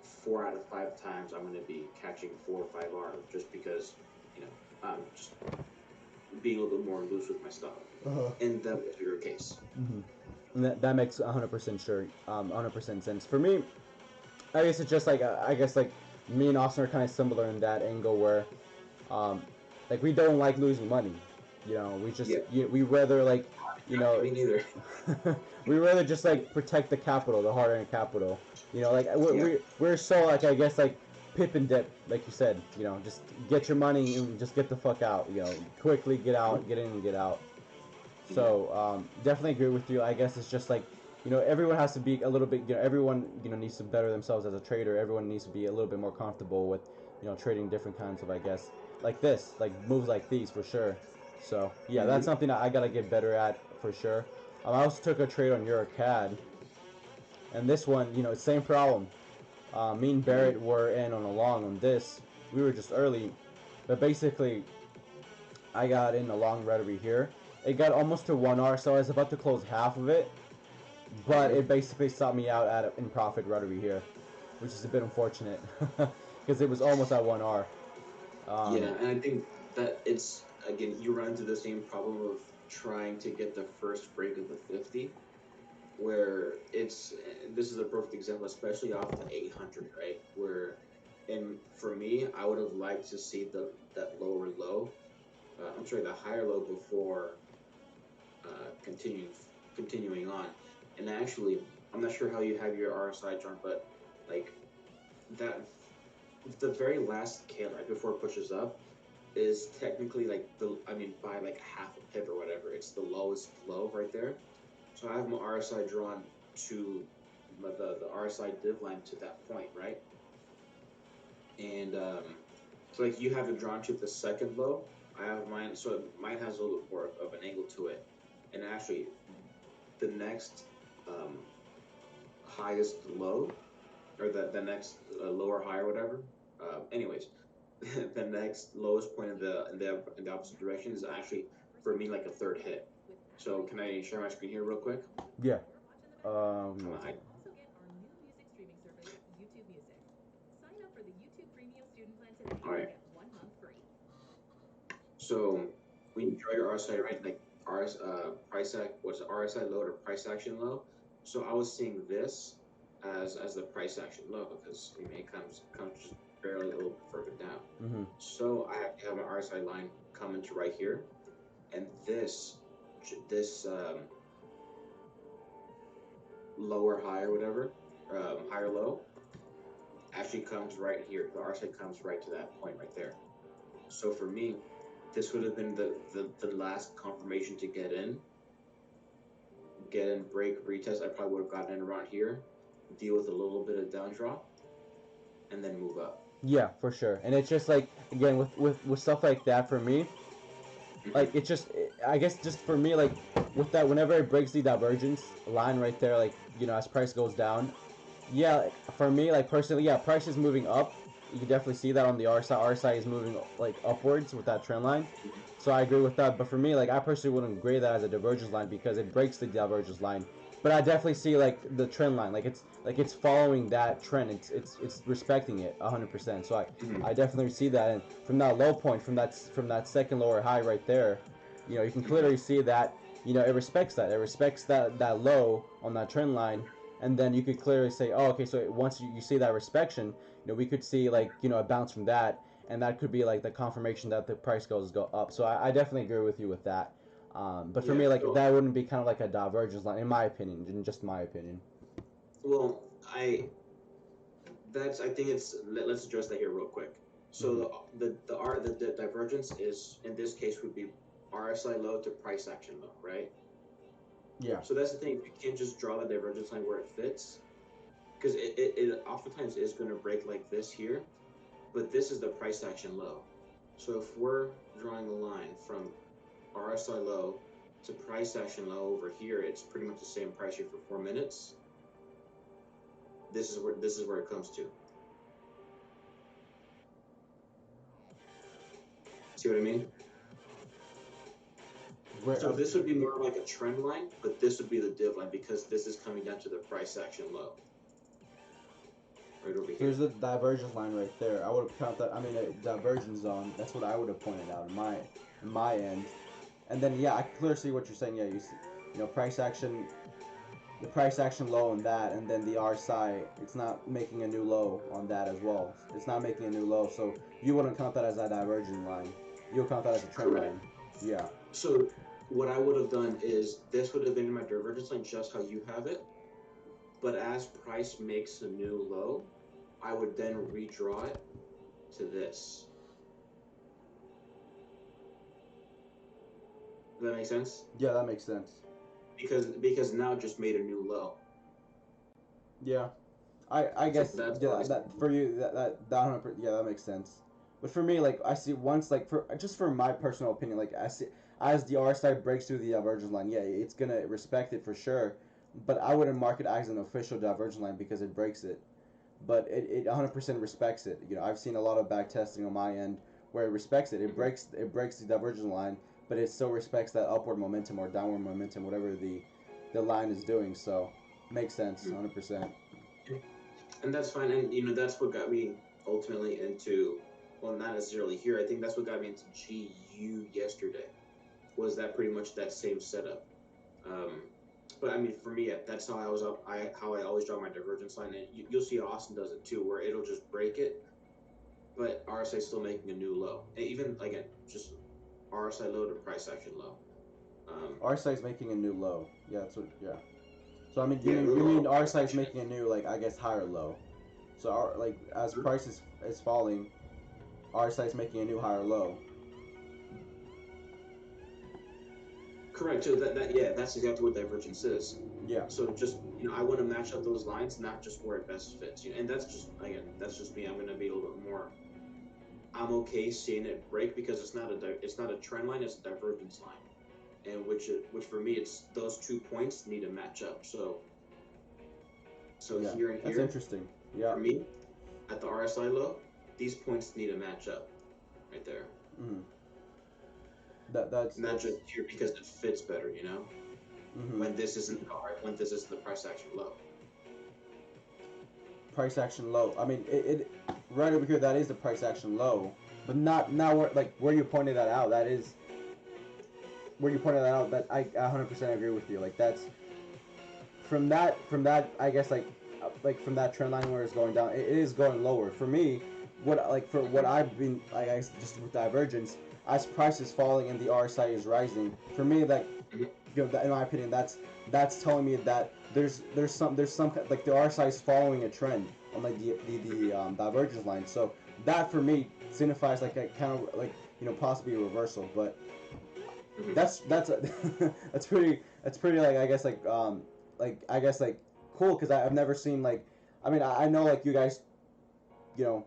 4 out of 5 times I'm going to be catching 4 or 5 R just because I'm just being a little bit more loose with my stuff, and that was your case. Mm-hmm. And that makes 100% sure, 100% sense for me. I guess it's just like I guess like me and Austin are kind of similar in that angle where, like we don't like losing money, we just we rather like me neither. we rather just like protect the capital, the hard-earned capital, like we're so like I guess like pip and dip, like you said, just get your money and just get the fuck out, quickly get out, get in and get out. So definitely agree with you. I guess it's just like everyone has to be a little bit. Everyone needs to better themselves as a trader. Everyone needs to be a little bit more comfortable with trading different kinds of like this, like moves like these for sure. So yeah, that's something I gotta get better at for sure. I also took a trade on EuroCAD, and this one same problem. Me and Barrett were in on a long on this. We were just early, but basically I got in a long right over here. It got almost to 1R, so I was about to close half of it, but it basically stopped me out in profit right over here, which is a bit unfortunate because it was almost at 1R. And I think that it's again you run into the same problem of trying to get the first break of the 50, where this is a perfect example, especially off the 800, right? And for me, I would have liked to see that lower low. I'm sorry, the higher low before continuing on. And actually, I'm not sure how you have your RSI chart, but like that, the very last K right before it pushes up is technically like by like half a pip or whatever. It's the lowest low right there. So I have my RSI drawn to the RSI div line to that point, right? And so like you have it drawn to the second low. I have mine, so mine has a little bit more of an angle to it. And actually, the next highest low, or the next lower high or whatever. Anyways, the next lowest point in the opposite direction is actually for me like a third hit. So can I share my screen here real quick? Yeah. Also get our new music streaming service, YouTube Music. Sign up for the YouTube Premium student plan today and get 1 month free. So when you draw your RSI, right, like RSI low or price action low. So I was seeing this as the price action low because it comes just barely a little bit further down. So I have to have my RSI line come into right here, and this lower high or whatever, higher low, actually comes right here. The RSI comes right to that point right there. So for me, this would have been the last confirmation to get in, break, retest. I probably would have gotten in around here, deal with a little bit of down drop, and then move up. Yeah, for sure. And it's just like, again, with stuff like that, for me, like, it's just, I guess just for me, like, with that, whenever it breaks the divergence line right there, like, as price goes down, yeah, like, for me, like, personally, yeah, price is moving up. You can definitely see that on the RSI. RSI is moving, like, upwards with that trend line. So I agree with that. But for me, like, I personally wouldn't grade that as a divergence line because it breaks the divergence line. But I definitely see, like, the trend line. It's following that trend. It's respecting it 100%. So I definitely see that. And from that low point, from that second lower high right there, you can clearly see that, it respects that. It respects that low on that trend line. And then you could clearly say, oh, okay, so once you see that respection, we could see, like, a bounce from that, and that could be like the confirmation that the price go up. So I definitely agree with you with that. But for me, like, that wouldn't be kind of like a divergence line, in my opinion, in just my opinion. Well, I think it's, let's address that here real quick. So the divergence is, in this case, would be RSI low to price action low, right? Yeah. So that's the thing. You can't just draw the divergence line where it fits, because it oftentimes is going to break like this here, but this is the price action low. So if we're drawing a line from RSI low to price action low over here, it's pretty much the same price here for 4 minutes. This is where it comes to. See what I mean? So this would be more like a trend line, but this would be the div line because this is coming down to the price action low. Right over here. Here's the divergence line right there. I would have counted that. I mean, a divergence zone. That's what I would have pointed out in my end. And then, yeah, I clearly see what you're saying. Yeah, you see, price action, the price action low on that, and then the RSI, it's not making a new low on that as well. It's not making a new low, so you wouldn't count that as a divergent line. You'll count that as a trend line. Yeah. So what I would have done is this would have been my divergence line just how you have it, but as price makes a new low, I would then redraw it to this. Does that make sense? Yeah, that makes sense. Because now it just made a new low. Yeah, I guess that for you that 100%, yeah, that makes sense. But for me, like, I see once, like, for my personal opinion, like, I see as the RSI breaks through the divergence line, yeah, it's gonna respect it for sure. But I wouldn't mark it as an official divergence line because it breaks it. But it 100% respects it. I've seen a lot of back testing on my end where it respects it. It breaks the divergence line, but it still respects that upward momentum or downward momentum, whatever the line is doing. So makes sense, 100%. And that's fine. And that's what got me ultimately into, well, not necessarily here. I think that's what got me into GU yesterday. Was that pretty much that same setup? But I mean, for me, that's how how I always draw my divergence line. And you'll see Austin does it too, where it'll just break it, but RSI still making a new low. And even again, just RSI low to price action low. RSI is making a new low. Yeah, that's what. Yeah. So I mean, you mean RSI is making a new, like, I guess, higher low. So like, as price is falling, RSI is making a new higher low. Correct. So that's exactly what divergence is. Yeah. So just I want to match up those lines, not just where it best fits. And that's just me. I'm going to be a little bit more. I'm okay seeing it break because it's not a trend line. It's a divergence line, and which for me, it's those 2 points need to match up. So yeah, here and here. That's interesting. Yeah. For me, at the RSI low, these points need to match up, right there. Mm-hmm. That's not just here because it fits better, when this isn't the price action low. Price action low. I mean, it right over here, that is the price action low, but not now where you pointed that out. That is where you pointed that out. That I 100% agree with you. Like, that's from that I guess, like from that trend line where it's going down, it is going lower. For me, what I've been, like, I guess, just with divergence, as price is falling and the RSI is rising, for me, like, in my opinion, that's telling me that there's some like the RSI is following a trend on like the divergence line. So that for me signifies like a kind of like possibly a reversal, but that's that's pretty like I guess like cool because I've never seen like I mean I know like you guys you know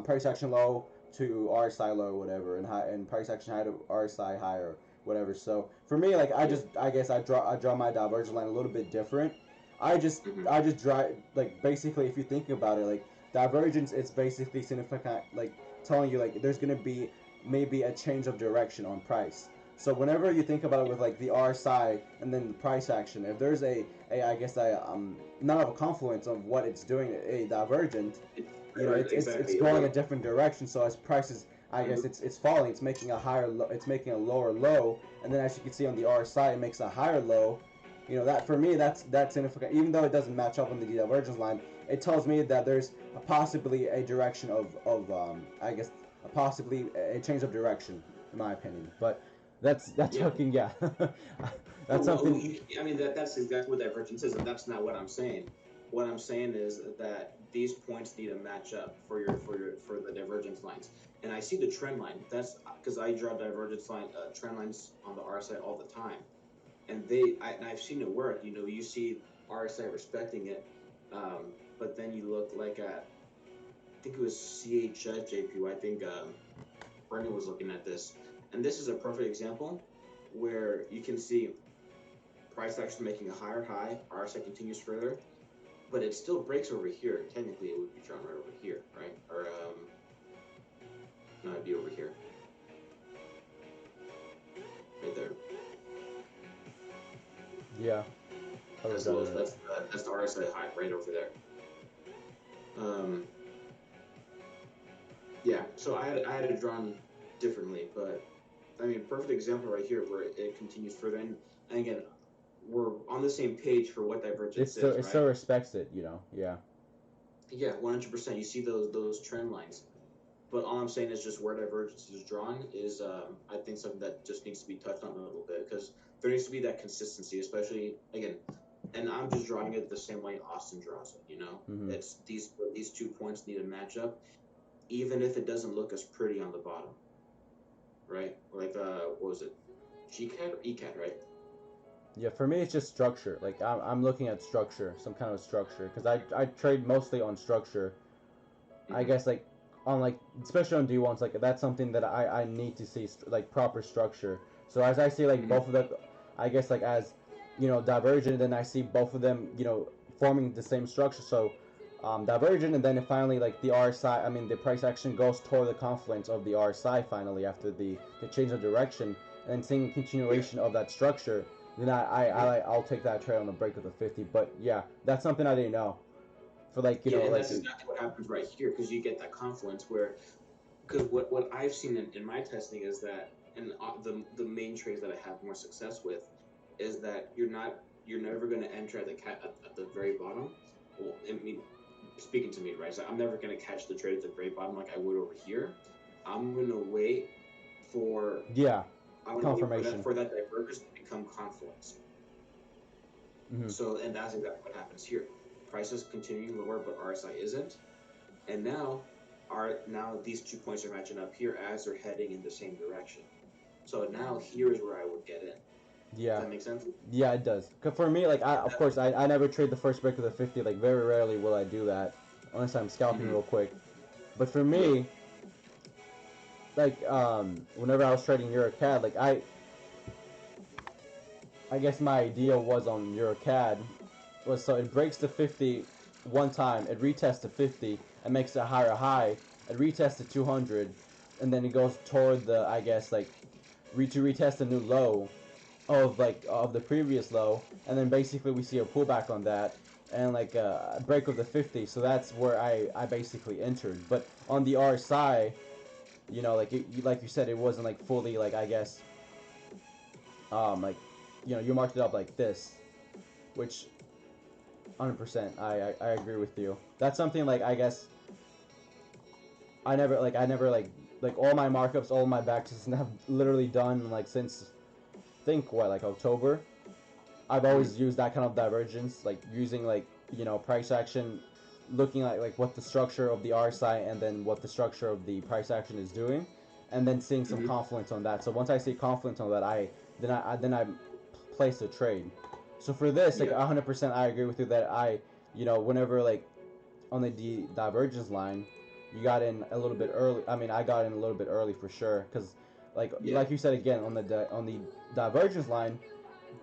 price action low to RSI low or whatever and high and price action high to RSI high or whatever. So for me like I guess I draw my divergence line a little bit different. I just draw like basically if you think about it like divergence it's basically significant like telling you like there's gonna be maybe a change of direction on price. So whenever you think about it with like the RSI and then the price action, if there's a I guess a not of a confluence of what it's doing, a divergent, it's going a different direction. So as prices, I guess it's falling. It's making a higher, it's making a lower low, and then as you can see on the RSI, it makes a higher low. That for me that's significant. Even though it doesn't match up on the divergence line, it tells me that there's possibly a direction of I guess possibly a change of direction, in my opinion. But that's fucking yeah. That's something. I mean that's exactly what divergence is, and that's not what I'm saying. What I'm saying is that these points need to match up for the divergence lines. And I see the trend line. That's because I draw divergence line trend lines on the RSI all the time, and I've seen it work. You see RSI respecting it, but then you look like at I think it was CHS JPY. I think Brendan was looking at this, and this is a perfect example where you can see price actually making a higher high, RSI continues further, but it still breaks over here. Technically, it would be drawn right over here, right? Or no, it'd be over here, right there. Yeah. That's the RSI high right over there. Yeah. So I had it drawn differently, but I mean, perfect example right here where it continues further, and again, we're on the same page for what divergence is. It still respects it, Yeah. Yeah, 100%. You see those trend lines, but all I'm saying is just where divergence is drawn is I think something that just needs to be touched on a little bit because there needs to be that consistency, especially again, and I'm just drawing it the same way Austin draws it. It's these 2 points need to match up, even if it doesn't look as pretty on the bottom, right? Like what was it, GCAD or ECAD, right? Yeah, for me it's just structure. Like I'm looking at structure, some kind of structure, because I trade mostly on structure. I guess like on like especially on D1s, like that's something that I need to see like proper structure. So as I see like both of them, I guess like as divergent, then I see both of them forming the same structure. So divergent, and then finally like the RSI. I mean the price action goes toward the confluence of the RSI finally after the change of direction, and seeing a continuation of that structure. Then I'll take that trade on the break of the 50. But yeah, that's something I didn't know. For like and that's exactly what happens right here because you get that confluence where because what I've seen in my testing is that and the main trades that I have more success with is that you're never going to enter at the very bottom. Well, I mean, speaking to me, right? So I'm never going to catch the trade at the very bottom like I would over here. I'm going to wait for confirmation for that divergence to become confluence. So, and that's exactly what happens here. Prices continue lower, but RSI isn't. And now these 2 points are matching up here as they're heading in the same direction. So now here's where I would get in. Yeah. Does that make sense? Yeah, it does. Cause for me, like of course I never trade the first break of the 50. Like very rarely will I do that, unless I'm scalping real quick. But for me, like whenever I was trading EuroCAD, like I guess my idea was on EuroCAD was so it breaks the 50 one time, it retests to 50 and makes a higher high, it retests to 200, and then it goes toward the I guess like to retest a new low of the previous low, and then basically we see a pullback on that and like a break of the 50. So that's where I basically entered. But on the RSI, like like you said, it wasn't like fully like I guess like you marked it up like this, which 100% I agree with you. That's something like I guess I never like all my markups, all my backtests have literally done like since think what like October. I've always used that kind of divergence, like using like price action looking at like what the structure of the RSI and then what the structure of the price action is doing, and then seeing some confluence on that. So once I see confluence on that, I place a trade. So for this, like 100%, I agree with you that whenever like on the divergence line, you got in a little bit early. I mean, I got in a little bit early for sure, because like you said again on the divergence line,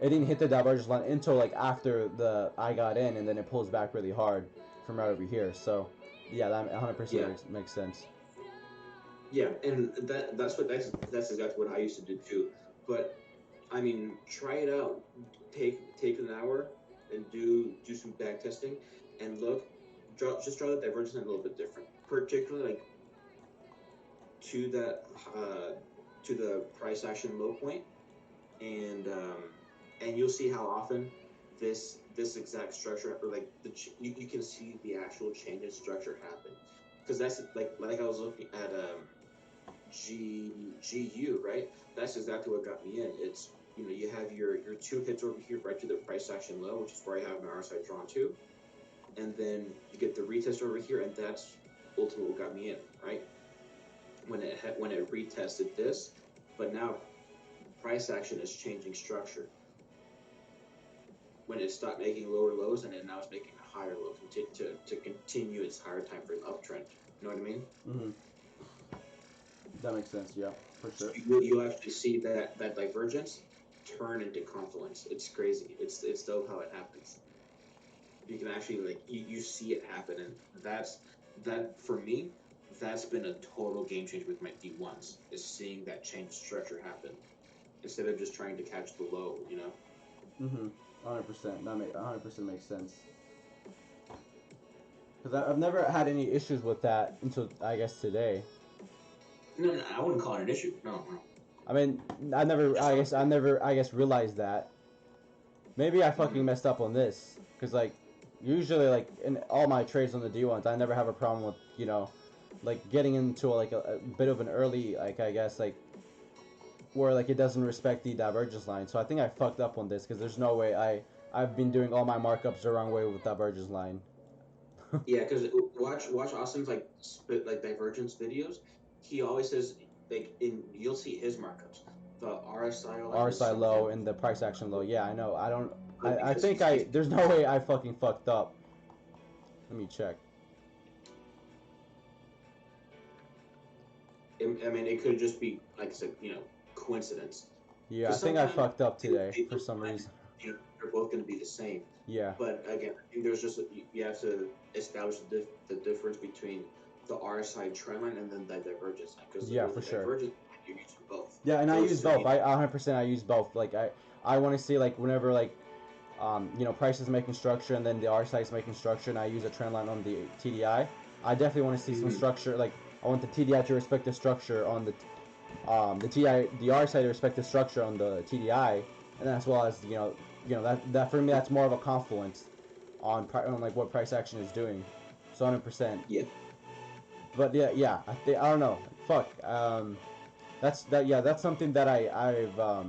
it didn't hit the divergence line until like after I got in, and then it pulls back really hard from right over here. So yeah, that 100% makes sense. Yeah, and that's exactly what I used to do too. But I mean, try it out. Take an hour and do some back testing, and just draw the divergence line a little bit different, particularly like to that to the price action low point, and you'll see how often this exact structure, or like you can see the actual change in structure happen, because that's like I was looking at GU, right? That's exactly what got me in. It's, you have your two hits over here right to the price action low, which is where I have my RSI drawn to, and then you get the retest over here, and that's ultimately what got me in, right? When it retested this, but now price action is changing structure. When it stopped making lower lows, and it now is making a higher low to continue its higher time frame uptrend. You know what I mean? Mm-hmm. That makes sense. Yeah, for sure. You'll actually see that divergence turn into confluence. It's crazy. It's dope how it happens. You can actually you see it happen, and that for me, that's been a total game changer with my D1s, is seeing that change structure happen instead of just trying to catch the low. 100%. That 100% makes sense. Because I've never had any issues with that until I guess today. No, I wouldn't call it an issue. No. I mean, I never realized that. Maybe I fucking messed up on this, because like usually like in all my trades on the D1s, I never have a problem with like getting into a bit of an early, like I guess like where like it doesn't respect the divergence line. So I think I fucked up on this, because there's no way I've been doing all my markups the wrong way with divergence line. Yeah, because watch Austin's divergence videos. He always says you'll see his markups. The RSI low and the price action low. Yeah, I know. I think there's no way I fucking fucked up. Let me check. I mean, it could just be, like I said, coincidence. Yeah, I think I fucked up today for some reason. They're both going to be the same. Yeah. But again, I think there's just you have to establish the difference between the RSI trend line and then the divergence line. Because for sure. You use both. Yeah, and I use both. I 100% I use both. Like I want to see like whenever like price is making structure and then the RSI is making structure, and I use a trend line on the TDI. I definitely want to see some structure. Like I want the TDI to respect the structure on the RSI to respect the structure on the TDI, and as well as that for me, that's more of a confluence on like what price action is doing. So 100%. Yeah. But yeah, I don't know. Fuck. That's something that I've I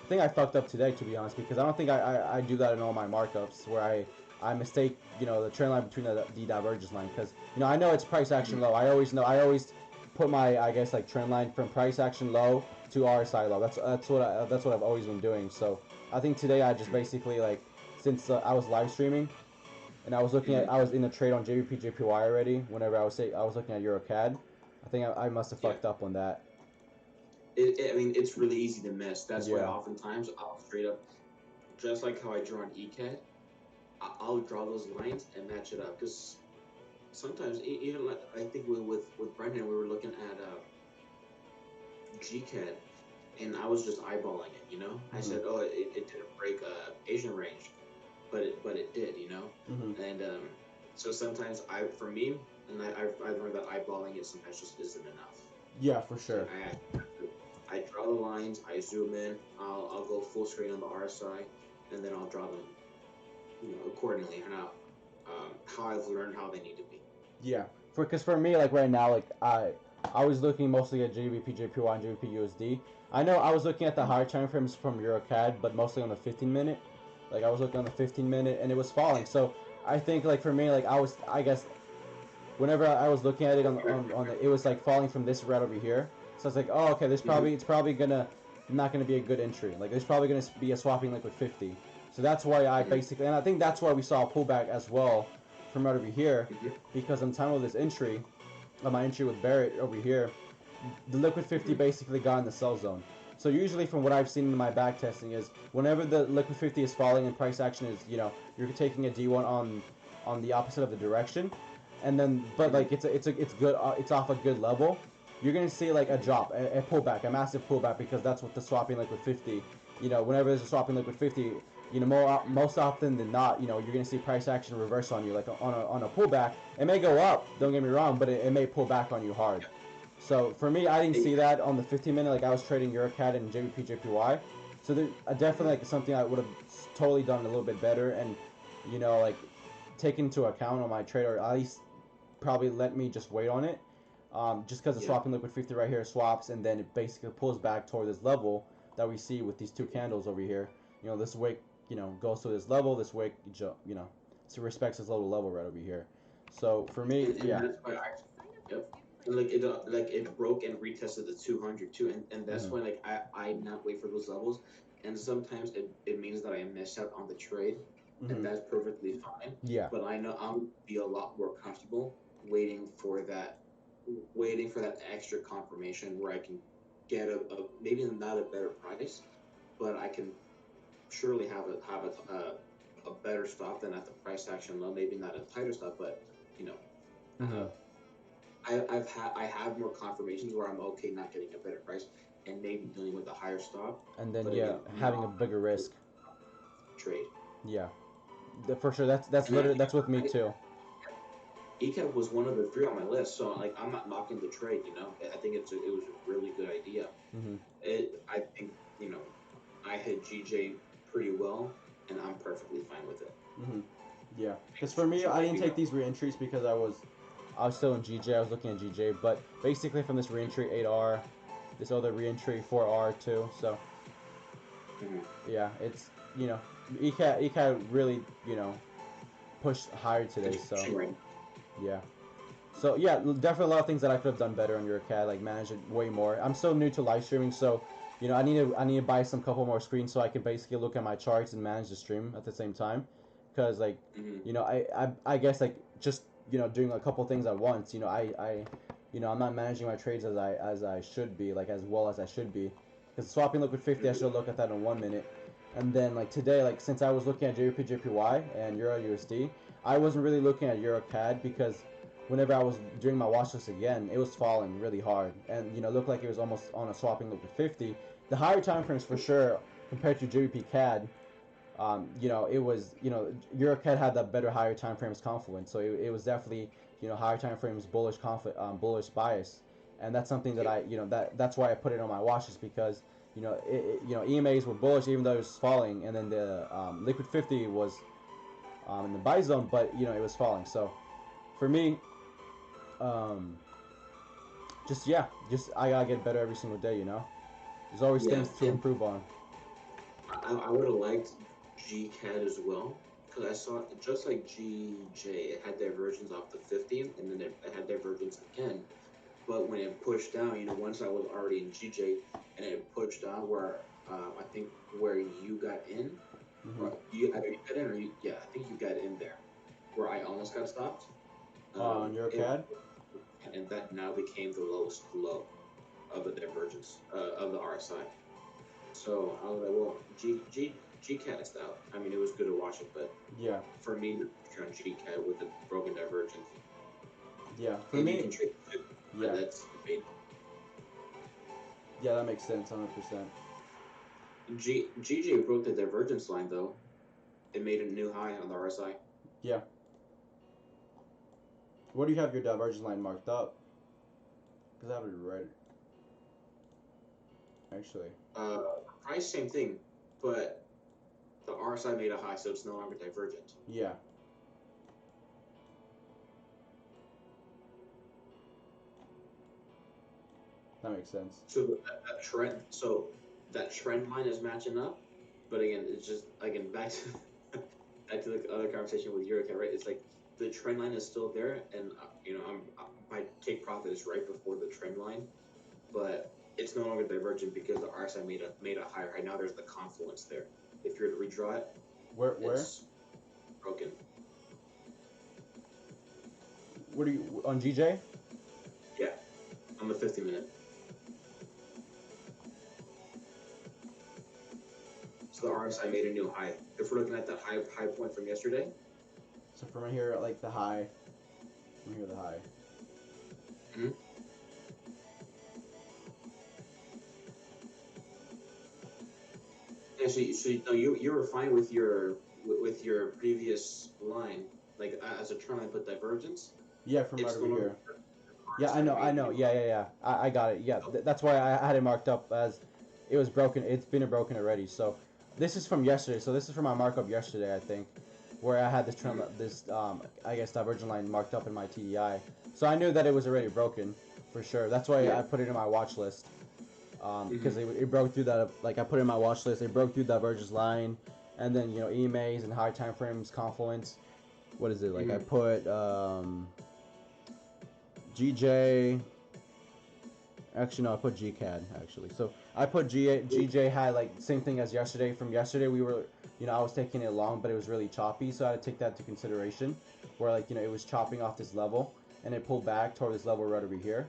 think I fucked up today, to be honest, because I don't think I do that in all my markups, where I mistake the trend line between the divergence line, because I know it's price action low. I always put my, I guess, like trend line from price action low to RSI low. That's what I've always been doing. So I think today I just basically, like, since I was live streaming and I was looking at, I was in a trade on JVP JPY already. Whenever I was looking at EuroCAD, I think I must have fucked up on that. I mean, it's really easy to miss. That's why oftentimes I'll straight up, just like how I draw an ECAD, I'll draw those lines and match it up. Because sometimes, even like, I think with Brendan, we were looking at GCAD, and I was just eyeballing it. I said, oh, it didn't break Asian range, but it did. And so sometimes for me, and I learned that eyeballing it sometimes just isn't enough. Yeah, for sure. I draw the lines, I zoom in, I'll go full screen on the RSI, and then I'll draw them, accordingly, and how I've learned how they need to be. Yeah, because for me, like right now, like I was looking mostly at GBP, JPY, and GBP USD. I know I was looking at the higher time frames from EuroCAD, but mostly on the 15-minute. Like I was looking on the 15-minute, and it was falling. So I think like for me, like I guess whenever I was looking at it on the, it was like falling from this route over here. So it's like, oh, okay, it's probably gonna not gonna be a good entry. Like there's probably gonna be a swapping liquid 50. So that's why I basically, and I think that's why we saw a pullback as well from right over here, because on time of this entry, on my entry with Barrett over here, the liquid 50 basically got in the sell zone. So usually from what I've seen in my back testing is whenever the liquid 50 is falling and price action is, you're taking a D1 on the opposite of the direction, and then but like it's good, it's off a good level, you're gonna see like a drop, a pullback, a massive pullback, because that's what the swapping liquid 50, whenever there's a swapping liquid 50, most often than not, you're gonna see price action reverse on you, like on a pullback. It may go up, don't get me wrong, but it may pull back on you hard. So for me, I didn't see that on the 15 minute. Like I was trading EuroCAD and JPP JPY, so there, definitely like something I would have totally done a little bit better, and like take into account on my trade, or at least probably let me just wait on it. Just because the swapping liquid 50 right here swaps, and then it basically pulls back toward this level that we see with these two candles over here. This wick, goes to this level. This wick, so respects this little level right over here. So for me, and that's why yep. And like it broke and retested the 200 too, and that's when like I not wait for those levels, and sometimes it means that I miss out on the trade, and that's perfectly fine. Yeah. But I know I'll be a lot more comfortable waiting for that extra confirmation where I can get a maybe not a better price, but I can surely have a better stop than at the price action low. Maybe not a tighter stop, but you know, I have more confirmations where I'm okay not getting a better price and maybe dealing with a higher stop. And then again, having a bigger risk. Trade. Yeah, for sure. That's literally that's with me too. ECAP was one of the three on my list, so like I'm not knocking the trade. I think it was a really good idea. I think I hit GJ pretty well, and I'm perfectly fine with it. Yeah, because for me, I didn't take these re-entries because I was still in GJ. I was looking at GJ, but basically from this re-entry 8R, this other re-entry 4R too. So yeah, it's ECAT really pushed higher today. So yeah. So yeah, definitely a lot of things that I could have done better on your CAD, like manage it way more. I'm so new to live streaming, so I need to buy some couple more screens so I can basically look at my charts and manage the stream at the same time. Because like I guess like just doing a couple things at once. I'm not managing my trades as I should be, like as well as I should be. Because swapping liquid 50, I should look at that in 1 minute. And then like today, like since I was looking at JPY JPY and Euro USD, I wasn't really looking at Euro CAD because whenever I was doing my watch list again, it was falling really hard, and looked like it was almost on a swapping liquid 50. The higher time frames for sure compared to JVP CAD, it was EuroCAD had that better higher time frames confluence, so it was definitely higher time frames bullish bias, and that's something that that's why I put it on my watch list, because EMAs were bullish even though it was falling, and then the liquid 50 was in the buy zone, but it was falling. So for me, just I gotta get better every single day. There's always things to improve on. I would have liked GCAD as well, because I saw just like GJ, it had divergence off the 50, and then it had divergence again. But when it pushed down, once I was already in GJ, and it pushed down where I think where you got in, or you either you got in or I think you got in there, where I almost got stopped. On your CAD? And that now became the lowest low of the divergence of the RSI. So I was like, well, GCAD's out. I mean, it was good to watch it, but yeah, for me, on GCAD with the broken divergence. Yeah, for and me, you can trade it, yeah, that's debatable. Yeah, that makes sense, 100%. GJ broke the divergence line though. It made a new high on the RSI. Yeah. What do you have your divergence line marked up? Because I haven't read it. Actually. Price same thing, but the RSI made a high, so it's no longer divergent. Yeah. That makes sense. So that trend line is matching up, but again, it's just back to back to the other conversation with Yurika, right? It's like the trend line is still there, and my take profit is right before the trend line, but it's no longer divergent because the RSI made a higher high. Now there's the confluence there. If you were to redraw it, Where? it's broken. What are you on GJ? Yeah, on the 50-minute. So the RSI made a new high. If we're looking at the high point from yesterday, So from here, like the high. From here, the high. mm-hmm. Yeah, so you were fine with your previous line, like as a trend line, but divergence. Yeah, from right It's over no here. longer Yeah, I know. Yeah. I got it. Yeah, that's why I had it marked up as it was broken. It's been broken already. So this is from yesterday. So this is from my markup yesterday, I think, where I had this trend, this I guess divergent line marked up in my TDI. So I knew that it was already broken for sure. That's why I put it in my watch list. Because it broke through that. Like I put it in my watch list. It broke through the divergence line, and then EMAs and high time frames confluence. What is it like? I put GJ. Actually, no, I put GCAD actually. So I put GJ had like same thing as yesterday. From yesterday, we were, I was taking it long, but it was really choppy. So I had to take that into consideration, where like it was chopping off this level, and it pulled back toward this level right over here.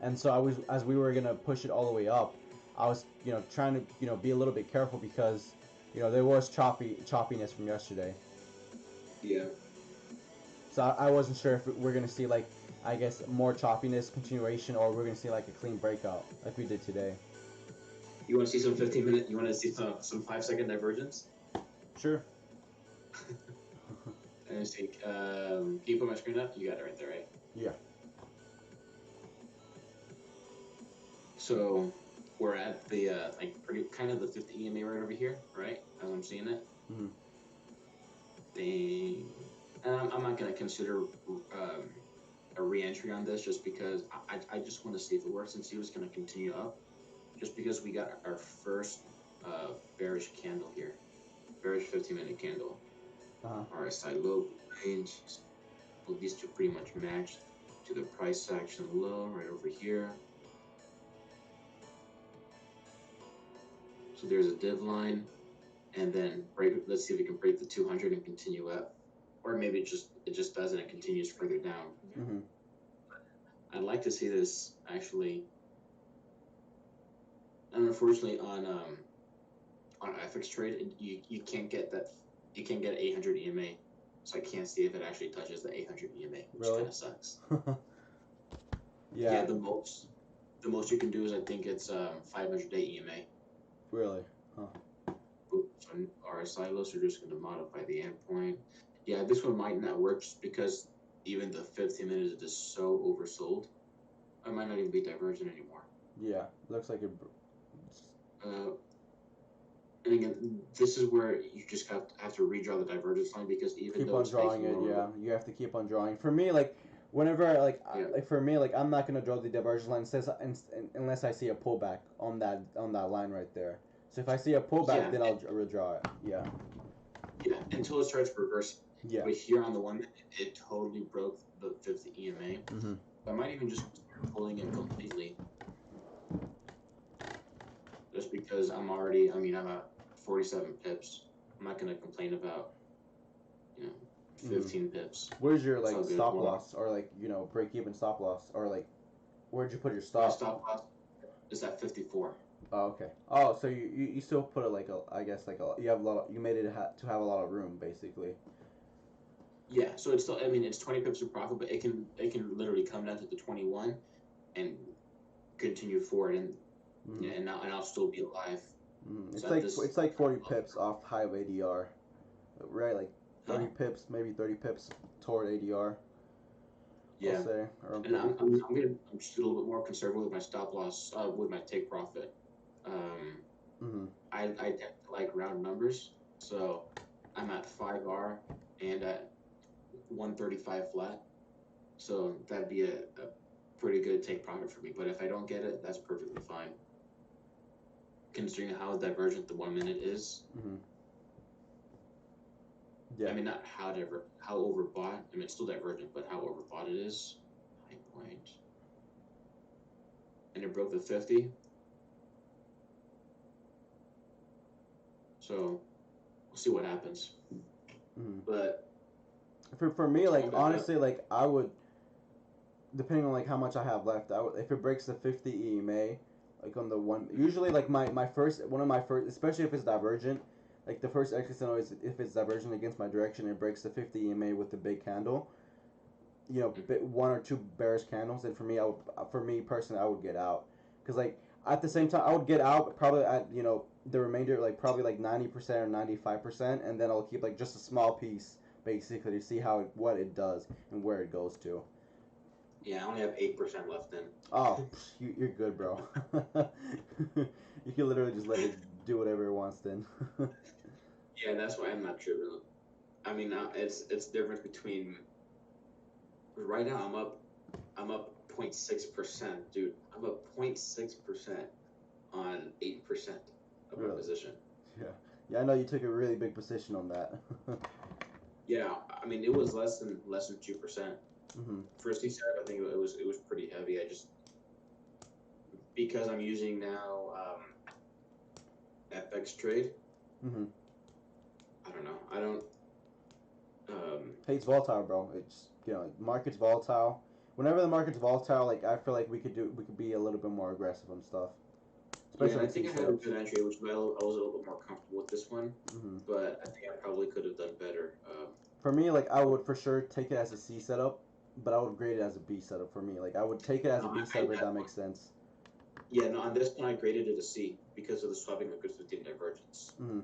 And so I was, as we were gonna push it all the way up, I was, trying to, be a little bit careful because, there was choppiness from yesterday. Yeah. So I wasn't sure if we're gonna see like, I guess, more choppiness continuation, or we're gonna see like a clean breakout like we did today. You want to see some 15-minute? You want to see some 5-second divergence? Sure. Let me see. Can you put my screen up? You got it right there, right? Yeah. So we're at the like pretty kind of the 50 EMA right over here, right? As I'm seeing it. Mm-hmm. I'm not gonna consider a re-entry on this just because I just want to see if it works and see if it's gonna continue up. Just because we got our first bearish candle here, bearish 15-minute candle. RSI low range. Well, these two pretty much matched to the price action low right over here. So there's a div line, and then let's see if we can break the 200 and continue up, or maybe it just doesn't and continues further down. Mm-hmm. I'd like to see this actually. And unfortunately, on FX trade, you can't get that. You can't get 800 EMA, so I can't see if it actually touches the 800 EMA, which kind of sucks. Yeah. The most you can do is I think it's 500-day EMA. Really? Huh. So RSI lows are just going to modify the endpoint. Yeah, this one might not work just because even the 15 minutes is just so oversold. I might not even be divergent anymore. Yeah, looks like it. And again, this is where you just have to redraw the divergence line because even keep though on drawing it, you have to keep on drawing. For me, like whenever like for me, like I'm not gonna draw the divergence line unless I see a pullback on that line right there. So if I see a pullback, then I'll redraw it. Yeah. Yeah, until it starts reversing. Yeah. But here on the 1 minute, it totally broke the 50 EMA. Mm-hmm. I might even just start pulling it completely. Just because I'm at 47 pips. I'm not going to complain about, 15 pips. Where's your like stop loss or like, break even stop loss or like, where'd you put your stop? My stop loss is at 54. Oh, okay. Oh, so you still put it like you made it to have a lot of room basically. Yeah, so it's still, it's 20 pips of profit, but it can literally come down to the 21 and continue forward and I'll still be alive. Mm-hmm. It's like 40 pips off high of ADR, right? Like 30 pips, maybe 30 pips toward ADR. Yeah, I'll say. And I'm just a little bit more conservative with my stop loss, with my take profit. I tend to like round numbers, so I'm at 5R and at 135 flat, so that'd be a pretty good take profit for me. But if I don't get it, that's perfectly fine, considering how divergent the 1 minute is. Yeah. I mean, not how overbought. I mean, it's still divergent, but how overbought it is. High point, and it broke the 50. So we'll see what happens. Mm-hmm. But For me, like going back up, honestly, like I would, depending on like how much I have left, I would, if it breaks the 50 EMA, like on the one, usually like my first one of my first, especially if it's divergent, like the first exit signal is if it's divergent against my direction, it breaks the 50 EMA with the big candle. You know, one or two bearish candles, and for me personally, I would get out, because like at the same time, I would get out probably at the remainder, like probably like 90% or 95%, and then I'll keep like just a small piece basically to see what it does and where it goes to. yeah, I only have 8% left in. Oh, you're good, bro. You can literally just let it do whatever it wants then. Yeah, that's why I'm not tripping. I mean, it's difference between right now. I'm up 0.6%, dude. I'm up 0.6% on 8% of my Really? position. Yeah. Yeah, I know you took a really big position on that. Yeah, I mean, it was less than 2%. Hmm. First he said, I think it was pretty heavy. I just because I'm using now FX trade. Hmm. I don't know. I don't. Hey, it's volatile, bro. It's market's volatile. Whenever the market's volatile, like I feel like we could be a little bit more aggressive on stuff, Yeah, especially and I on T think I had a setups. good entry, which I was a little bit more comfortable with this one, Hmm. but I think I probably could have done better. For me, like I would for sure take it as a C setup, but I would grade it as a B setup. For me, like I would take it as a No, B I setup if that makes sense. yeah, no, on this one I graded it a C because of the swapping of goods within divergence. Hmm.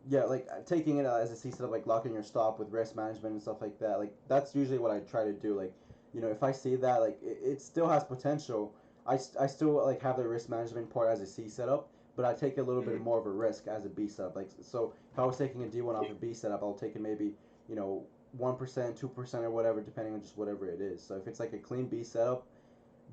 Yeah, like taking it as a C setup, like locking your stop with risk management and stuff like that. Like that's usually what I try to do. Like, if I see that like it still has potential, I still like have the risk management part as a C setup, but I take a little bit Mm-hmm. more of a risk as a B setup. Like so, if I was taking a D1 off a B setup, I'll take it maybe 1%, 2% or whatever, depending on just whatever it is. So if it's like a clean B setup,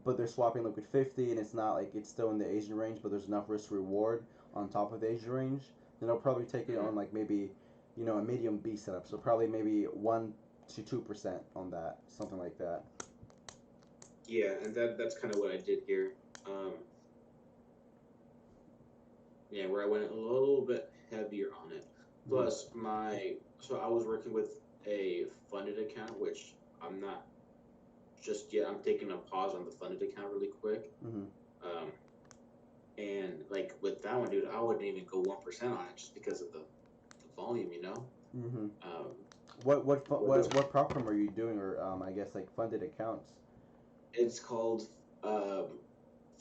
but they're swapping liquid 50 and it's not like it's still in the Asian range, but there's enough risk reward on top of the Asian range, then I'll probably take it Mm-hmm. on like maybe a medium B setup. So probably maybe 1 to 2% on that, something like that. Yeah, and that's kind of what I did here. Um, yeah, where I went a little bit heavier on it. Mm-hmm. Plus so I was working with a funded account, which I'm not just yet. I'm taking a pause on the funded account really quick. Mm-hmm. Um, and like with that one, dude, I wouldn't even go 1% on it just because of the volume, you know. Mm-hmm. Um, with this, What prop firm are you doing, or I guess like funded accounts? it's called um,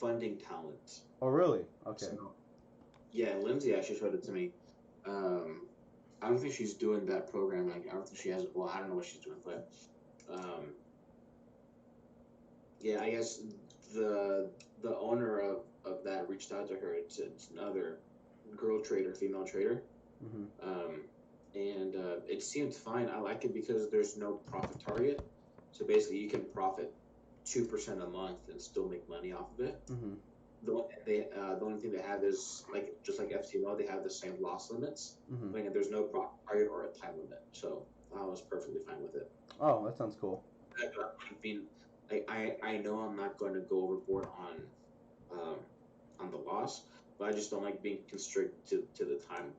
funding talent. Oh really? Okay. So yeah, Lindsay actually showed it to me. Um, I don't think she's doing that program. Like I don't think she has. Well, I don't know what she's doing, but um, yeah, I guess the owner of that reached out to her. It's another girl trader, female trader, Mm-hmm. um, and it seemed fine. I like it because there's no profit target, so basically you can profit 2% a month and still make money off of it. Mm-hmm. The only thing they have is like just like FTMO, they have the same loss limits, Mm-hmm. but again, there's no profit target or a time limit, so I was perfectly fine with it. Oh, that sounds cool. I mean, I know I'm not going to go overboard um, on the loss, but I just don't like being constricted to the time.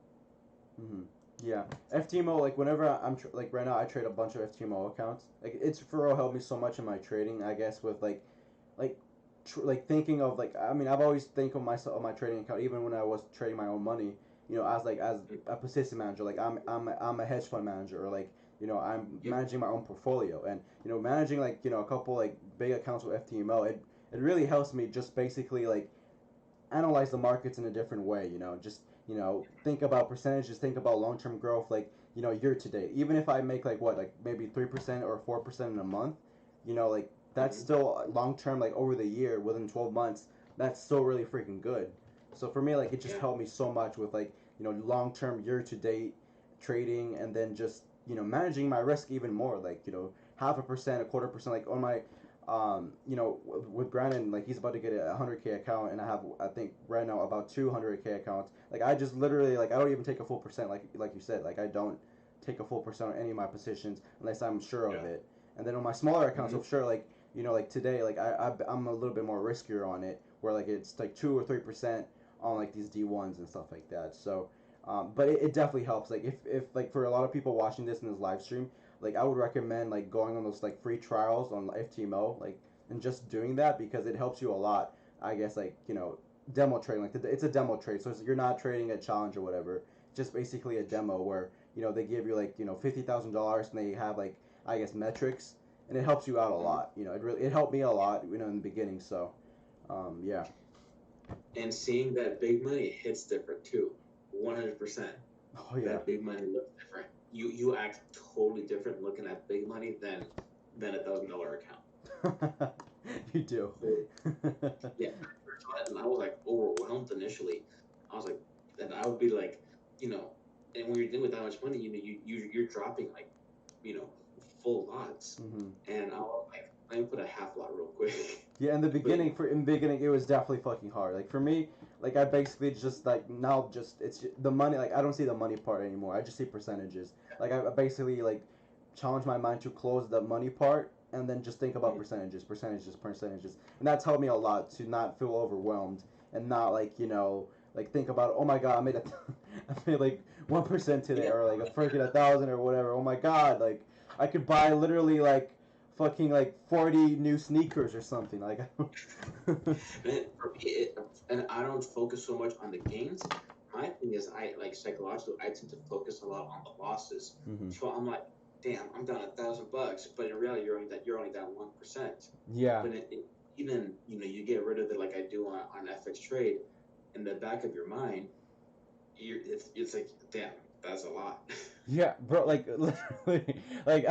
Mm-hmm. Yeah, FTMO, like whenever like right now I trade a bunch of FTMO accounts. Like it's for real helped me so much in my trading. I guess with like like thinking of like I mean I've always think of myself of my trading account even when I was trading my own money. As a position manager. Like I'm a hedge fund manager, or like I'm Yep. managing my own portfolio, and managing like a couple like big accounts with FTMO. It really helps me just basically like analyze the markets in a different way. Just think about percentages, think about long term growth, like year to date. Even if I make like what, like maybe 3% or 4% in a month, like that's Mm-hmm. still long term. Like over the year, within 12 months, that's still really freaking good. So for me, like it just Yeah. helped me so much with like long term year to date trading, and then just managing my risk even more. Like 0.5%, a 1/4%, like on You know, with Brandon, like he's about to get a 100K account, and I think right now about 200K accounts. Like I just literally like I don't even take a full percent, like you said, like I don't take a full percent on any of my positions unless I'm sure of it. And then on my smaller accounts, I'm sure like you know like today like I'm a little bit more riskier on it, where like it's like 2 or 3% on like these D1s and stuff like that. So. But it definitely helps. Like if like for a lot of people watching this in this live stream, like I would recommend like going on those like free trials on FTMO, like and just doing that because it helps you a lot. I guess like you know demo trading, like it's a demo trade, so you're not trading a challenge or whatever. It's just basically a demo where you know they give you like you know $50,000 and they have like I guess metrics and it helps you out a lot. You know it helped me a lot you know in the beginning. So yeah. And seeing that big money hits different too. 100%. Oh yeah. That big money looks different. You act totally different looking at big money than $1,000 account. You do. Yeah, and I was like overwhelmed initially. I was like, and I would be like, you know, and when you're dealing with that much money, you know, you're dropping like, you know, full lots, and I was like, let me put a half lot real quick. Yeah, in the beginning, it was definitely fucking hard. Like for me, like I basically just like now just it's the money. Like I don't see the money part anymore. I just see percentages. Like I basically like challenge my mind to close the money part and then just think about percentages, and that's helped me a lot to not feel overwhelmed and not like you know like think about oh my god I made a I made like 1% today or like a freaking 1,000 or whatever. Oh my god, like I could buy literally like fucking like 40 new sneakers or something like And for me, and I don't focus so much on the gains. My thing is, I like psychologically, I tend to focus a lot on the losses. So I'm like, damn, I'm down $1,000, but in reality, you're only down 1%. yeah. But even you know you get rid of it like I do on FX trade, in the back of your mind, it's like, damn, that's a lot. Yeah, bro, like literally, like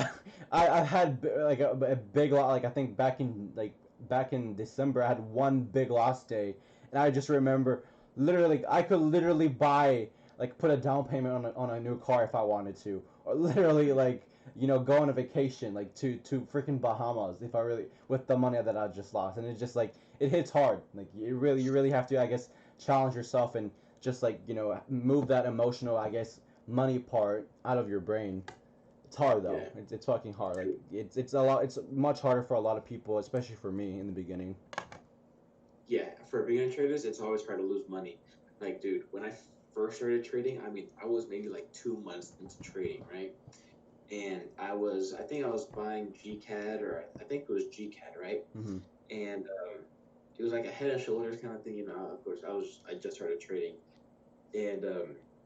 I've had like a big lot. Like I think back in December, I had one big loss day, and I just remember literally I could literally buy like put a down payment on a new car if I wanted to, or literally like you know go on a vacation like to freaking Bahamas if I really with the money that I just lost, and it's just like it hits hard. Like you really have to I guess challenge yourself and just like you know move that emotional I guess money part out of your brain. It's hard though. Yeah. It's fucking hard. Like it's a lot. It's much harder for a lot of people, especially for me in the beginning. Yeah, for beginner traders, it's always hard to lose money. Like, dude, when I first started trading, I mean, I was maybe like 2 months into trading, right? And I think I was buying GCAD, or I think it was GCAD, right? And it was like a head and shoulders kind of thing. You know, of course, I just started trading, and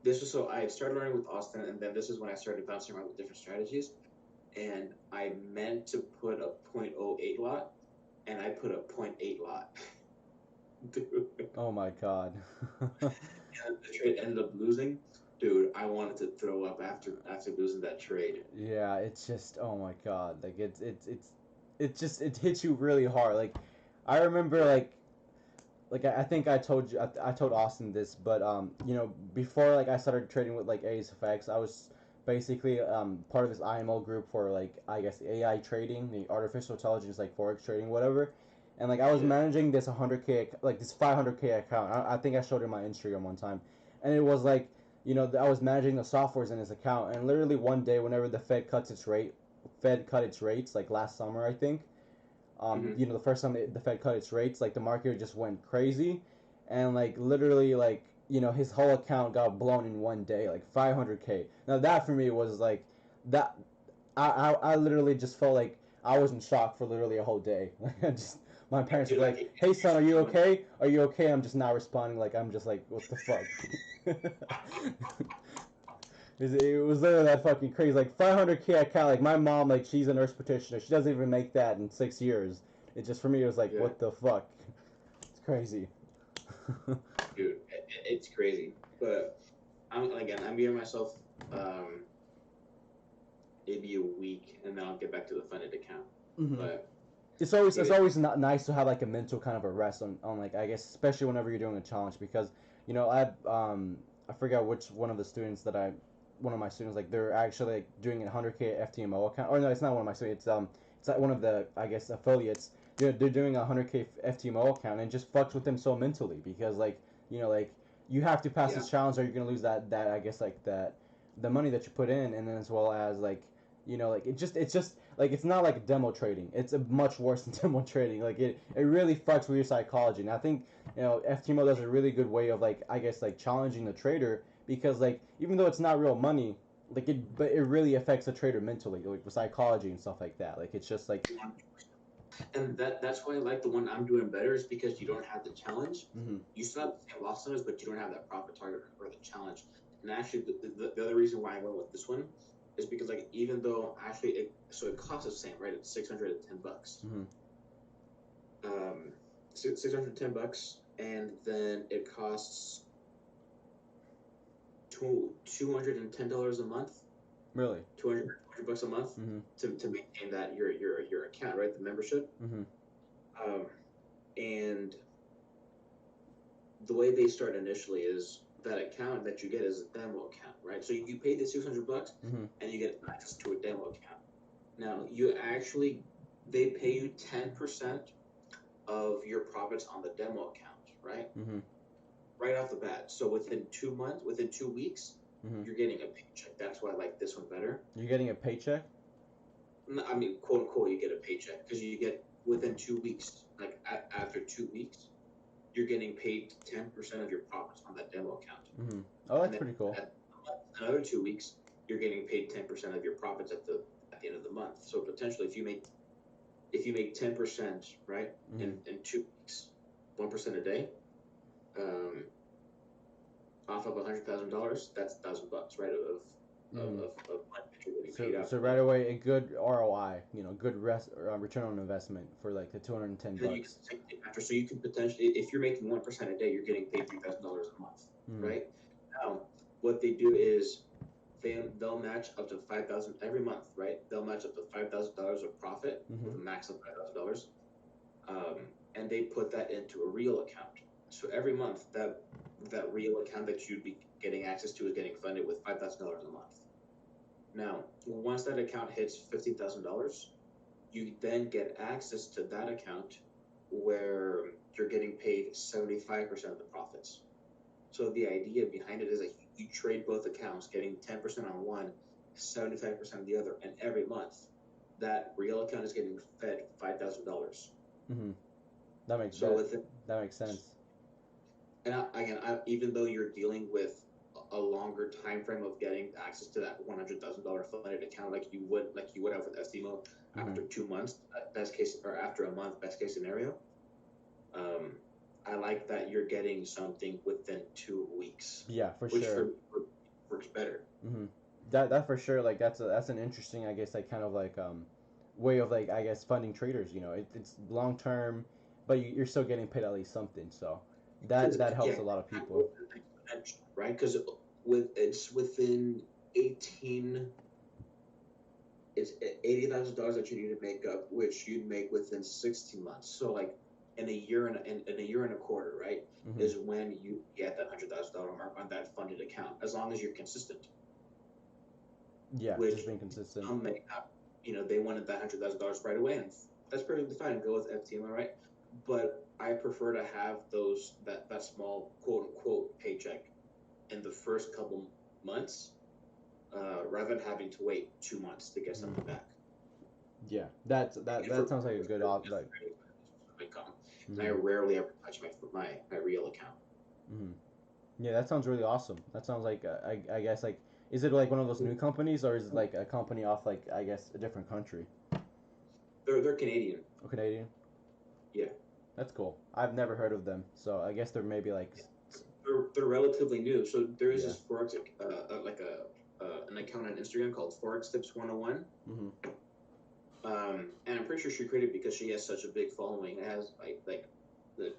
this was so I started learning with Austin, and then this is when I started bouncing around with different strategies. And I meant to put a .08 lot, and I put a .8 lot. Dude. Oh my god. And the trade ended up losing. Dude, I wanted to throw up after losing that trade. Yeah, it's just oh my god. Like it's just it hits you really hard. Like I remember like I think I told you I told Austin this, but you know before like I started trading with like ASFX, I was basically part of this IMO group for like I guess AI trading, the artificial intelligence like Forex trading, whatever. And like I was managing this 100K like this 500K account. I think I showed it my Instagram one time, and it was like you know I was managing the softwares in this account, and literally one day whenever the Fed cut its rates like last summer I think you know, the first time the Fed cut its rates, like the market just went crazy, and like literally, like you know, his whole account got blown in one day, like 500K. Now that for me was like that. I literally just felt like I was in shock for literally a whole day. Like I just my parents were like, "Hey son, are you okay? Are you okay?" I'm just not responding. Like I'm just like, "What the fuck?" It was literally that fucking crazy. Like 500K account. Like my mom, like she's a nurse practitioner. She doesn't even make that in 6 years. It just for me, it was like, what the fuck? It's crazy. Dude, it's crazy. But I'm giving myself maybe a week, and then I'll get back to the funded account. But it's always not nice to have like a mental kind of a rest on like I guess especially whenever you're doing a challenge because you know I forgot which one of the students that one of my students like they're actually like doing a 100K FTMO account or no it's not one of my students it's like one of the, I guess, affiliates. They're doing a 100K FTMO account, and it just fucks with them so mentally because like like you have to pass Yeah. this challenge or you're gonna lose that I guess like that the money that you put in, and then as well as like like it's just like it's not like demo trading. It's a much worse than demo trading. Like it really fucks with your psychology. And I think FTMO does a really good way of like I guess like challenging the trader because like even though it's not real money, like but it really affects the trader mentally, like with psychology and stuff like that. Like it's just like And that's why I like the one I'm doing better is because you don't have the challenge. mm-hmm. You still have the same loss numbers, but you don't have that profit target or the challenge. And actually, the other reason why I went with this one is because like even though actually it costs the same, right? It's $610. Mm-hmm. 610 bucks, and then it costs $210 a month. Really? 200 bucks a month mm-hmm. to maintain that your account, right? The membership. Mm-hmm. And the way they start initially is that account that you get is a demo account, right? So you pay the 600 bucks mm-hmm. and you get access to a demo account. Now they pay you 10% of your profits on the demo account, right? Mm-hmm. Right off the bat. So within 2 weeks, mm-hmm. you're getting a paycheck. That's why I like this one better. You're getting a paycheck? I mean, quote unquote, you get a paycheck because you get within 2 weeks. Like after 2 weeks, you're getting paid 10% of your profits on that demo account. Mm-hmm. Oh, that's pretty cool. Another 2 weeks, you're getting paid 10% of your profits at the end of the month. So potentially, if you make 10%, right, mm-hmm. in 2 weeks, 1% a day, off of $100,000, that's $1,000, right, of money that you're getting paid out. So right away, a good ROI, good return on investment for like the $210. So you can potentially, if you're making 1% a day, you're getting paid $3,000 a month, right? Now, what they do is they'll match up to $5,000 every month, right? They'll match up to $5,000 of profit with a max of $5,000, and they put that into a real account. So every month, that real account that you'd be getting access to is getting funded with $5,000 a month. Now, once that account hits $15,000, you then get access to that account where you're getting paid 75% of the profits. So the idea behind it is that you trade both accounts, getting 10% on one, 75% on the other, and every month that real account is getting fed $5,000. Mm-hmm. That makes sense. And even though you're dealing with a longer time frame of getting access to that $100,000 funded account, like you would have with SDMO after 2 months, best case, or after a month, best case scenario. I like that you're getting something within 2 weeks. Yeah, for which sure. Works better. Mm-hmm. That for sure. Like that's an interesting, I guess, like kind of like way of like I guess funding traders. It's long term, but you're still getting paid at least something. So that helps a lot of people. Right, because it's within it's $80,000 that you need to make up, which you'd make within 16 months. So like in a year and a quarter, right, is when you get that $100,000 mark on that funded account, as long as you're consistent. Yeah, just being consistent. Some may not, they wanted that $100,000 right away, and that's perfectly fine. Go with FTMO, right? But I prefer to have that small quote unquote paycheck in the first couple months, rather than having to wait 2 months to get something back. Yeah, that sounds like a good option. And I rarely ever touch my real account. Yeah, that sounds really awesome. That sounds like I guess like, is it like one of those new companies, or is it like a company off like I guess a different country? They're Canadian. Oh, Canadian. Yeah. That's cool. I've never heard of them, so I guess they're maybe like. They're relatively new. So there is this Forex an account on Instagram called Forex Tips 101. And I'm pretty sure she created it because she has such a big following. It has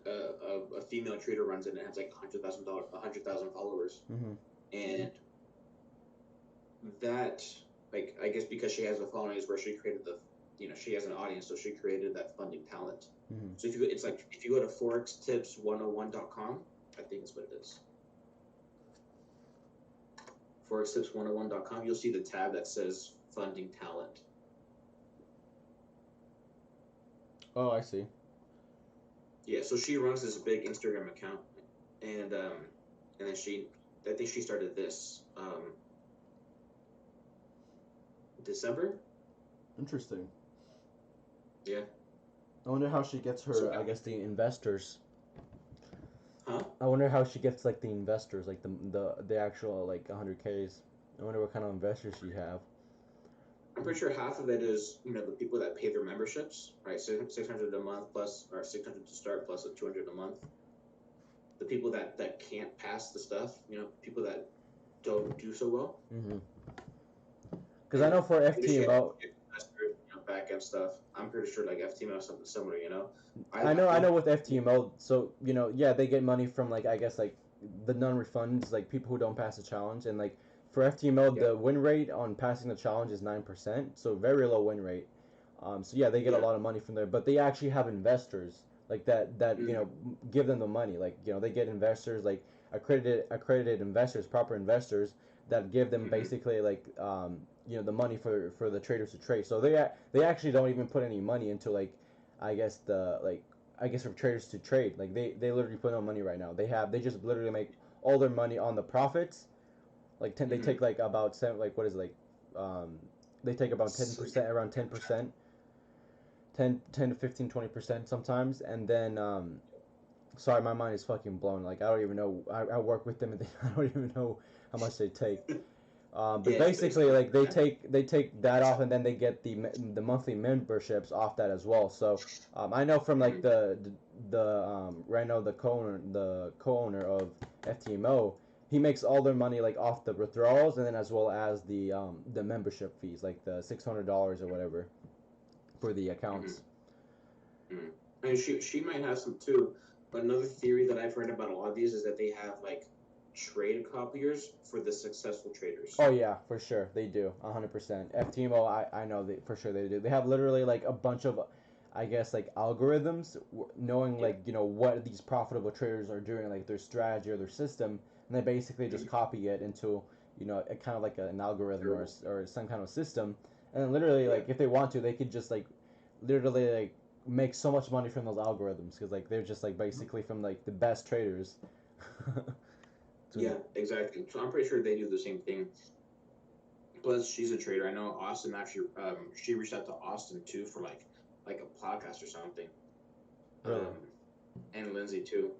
a female trader runs it and it has like 100,000 followers. And that, like, I guess because she has a following is where she created she has an audience, so she created that funding talent. So if you go to forextips101.com, I think that's what it is. Forextips101.com, you'll see the tab that says funding talent. Oh, I see. Yeah, so she runs this big Instagram account, and then I think she started this December. Interesting. Yeah. I wonder how she gets So, her, I guess, the investors. huh? I wonder how she gets like the investors, like the actual like 100Ks. I wonder what kind of investors she have. I'm pretty sure half of it is the people that pay their memberships, right? 600 a month plus, or 600 to start plus a 200 a month. The people that can't pass the stuff, people that don't do so well. Mm-hmm. Because I And know for maybe she has FTMO, investors, back end stuff. I'm pretty sure like FTMO is something similar. I I know with FTMO, so yeah, they get money from like I guess like the non-refunds, like people who don't pass the challenge, and like for FTMO, yeah, the win rate on passing the challenge is 9%, so very low win rate. So yeah, they get a yeah. lot of money from there, but they actually have investors like that Mm-hmm. give them the money. Like they get investors like accredited investors, proper investors that give them Mm-hmm. basically like the money for the traders to trade. So they actually don't even put any money into like I guess the like I guess for traders to trade. Like they literally put no money right now. They just literally make all their money on the profits. Like they Mm-hmm. take like about seven, like what is it, like um they take about So, 10%, around 10%, 10 to 15, 20% sometimes, and then sorry, my mind is fucking blown. Like I don't even know. I work with them, and I don't even know how much they take. yeah, But it's basically, basically like that. they take that off, and then they get the monthly memberships off that as well. So I know from like Mm-hmm. the Reno, the co-owner of FTMO, he makes all their money like off the withdrawals, and then as well as the membership fees, like the $600 or whatever for the Mm-hmm. accounts. Mm-hmm. And she might have some too. But another theory that I've heard about a lot of these is that they have like trade copiers for the successful traders. Oh yeah, for sure they do, 100%. FTMO, I know they for sure they do. They have literally like a bunch of, I guess like algorithms, knowing Yeah. like what these profitable traders are doing, like their strategy or their system, and they basically just Mm-hmm. copy it into a kind of like an algorithm Sure. or some kind of system, and then literally Yeah. like if they want to, they could just like literally like make so much money from those algorithms because like they're just like basically from like the best traders. to Yeah, exactly. So I'm pretty sure they do the same thing. Plus, she's a trader. I know Austin actually. She reached out to Austin too for like a podcast or something. really. And Lindsay too.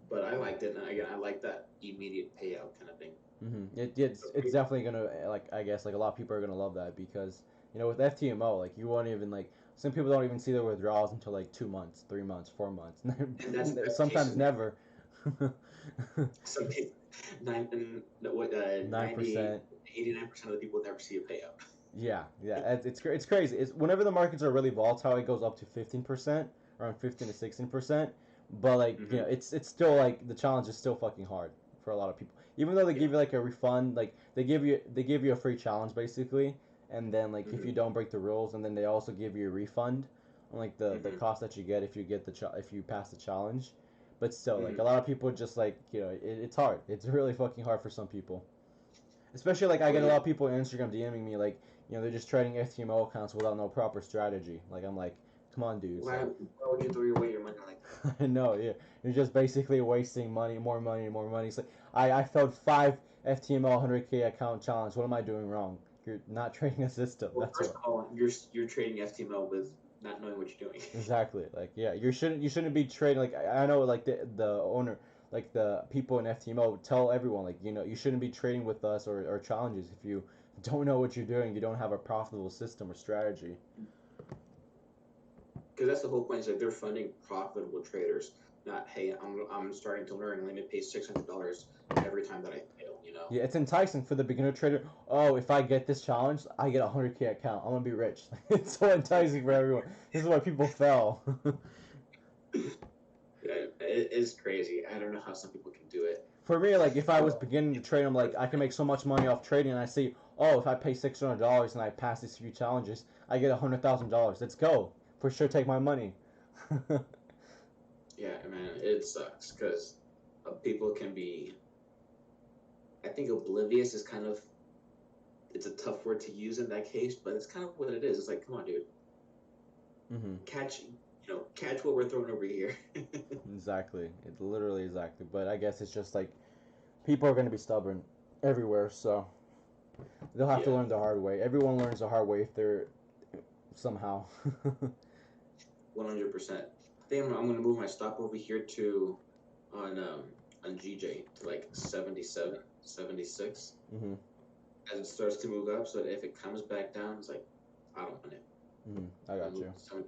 But I liked it, and again, I like that immediate payout kind of thing. It's definitely gonna like I guess like a lot of people are gonna love that because with FTMO like you won't even like some people don't even see their withdrawals until like 2 months, 3 months, 4 months, And that's best case sometimes scenario. never. Some people, no, what, 90, 9%. 89% of the people never see a payout. Yeah, it's crazy. It's whenever the markets are really volatile, it goes up to 15%, around 15 to 16%. But like Mm-hmm. it's still like the challenge is still fucking hard for a lot of people. Even though they Yeah. give you like a refund, like they give you a free challenge basically, and then like if Mm-hmm. you don't break the rules, and then they also give you a refund on like the Mm-hmm. cost that you get if you get if you pass the challenge. But still, like Mm-hmm. a lot of people just like it's hard. It's really fucking hard for some people. Especially like I Oh get a yeah. lot of people on Instagram DMing me like they're just trading FTMO accounts without no proper strategy. Like I'm like, come on, dudes. Why Like would you throw away your money like that? I know, yeah, you're just basically wasting money, more money, more money. It's like I failed 5 FTMO 100K account challenge. What am I doing wrong? You're not trading a system. Well, That's first what. of all, you're trading FTMO with not knowing what you're doing. Exactly. Like yeah, you shouldn't be trading. Like I know like the owner. Like the people in FTMO tell everyone like you shouldn't be trading with us or challenges if you don't know what you're doing. You don't have a profitable system or strategy. Because that's the whole point. Is like they're funding profitable traders, not hey, I'm starting to learn. Let me pay $600 every time that I fail. Yeah, it's enticing for the beginner trader. Oh, if I get this challenge, I get a 100K account. I'm gonna be rich. It's so enticing for everyone. This is why people fell. Yeah, it's crazy. I don't know how some people can do it. For me, like if I was Well, beginning to trade, I'm like I can make so much money off trading, and I see, oh, if I pay $600 and I pass these few challenges, I get $100,000. Let's go. For sure, take my money. yeah, man, it sucks because people can be. I think oblivious is kind of it's a tough word to use in that case, but it's kind of what it is. It's like, come on, dude. catch, catch what we're throwing over here. Exactly. It literally exactly. But I guess it's just like people are going to be stubborn everywhere, so they'll have to Yeah. learn the hard way. Everyone learns the hard way if they're somehow. 100%. I think I'm gonna move my stop over here to on GJ to like 77, 76 hmm as it starts to move up. So that if it comes back down, it's like I don't want it. I got I'll move you. to 70.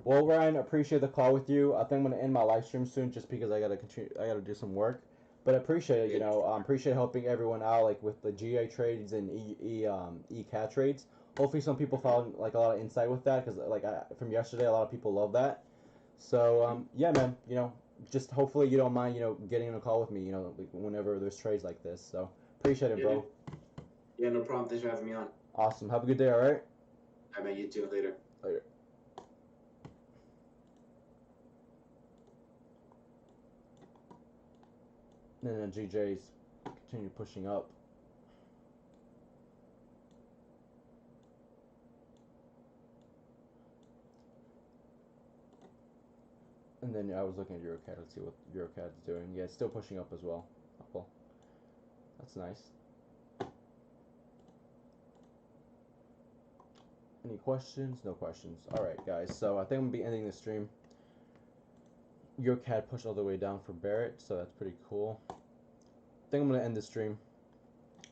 Well, Ryan, appreciate the call with you. I think I'm gonna end my live stream soon, just because I gotta continue. I gotta do some work. But I appreciate it. Yeah, Appreciate helping everyone out, like with the GA trades and E cat trades. Hopefully, some people found like a lot of insight with that, because from yesterday, a lot of people love that. So yeah, man. Just hopefully you don't mind, getting on a call with me, like, whenever there's trades like this. So appreciate it, yeah, bro. dude. Yeah, no problem. Thanks for having me on. Awesome. Have a good day. All right. I met you too later. Later. And then GJ's continue pushing up. And then I was looking at EuroCAD. Let's see what EuroCAD's doing. Yeah, it's still pushing up as well. Oh, well, that's nice. Any questions? No questions. All right, guys. So I think I'm gonna be ending the stream. EuroCAD pushed all the way down for Barrett, so that's pretty cool. I think I'm gonna end the stream.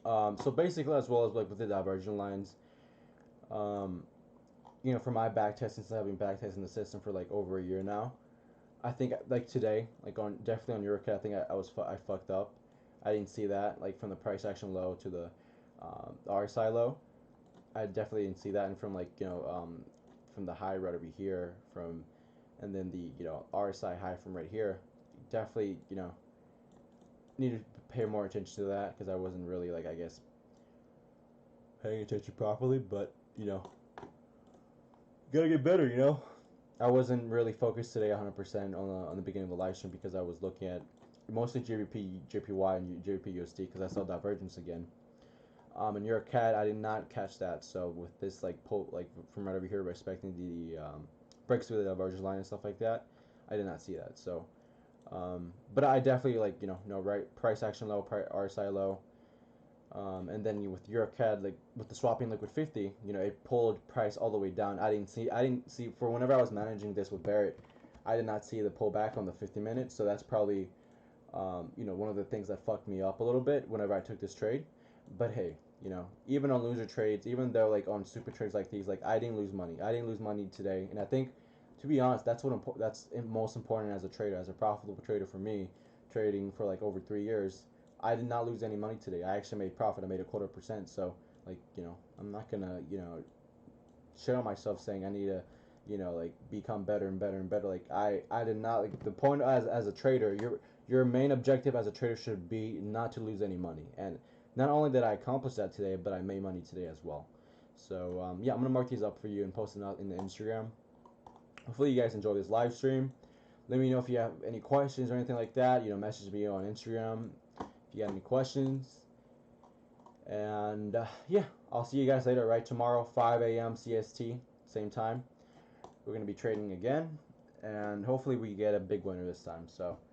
So basically, as well as like with the divergent lines, um, for my back testing, since I've been back testing the system for like over a year now, I think like today, like on definitely on EuroCAD, I think I fucked up. I didn't see that like from the price action low to the RSI low. I definitely didn't see that, and from like from the high right over here from, and then the RSI high from right here, definitely needed to pay more attention to that, because I wasn't really like, I guess, paying attention properly. But gotta get better. I wasn't really focused today 100% on the beginning of the live stream, because I was looking at mostly JPP, JPY, and JPP USD, because I saw divergence again. And you're a cat. I did not catch that. So with this like pull, like from right over here, respecting the breaks through the divergence line and stuff like that, I did not see that. So, but I definitely like right price action low, price RSI low. And then with EuroCAD, like with the swapping liquid 50, it pulled price all the way down. I didn't see for whenever I was managing this with Barrett, I did not see the pullback on the 50 minutes. So that's probably, one of the things that fucked me up a little bit whenever I took this trade. But hey, even on loser trades, even though like on super trades like these, like I didn't lose money. I didn't lose money today, and I think, to be honest, that's most important as a trader, as a profitable trader for me, trading for like over 3 years. I did not lose any money today. I actually made profit. I made a 1/4%. So like I'm not gonna shit on myself saying I need to like become better and better and better. Like I did not, like, the point as a trader, your main objective as a trader should be not to lose any money. And not only did I accomplish that today, but I made money today as well. So yeah, I'm gonna mark these up for you and post them out in the Instagram. Hopefully you guys enjoy this live stream. Let me know if you have any questions or anything like that. Message me on Instagram if you got any questions. And yeah, I'll see you guys later, right? Tomorrow, 5 a.m. CST, same time. We're going to be trading again. And hopefully we get a big winner this time. So